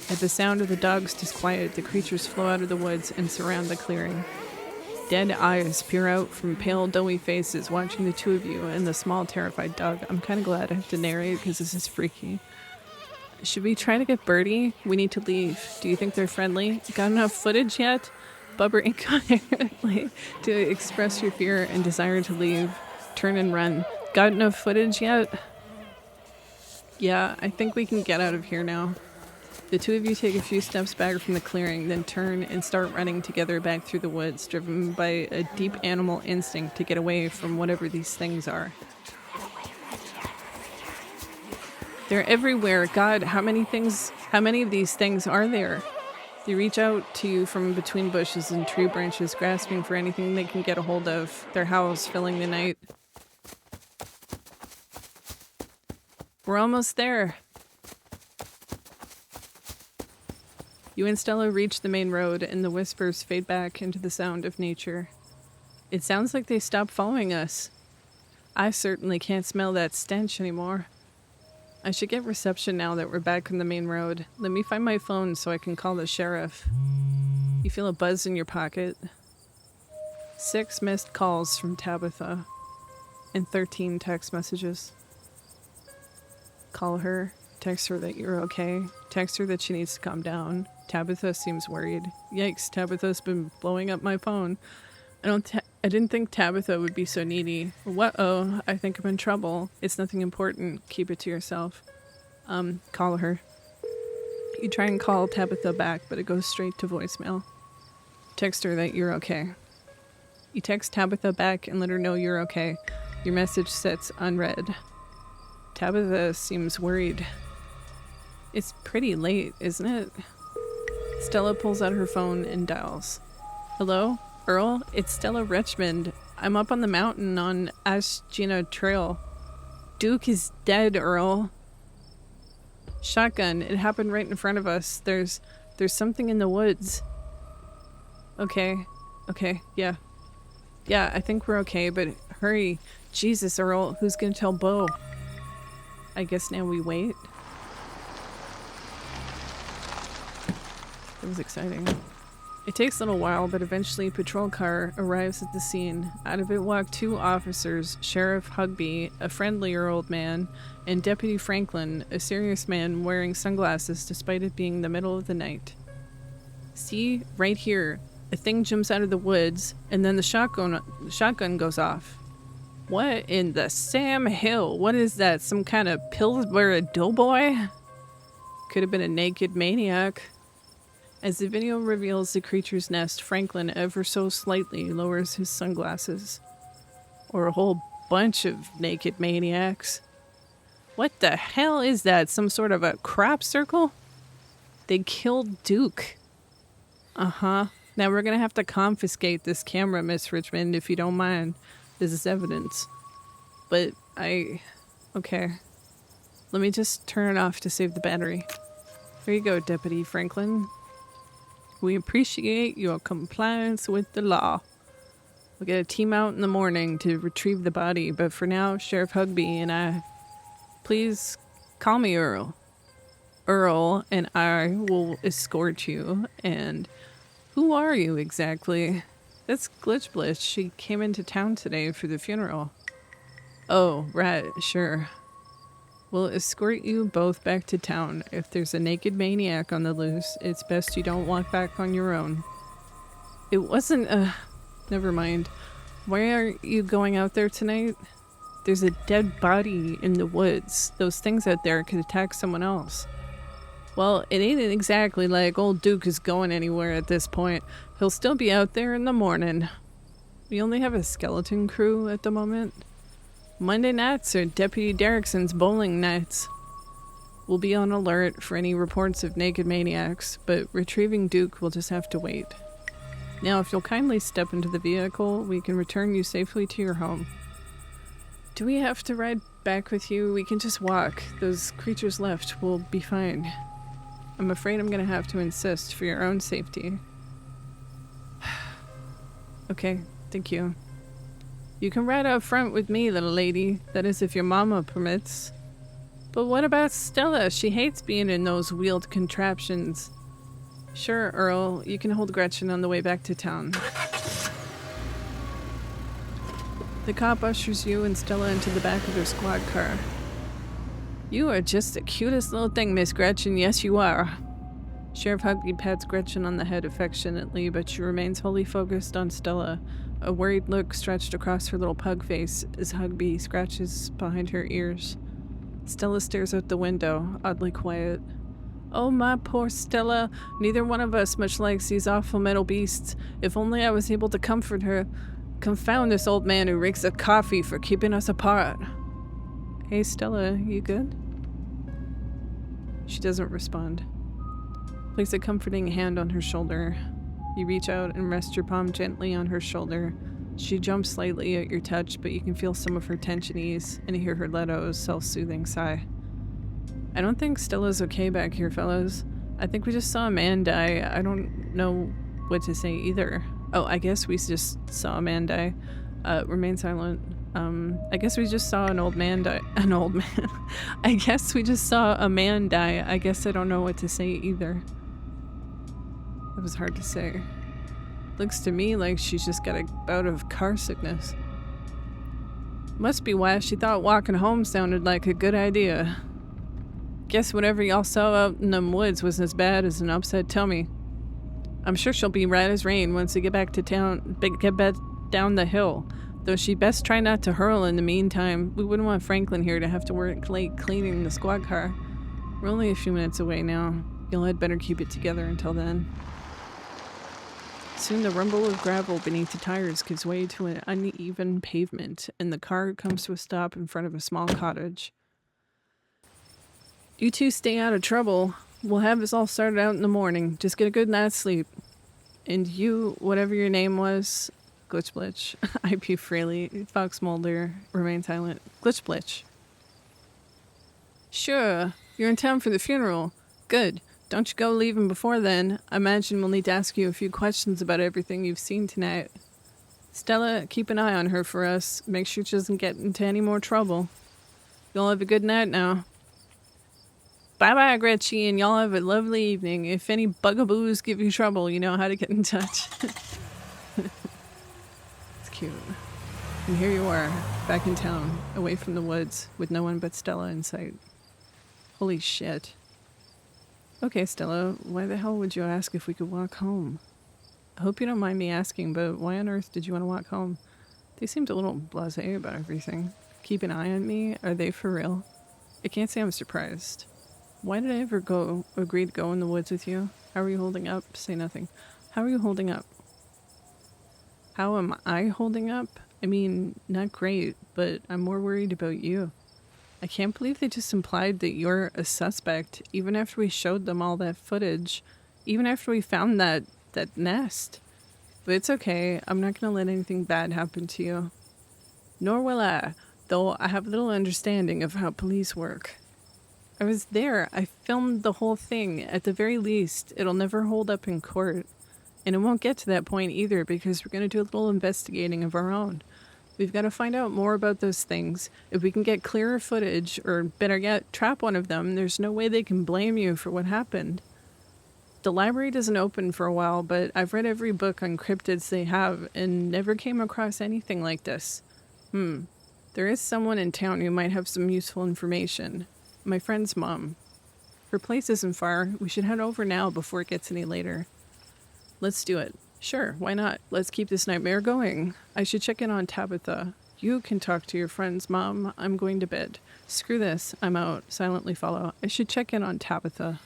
At the sound of the dog's disquiet, the creatures flow out of the woods and surround the clearing. Dead eyes peer out from pale, doughy faces, watching the two of you and the small, terrified dog. I'm kind of glad I have to narrate because this is freaky. Should we try to get Birdie? We need to leave. Do you think they're friendly? Got enough footage yet? Bubber incoherently to express your fear and desire to leave. Turn and run. Got enough footage yet? Yeah, I think we can get out of here now. The two of you take a few steps back from the clearing, then turn and start running together back through the woods, driven by a deep animal instinct to get away from whatever these things are. They're everywhere. God, how many of these things are there? They reach out to you from between bushes and tree branches, grasping for anything they can get a hold of, their howls filling the night. We're almost there. You and Stella reach the main road, and the whispers fade back into the sound of nature. It sounds like they stopped following us. I certainly can't smell that stench anymore. I should get reception now that we're back on the main road. Let me find my phone so I can call the sheriff. You feel a buzz in your pocket. 6 missed calls from Tabitha, and 13 text messages. Call her. Text her that you're okay. Text her that she needs to calm down. Tabitha seems worried. Yikes, Tabitha's been blowing up my phone. I didn't think Tabitha would be so needy. What-oh, I think I'm in trouble. It's nothing important. Keep it to yourself. Call her. You try and call Tabitha back, but it goes straight to voicemail. Text her that you're okay. You text Tabitha back and let her know you're okay. Your message sets unread. Tabitha seems worried. It's pretty late, isn't it? Stella pulls out her phone and dials. Hello? Earl? It's Stella Richmond. I'm up on the mountain on Ashgina Trail. Duke is dead, Earl. Shotgun. It happened right in front of us. There's something in the woods. Okay, yeah. Yeah, I think we're okay, but hurry. Jesus, Earl, who's gonna tell Bo? I guess now we wait. That was exciting. It takes a little while, but eventually a patrol car arrives at the scene. Out of it walk 2 officers, Sheriff Hugby, a friendlier old man, and Deputy Franklin, a serious man wearing sunglasses despite it being the middle of the night. See, right here, a thing jumps out of the woods, and then the shotgun goes off. What in the Sam Hill? What is that? Some kind of Pillsbury doughboy? Could have been a naked maniac. As the video reveals the creature's nest, Franklin ever so slightly lowers his sunglasses. Or a whole bunch of naked maniacs. What the hell is that? Some sort of a crop circle? They killed Duke. Uh-huh. Now we're gonna have to confiscate this camera, Miss Richmond, if you don't mind. This is evidence. But okay. Let me just turn it off to save the battery. Here you go, Deputy Franklin. We appreciate your compliance with the law. We'll get a team out in the morning to retrieve the body, but for now, Sheriff Hugby and I... Please call me Earl. Earl and I will escort you, and... Who are you exactly? That's Glitch Bliss. She came into town today for the funeral. Oh, right, sure. We'll escort you both back to town. If there's a naked maniac on the loose, it's best you don't walk back on your own. It wasn't never mind. Why are you going out there tonight? There's a dead body in the woods. Those things out there could attack someone else. Well, it ain't exactly like old Duke is going anywhere at this point. He'll still be out there in the morning. We only have a skeleton crew at the moment. Monday nights are Deputy Derrickson's bowling nights. We'll be on alert for any reports of naked maniacs, but retrieving Duke will just have to wait. Now, if you'll kindly step into the vehicle, we can return you safely to your home. Do we have to ride back with you? We can just walk. Those creatures left will be fine. I'm afraid I'm gonna have to insist for your own safety. Okay, thank you. You can ride up front with me, little lady. That is, if your mama permits. But what about Stella? She hates being in those wheeled contraptions. Sure, Earl. You can hold Gretchen on the way back to town. The cop ushers you and Stella into the back of their squad car. You are just the cutest little thing, Miss Gretchen. Yes, you are. Sheriff Hugby pats Gretchen on the head affectionately, but she remains wholly focused on Stella, a worried look stretched across her little pug face as Hugby scratches behind her ears. Stella stares out the window, oddly quiet. Oh, my poor Stella. Neither one of us much likes these awful metal beasts. If only I was able to comfort her. Confound this old man who reeks of coffee for keeping us apart. Hey, Stella, you good? She doesn't respond. Place a comforting hand on her shoulder. You reach out and rest your palm gently on her shoulder. She jumps slightly at your touch, but you can feel some of her tension ease and hear her let out a self-soothing sigh. I don't think Stella's okay back here, fellas. I think we just saw a man die. I don't know what to say either. Oh, I guess we just saw a man die. Remain silent. I guess we just saw an old man die. An old man. I guess we just saw a man die. I guess I don't know what to say either. That was hard to say. Looks to me like she's just got a bout of car sickness. Must be why she thought walking home sounded like a good idea. Guess whatever y'all saw out in them woods was as bad as an upset tummy. I'm sure she'll be right as rain once we get back to town, get back down the hill. Though she'd best try not to hurl in the meantime. We wouldn't want Franklin here to have to work late cleaning the squad car. We're only a few minutes away now. Y'all had better keep it together until then. Soon the rumble of gravel beneath the tires gives way to an uneven pavement, and the car comes to a stop in front of a small cottage. You two stay out of trouble. We'll have this all started out in the morning. Just get a good night's sleep. And you, whatever your name was, Glitchblitch, IP Freely, Fox Mulder, remain silent. Glitchblitch. Sure, you're in town for the funeral. Good. Don't you go leaving before then. I imagine we'll need to ask you a few questions about everything you've seen tonight. Stella, keep an eye on her for us. Make sure she doesn't get into any more trouble. Y'all have a good night now. Bye-bye, Gretchen, and y'all have a lovely evening. If any bugaboos give you trouble, you know how to get in touch. It's cute. And here you are, back in town, away from the woods, with no one but Stella in sight. Holy shit. Okay, Stella, why the hell would you ask if we could walk home? I hope you don't mind me asking, but why on earth did you want to walk home? They seemed a little blasé about everything. Keep an eye on me? Are they for real? I can't say I'm surprised. Why did I ever agree to go in the woods with you? How are you holding up? Say nothing. How are you holding up? How am I holding up? I mean, not great, but I'm more worried about you. I can't believe they just implied that you're a suspect, even after we showed them all that footage, even after we found that nest. But it's okay, I'm not gonna let anything bad happen to you. Nor will I, though I have little understanding of how police work. I was there, I filmed the whole thing. At the very least, it'll never hold up in court. And it won't get to that point either, because we're gonna do a little investigating of our own. We've got to find out more about those things. If we can get clearer footage, or better yet, trap one of them, there's no way they can blame you for what happened. The library doesn't open for a while, but I've read every book on cryptids they have, and never came across anything like this. There is someone in town who might have some useful information. My friend's mom. Her place isn't far. We should head over now before it gets any later. Let's do it. Sure, why not? Let's keep this nightmare going. I should check in on Tabitha. You can talk to your friend's mom. I'm going to bed. Screw this. I'm out. Silently follow. I should check in on Tabitha.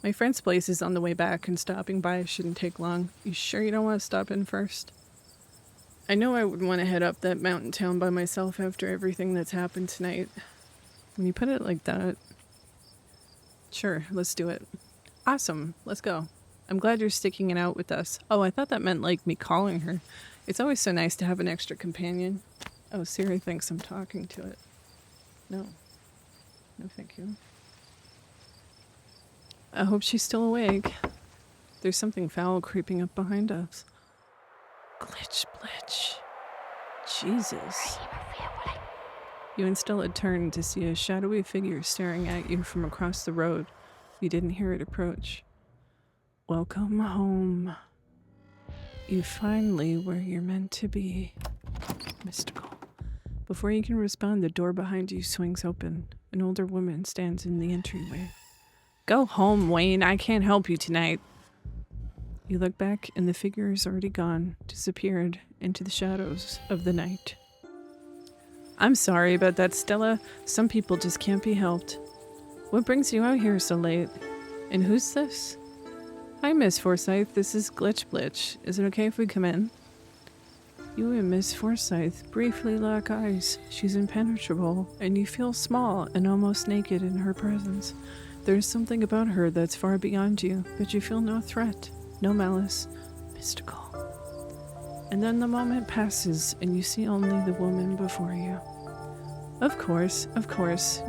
My friend's place is on the way back, and stopping by shouldn't take long. You sure you don't want to stop in first? I know I would want to head up that mountain town by myself after everything that's happened tonight. When you put it like that... Sure, let's do it. Awesome. Let's go. I'm glad you're sticking it out with us. Oh, I thought that meant like me calling her. It's always so nice to have an extra companion. Oh, Siri thinks I'm talking to it. No. No, thank you. I hope she's still awake. There's something foul creeping up behind us. Glitch, blitch. Jesus. You instead turn to see a shadowy figure staring at you from across the road. You didn't hear it approach. Welcome home. You finally where you're meant to be. Mystical. Before you can respond, the door behind you swings open. An older woman stands in the entryway. Go home, Wayne. I can't help you tonight. You look back and the figure is already gone, disappeared into the shadows of the night. I'm sorry about that, Stella. Some people just can't be helped. What brings you out here so late? And who's this? Hi, Miss Forsyth. This is Glitch Blitch. Is it okay if we come in? You and Miss Forsyth briefly lock eyes. She's impenetrable, and you feel small and almost naked in her presence. There's something about her that's far beyond you, but you feel no threat, no malice, mystical. And then the moment passes, and you see only the woman before you. Of course,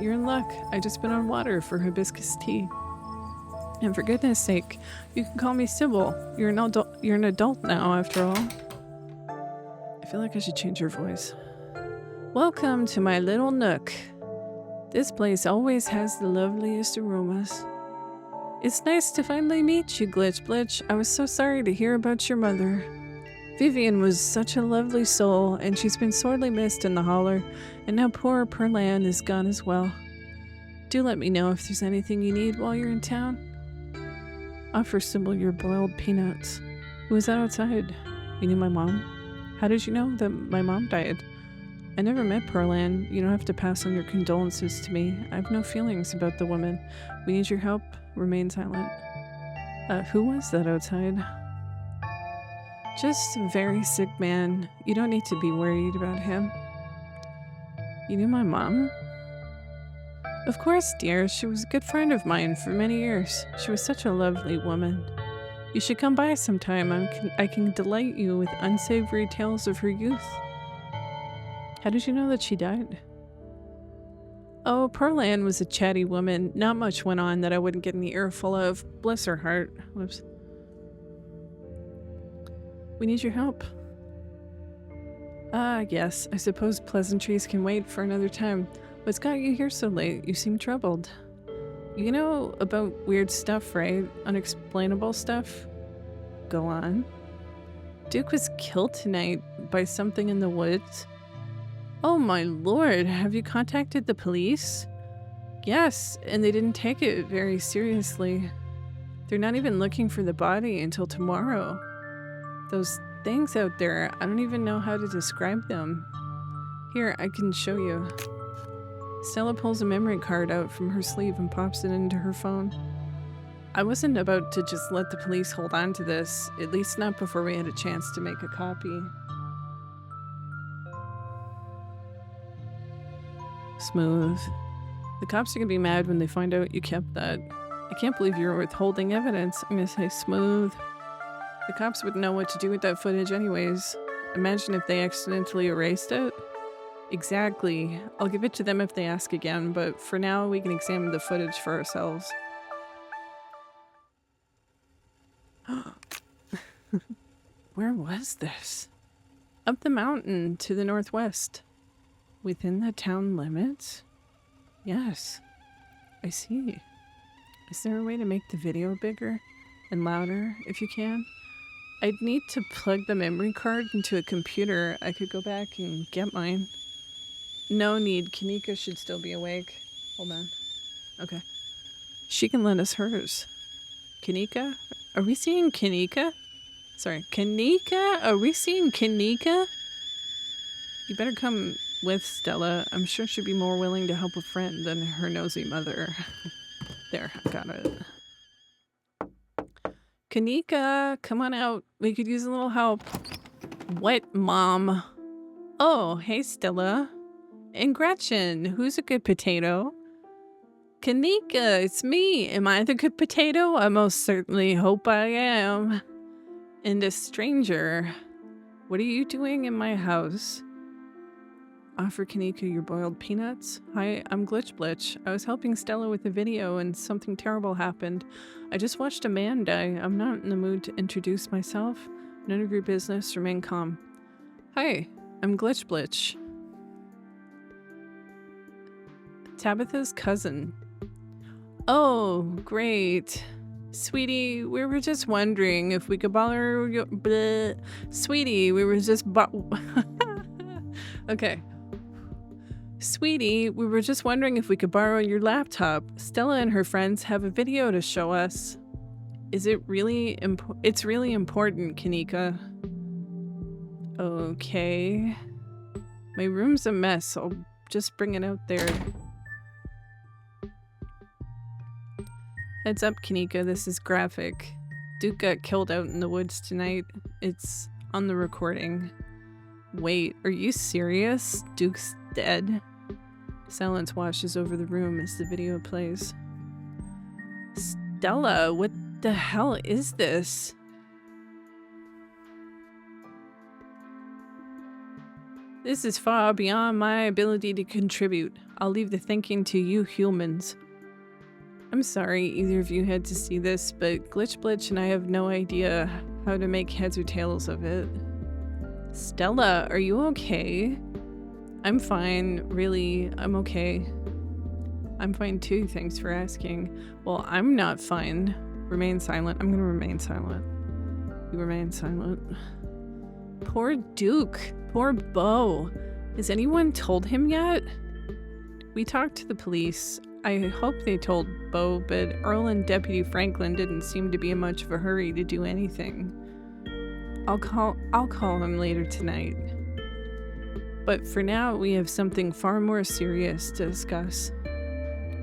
you're in luck. I just been on water for hibiscus tea. And for goodness sake, you can call me Sybil. You're an adult now, after all. I feel like I should change your voice. Welcome to my little nook. This place always has the loveliest aromas. It's nice to finally meet you, Glitch Blitch. I was so sorry to hear about your mother. Vivian was such a lovely soul, and she's been sorely missed in the holler, and now poor Perlan is gone as well. Do let me know if there's anything you need while you're in town. Offer Sybil your boiled peanuts. Who was that outside? You knew my mom? How did you know that my mom died? I never met Perlan. You don't have to pass on your condolences to me. I have no feelings about the woman. We need your help. Remain silent. Who was that outside? Just a very sick man. You don't need to be worried about him. You knew my mom? Of course, dear. She was a good friend of mine for many years. She was such a lovely woman. You should come by sometime. I can delight you with unsavory tales of her youth. How did you know that she died? Oh, Perlan was a chatty woman. Not much went on that I wouldn't get an earful of. Bless her heart. Whoops. We need your help. Yes. I suppose pleasantries can wait for another time. What's got you here so late? You seem troubled. You know about weird stuff, right? Unexplainable stuff? Go on. Duke was killed tonight by something in the woods. Oh my lord, have you contacted the police? Yes, and they didn't take it very seriously. They're not even looking for the body until tomorrow. Those things out there, I don't even know how to describe them. Here, I can show you. Stella pulls a memory card out from her sleeve and pops it into her phone. I wasn't about to just let the police hold on to this, at least not before we had a chance to make a copy. Smooth. The cops are gonna be mad when they find out you kept that. I can't believe you're withholding evidence. I'm gonna say smooth. The cops wouldn't know what to do with that footage anyways. Imagine if they accidentally erased it. Exactly. I'll give it to them if they ask again, but for now we can examine the footage for ourselves. Where was this? Up the mountain to the northwest. Within the town limits? Yes. I see. Is there a way to make the video bigger and louder if you can? I'd need to plug the memory card into a computer. I could go back and get mine. No need. Kanika should still be awake. Hold on. Okay. She can lend us hers. Kanika? Are we seeing Kanika? Sorry, Kanika? Are we seeing Kanika? You better come with Stella. I'm sure she'd be more willing to help a friend than her nosy mother. There, I got it. Kanika, come on out. We could use a little help. What, Mom? Oh, hey, Stella. And Gretchen, who's a good potato? Kanika, it's me. Am I the good potato? I most certainly hope I am. And a stranger. What are you doing in my house? Offer Kanika your boiled peanuts? Hi, I'm Glitch Blitch. I was helping Stella with the video and something terrible happened. I just watched a man die. I'm not in the mood to introduce myself. None of your business. Remain calm. Hi, I'm Glitch Blitch. Tabitha's cousin. Oh, great. Sweetie, we were just wondering if we could borrow your... Bleh. Sweetie, we were just... Okay. Sweetie, we were just wondering if we could borrow your laptop. Stella and her friends have a video to show us. Is it really It's really important, Kanika. Okay. My room's a mess. I'll just bring it out there. Heads up, Kanika. This is graphic. Duke got killed out in the woods tonight. It's on the recording. Wait, are you serious? Duke's dead? Silence washes over the room as the video plays. Stella, what the hell is this? This is far beyond my ability to contribute. I'll leave the thinking to you humans. I'm sorry either of you had to see this, but Glitch Blitch and I have no idea how to make heads or tails of it. Stella, are you okay? I'm fine, really, I'm okay. I'm fine too, thanks for asking. Well, I'm not fine. Remain silent. I'm gonna remain silent. You remain silent. Poor Duke. Poor Beau. Has anyone told him yet? We talked to the police. I hope they told Beau, but Earl and Deputy Franklin didn't seem to be in much of a hurry to do anything. I'll call him later tonight. But for now, we have something far more serious to discuss.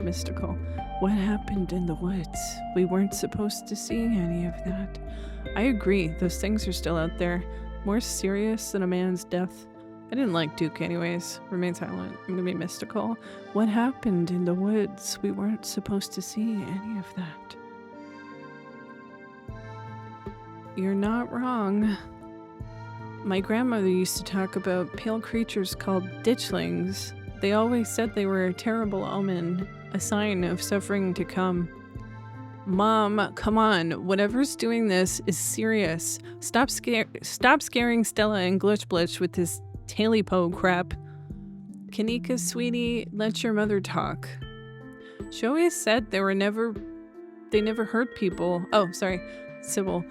Mystical. What happened in the woods? We weren't supposed to see any of that. I agree, those things are still out there. More serious than a man's death. I didn't like Duke anyways. Remain silent. I'm gonna be mystical. What happened in the woods? We weren't supposed to see any of that. You're not wrong. My grandmother used to talk about pale creatures called ditchlings. They always said they were a terrible omen, a sign of suffering to come. Mom, come on. Whatever's doing this is serious. Stop scaring Stella and Glitch Blitch with this taily-po crap. Kanika, sweetie, let your mother talk. She always said they never hurt people. Oh, sorry, Sybil.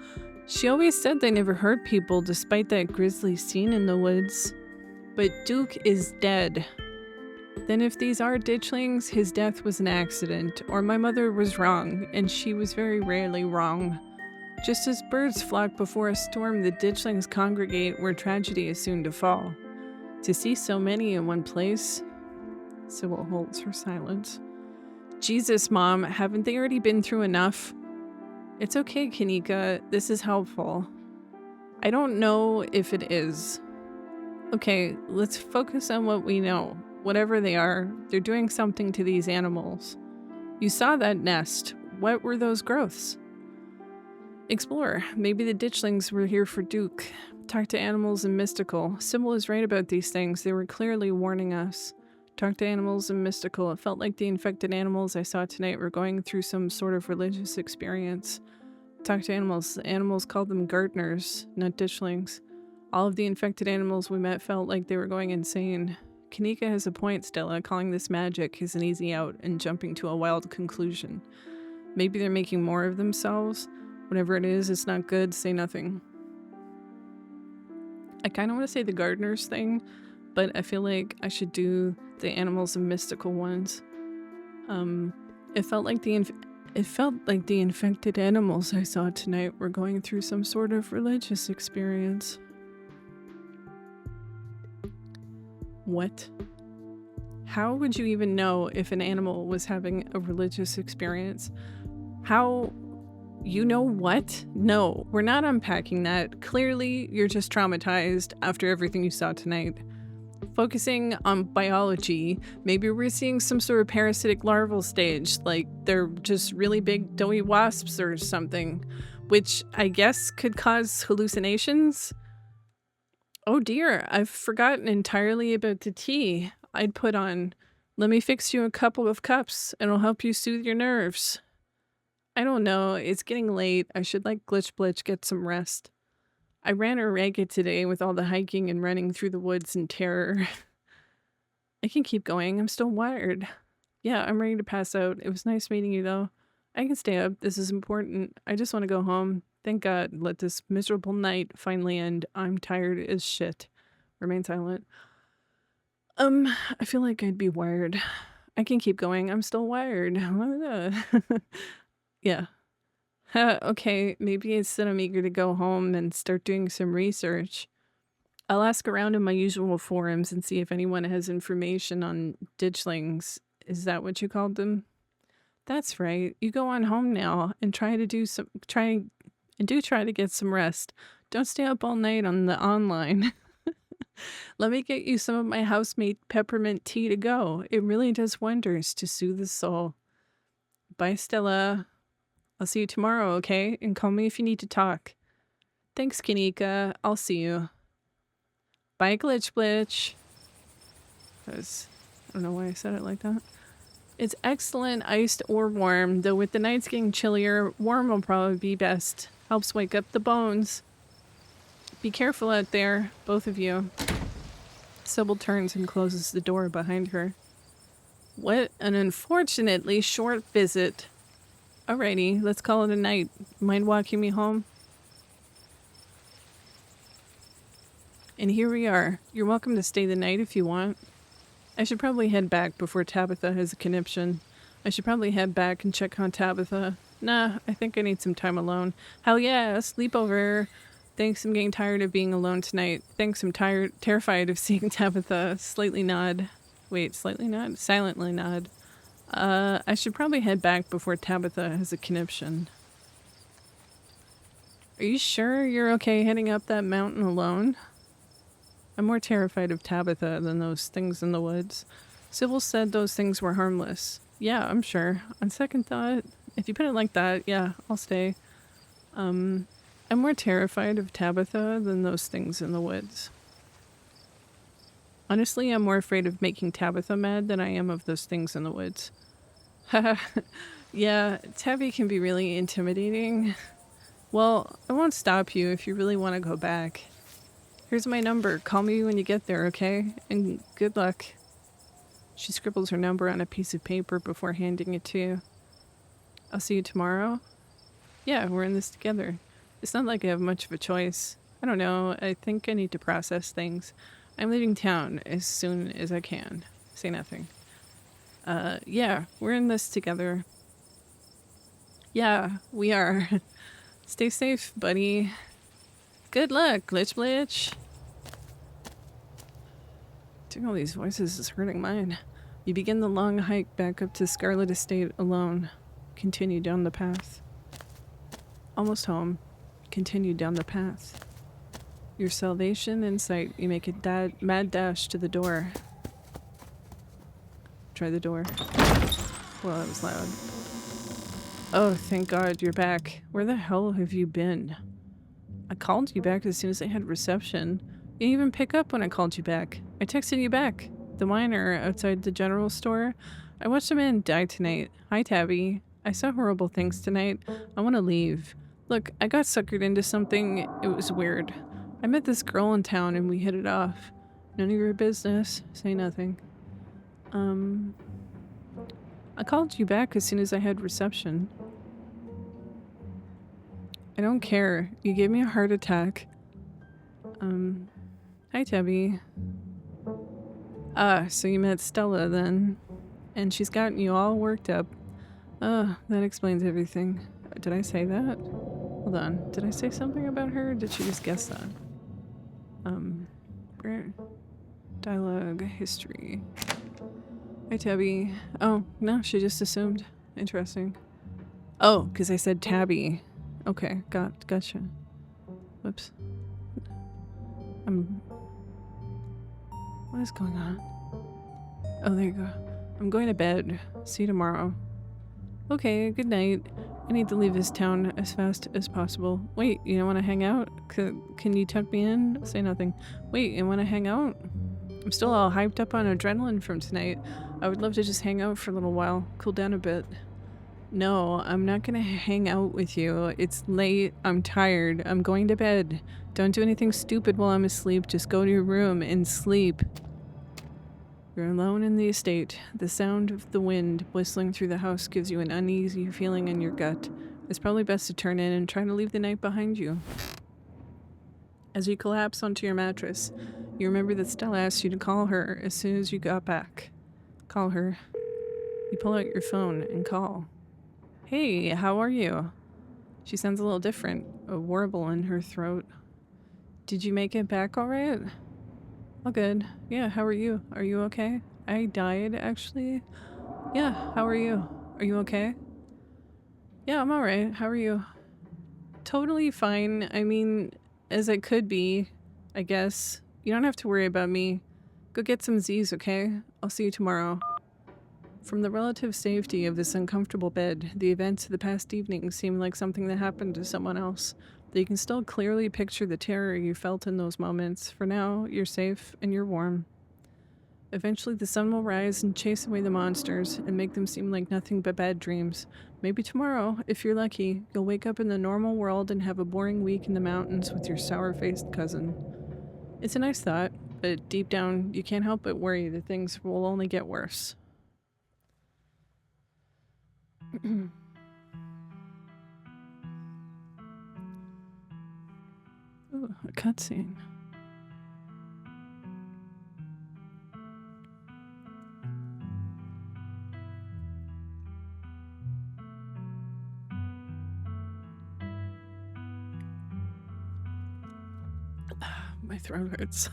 She always said they never hurt people despite that grisly scene in the woods. But Duke is dead. Then if these are ditchlings, his death was an accident, or my mother was wrong, and she was very rarely wrong. Just as birds flock before a storm, the ditchlings congregate where tragedy is soon to fall. To see so many in one place... Sybil holds her silence. Jesus, Mom, haven't they already been through enough? It's okay, Kanika. This is helpful. I don't know if it is. Okay, let's focus on what we know. Whatever they are, they're doing something to these animals. You saw that nest. What were those growths? Explore. Maybe the ditchlings were here for Duke. Talk to animals and mystical. Sybil is right about these things. They were clearly warning us. Talk to animals and mystical. It felt like the infected animals I saw tonight were going through some sort of religious experience. Talk to animals. The animals called them gardeners, not ditchlings. All of the infected animals we met felt like they were going insane. Kanika has a point, Stella. Calling this magic is an easy out and jumping to a wild conclusion. Maybe they're making more of themselves. Whatever it is, it's not good. Say nothing. I kind of want to say the gardeners thing, but I feel like I should do the animals and mystical ones. It felt like It felt like the infected animals I saw tonight were going through some sort of religious experience. What? How would you even know if an animal was having a religious experience? How? You know what? No, we're not unpacking that. Clearly, you're just traumatized after everything you saw tonight. Focusing on biology, maybe we're seeing some sort of parasitic larval stage, like they're just really big doughy wasps or something, which I guess could cause hallucinations. Oh dear, I've forgotten entirely about the tea I'd put on. Let me fix you a couple of cups, and it'll help you soothe your nerves. I don't know, it's getting late. I should let Glitch Blitch get some rest. I ran her ragged today with all the hiking and running through the woods in terror. I can keep going, I'm still wired. Yeah, I'm ready to pass out. It was nice meeting you though. I can stay up, this is important. I just want to go home. Thank God, let this miserable night finally end. I'm tired as shit. Remain silent. I feel like I'd be wired. I can keep going, I'm still wired. Yeah. Okay, maybe it's that I'm eager to go home and start doing some research. I'll ask around in my usual forums and see if anyone has information on ditchlings. Is that what you called them? That's right. You go on home now and try to get some rest. Don't stay up all night on the online. Let me get you some of my housemate peppermint tea to go. It really does wonders to soothe the soul. Bye, Stella. I'll see you tomorrow, okay? And call me if you need to talk. Thanks, Kanika. I'll see you. Bye, Glitch Blitch. I don't know why I said it like that. It's excellent, iced or warm, though with the nights getting chillier, warm will probably be best. Helps wake up the bones. Be careful out there, both of you. Sybil turns and closes the door behind her. What an unfortunately short visit. Alrighty, let's call it a night. Mind walking me home? And here we are. You're welcome to stay the night if you want. I should probably head back before Tabitha has a conniption. I should probably head back and check on Tabitha. Nah, I think I need some time alone. Hell yeah, sleepover. Thanks, I'm getting tired of being alone tonight. Thanks, I'm terrified of seeing Tabitha. Slightly nod. Wait, slightly nod? Silently nod. I should probably head back before Tabitha has a conniption. Are you sure you're okay heading up that mountain alone? I'm more terrified of Tabitha than those things in the woods. Sybil said those things were harmless. Yeah, I'm sure. On second thought, if you put it like that, yeah, I'll stay. I'm more terrified of Tabitha than those things in the woods. Honestly, I'm more afraid of making Tabitha mad than I am of those things in the woods. Yeah, Tabby can be really intimidating. Well, I won't stop you if you really want to go back. Here's my number. Call me when you get there, okay? And good luck. She scribbles her number on a piece of paper before handing it to you. I'll see you tomorrow? Yeah, we're in this together. It's not like I have much of a choice. I don't know. I think I need to process things. I'm leaving town as soon as I can. Say nothing. Yeah, we're in this together. Yeah, we are. Stay safe, buddy. Good luck, Glitch Blitch. Doing all these voices is hurting mine. You begin the long hike back up to Scarlet Estate alone. Continue down the path. Almost home. Continue down the path. Your salvation in sight, you make a mad dash to the door. Try the door. Well, that was loud. Oh, thank God you're back. Where the hell have you been? I called you back as soon as I had reception. You didn't even pick up when I called you back. I texted you back. The miner outside the general store. I watched a man die tonight. Hi, Tabby. I saw horrible things tonight. I want to leave. Look, I got suckered into something. It was weird. I met this girl in town and we hit it off. None of your business. Say nothing. I called you back as soon as I had reception. I don't care. You gave me a heart attack. Hi, Tabby. Ah, so you met Stella then. And she's gotten you all worked up. That explains everything. Did I say that? Hold on. Did I say something about her? Or did she just guess that? Dialogue, history. Hi, Tabby. Oh, no, she just assumed. Interesting. Oh, because I said Tabby. Okay, gotcha. Whoops. What is going on? Oh, there you go. I'm going to bed. See you tomorrow. Okay, good night. I need to leave this town as fast as possible. Wait, you don't want to hang out? Can you tuck me in? Say nothing. Wait, you want to hang out? I'm still all hyped up on adrenaline from tonight. I would love to just hang out for a little while, cool down a bit. No, I'm not gonna hang out with you. It's late, I'm tired, I'm going to bed. Don't do anything stupid while I'm asleep, just go to your room and sleep. You're alone in the estate. The sound of the wind whistling through the house gives you an uneasy feeling in your gut. It's probably best to turn in and try to leave the night behind you. As you collapse onto your mattress, you remember that Stella asked you to call her as soon as you got back. Call her. You pull out your phone and call. Hey, how are you? She sounds a little different, a warble in her throat. Did you make it back all right? All good. Yeah, how are you? Are you okay? I died, actually. Yeah, how are you? Are you okay? Yeah, I'm alright. How are you? Totally fine. I mean, as I could be, I guess. You don't have to worry about me. Go get some Z's, okay? I'll see you tomorrow. From the relative safety of this uncomfortable bed, the events of the past evening seem like something that happened to someone else. Though you can still clearly picture the terror you felt in those moments. For now, you're safe and you're warm. Eventually the sun will rise and chase away the monsters and make them seem like nothing but bad dreams. Maybe tomorrow, if you're lucky, you'll wake up in the normal world and have a boring week in the mountains with your sour-faced cousin. It's a nice thought, but deep down, you can't help but worry that things will only get worse. Ooh, a cutscene. My throat hurts.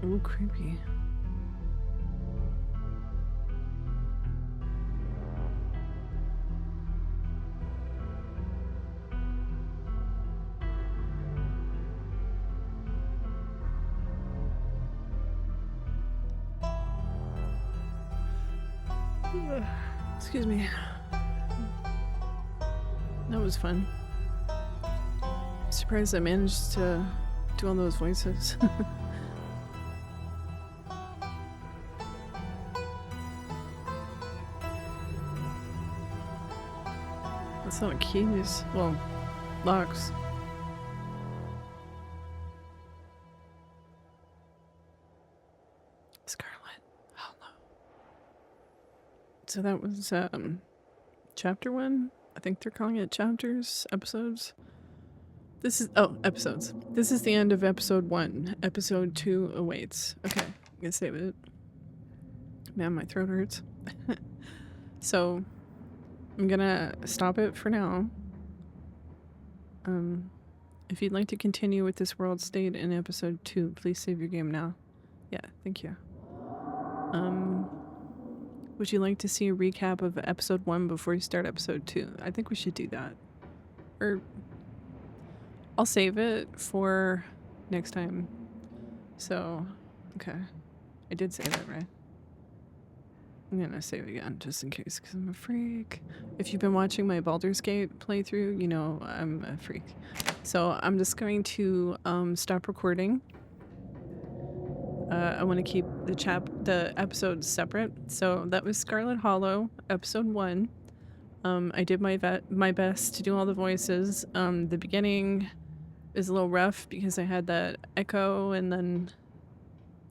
Ooh, creepy. Excuse me. That was fun. Surprised I managed to do all those voices. That's not a keys. Well, locks. Scarlet Hollow. So that was chapter 1. I think they're calling it chapters, episodes. This is episodes. This is the end of episode 1. Episode 2 awaits. Okay, I'm gonna save it. Man, my throat hurts. So I'm gonna stop it for now. If you'd like to continue with this world state in episode 2, please save your game now. Yeah, thank you. Would you like to see a recap of episode 1 before you start episode 2? I think we should do that. Or I'll save it for next time. So, okay. I did say that, right? I'm gonna save again just in case because I'm a freak. If you've been watching my Baldur's Gate playthrough, you know I'm a freak. So I'm just going to stop recording. I want to keep the episodes separate. So that was Scarlet Hollow, episode 1. I did my best to do all the voices. The beginning is a little rough because I had that echo and then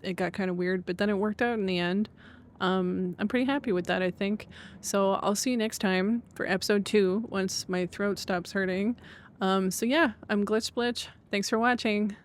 it got kind of weird, but then it worked out in the end. I'm pretty happy with that, I think. So I'll see you next time for episode 2 once my throat stops hurting. So yeah, I'm Glitch Blitch. Thanks for watching.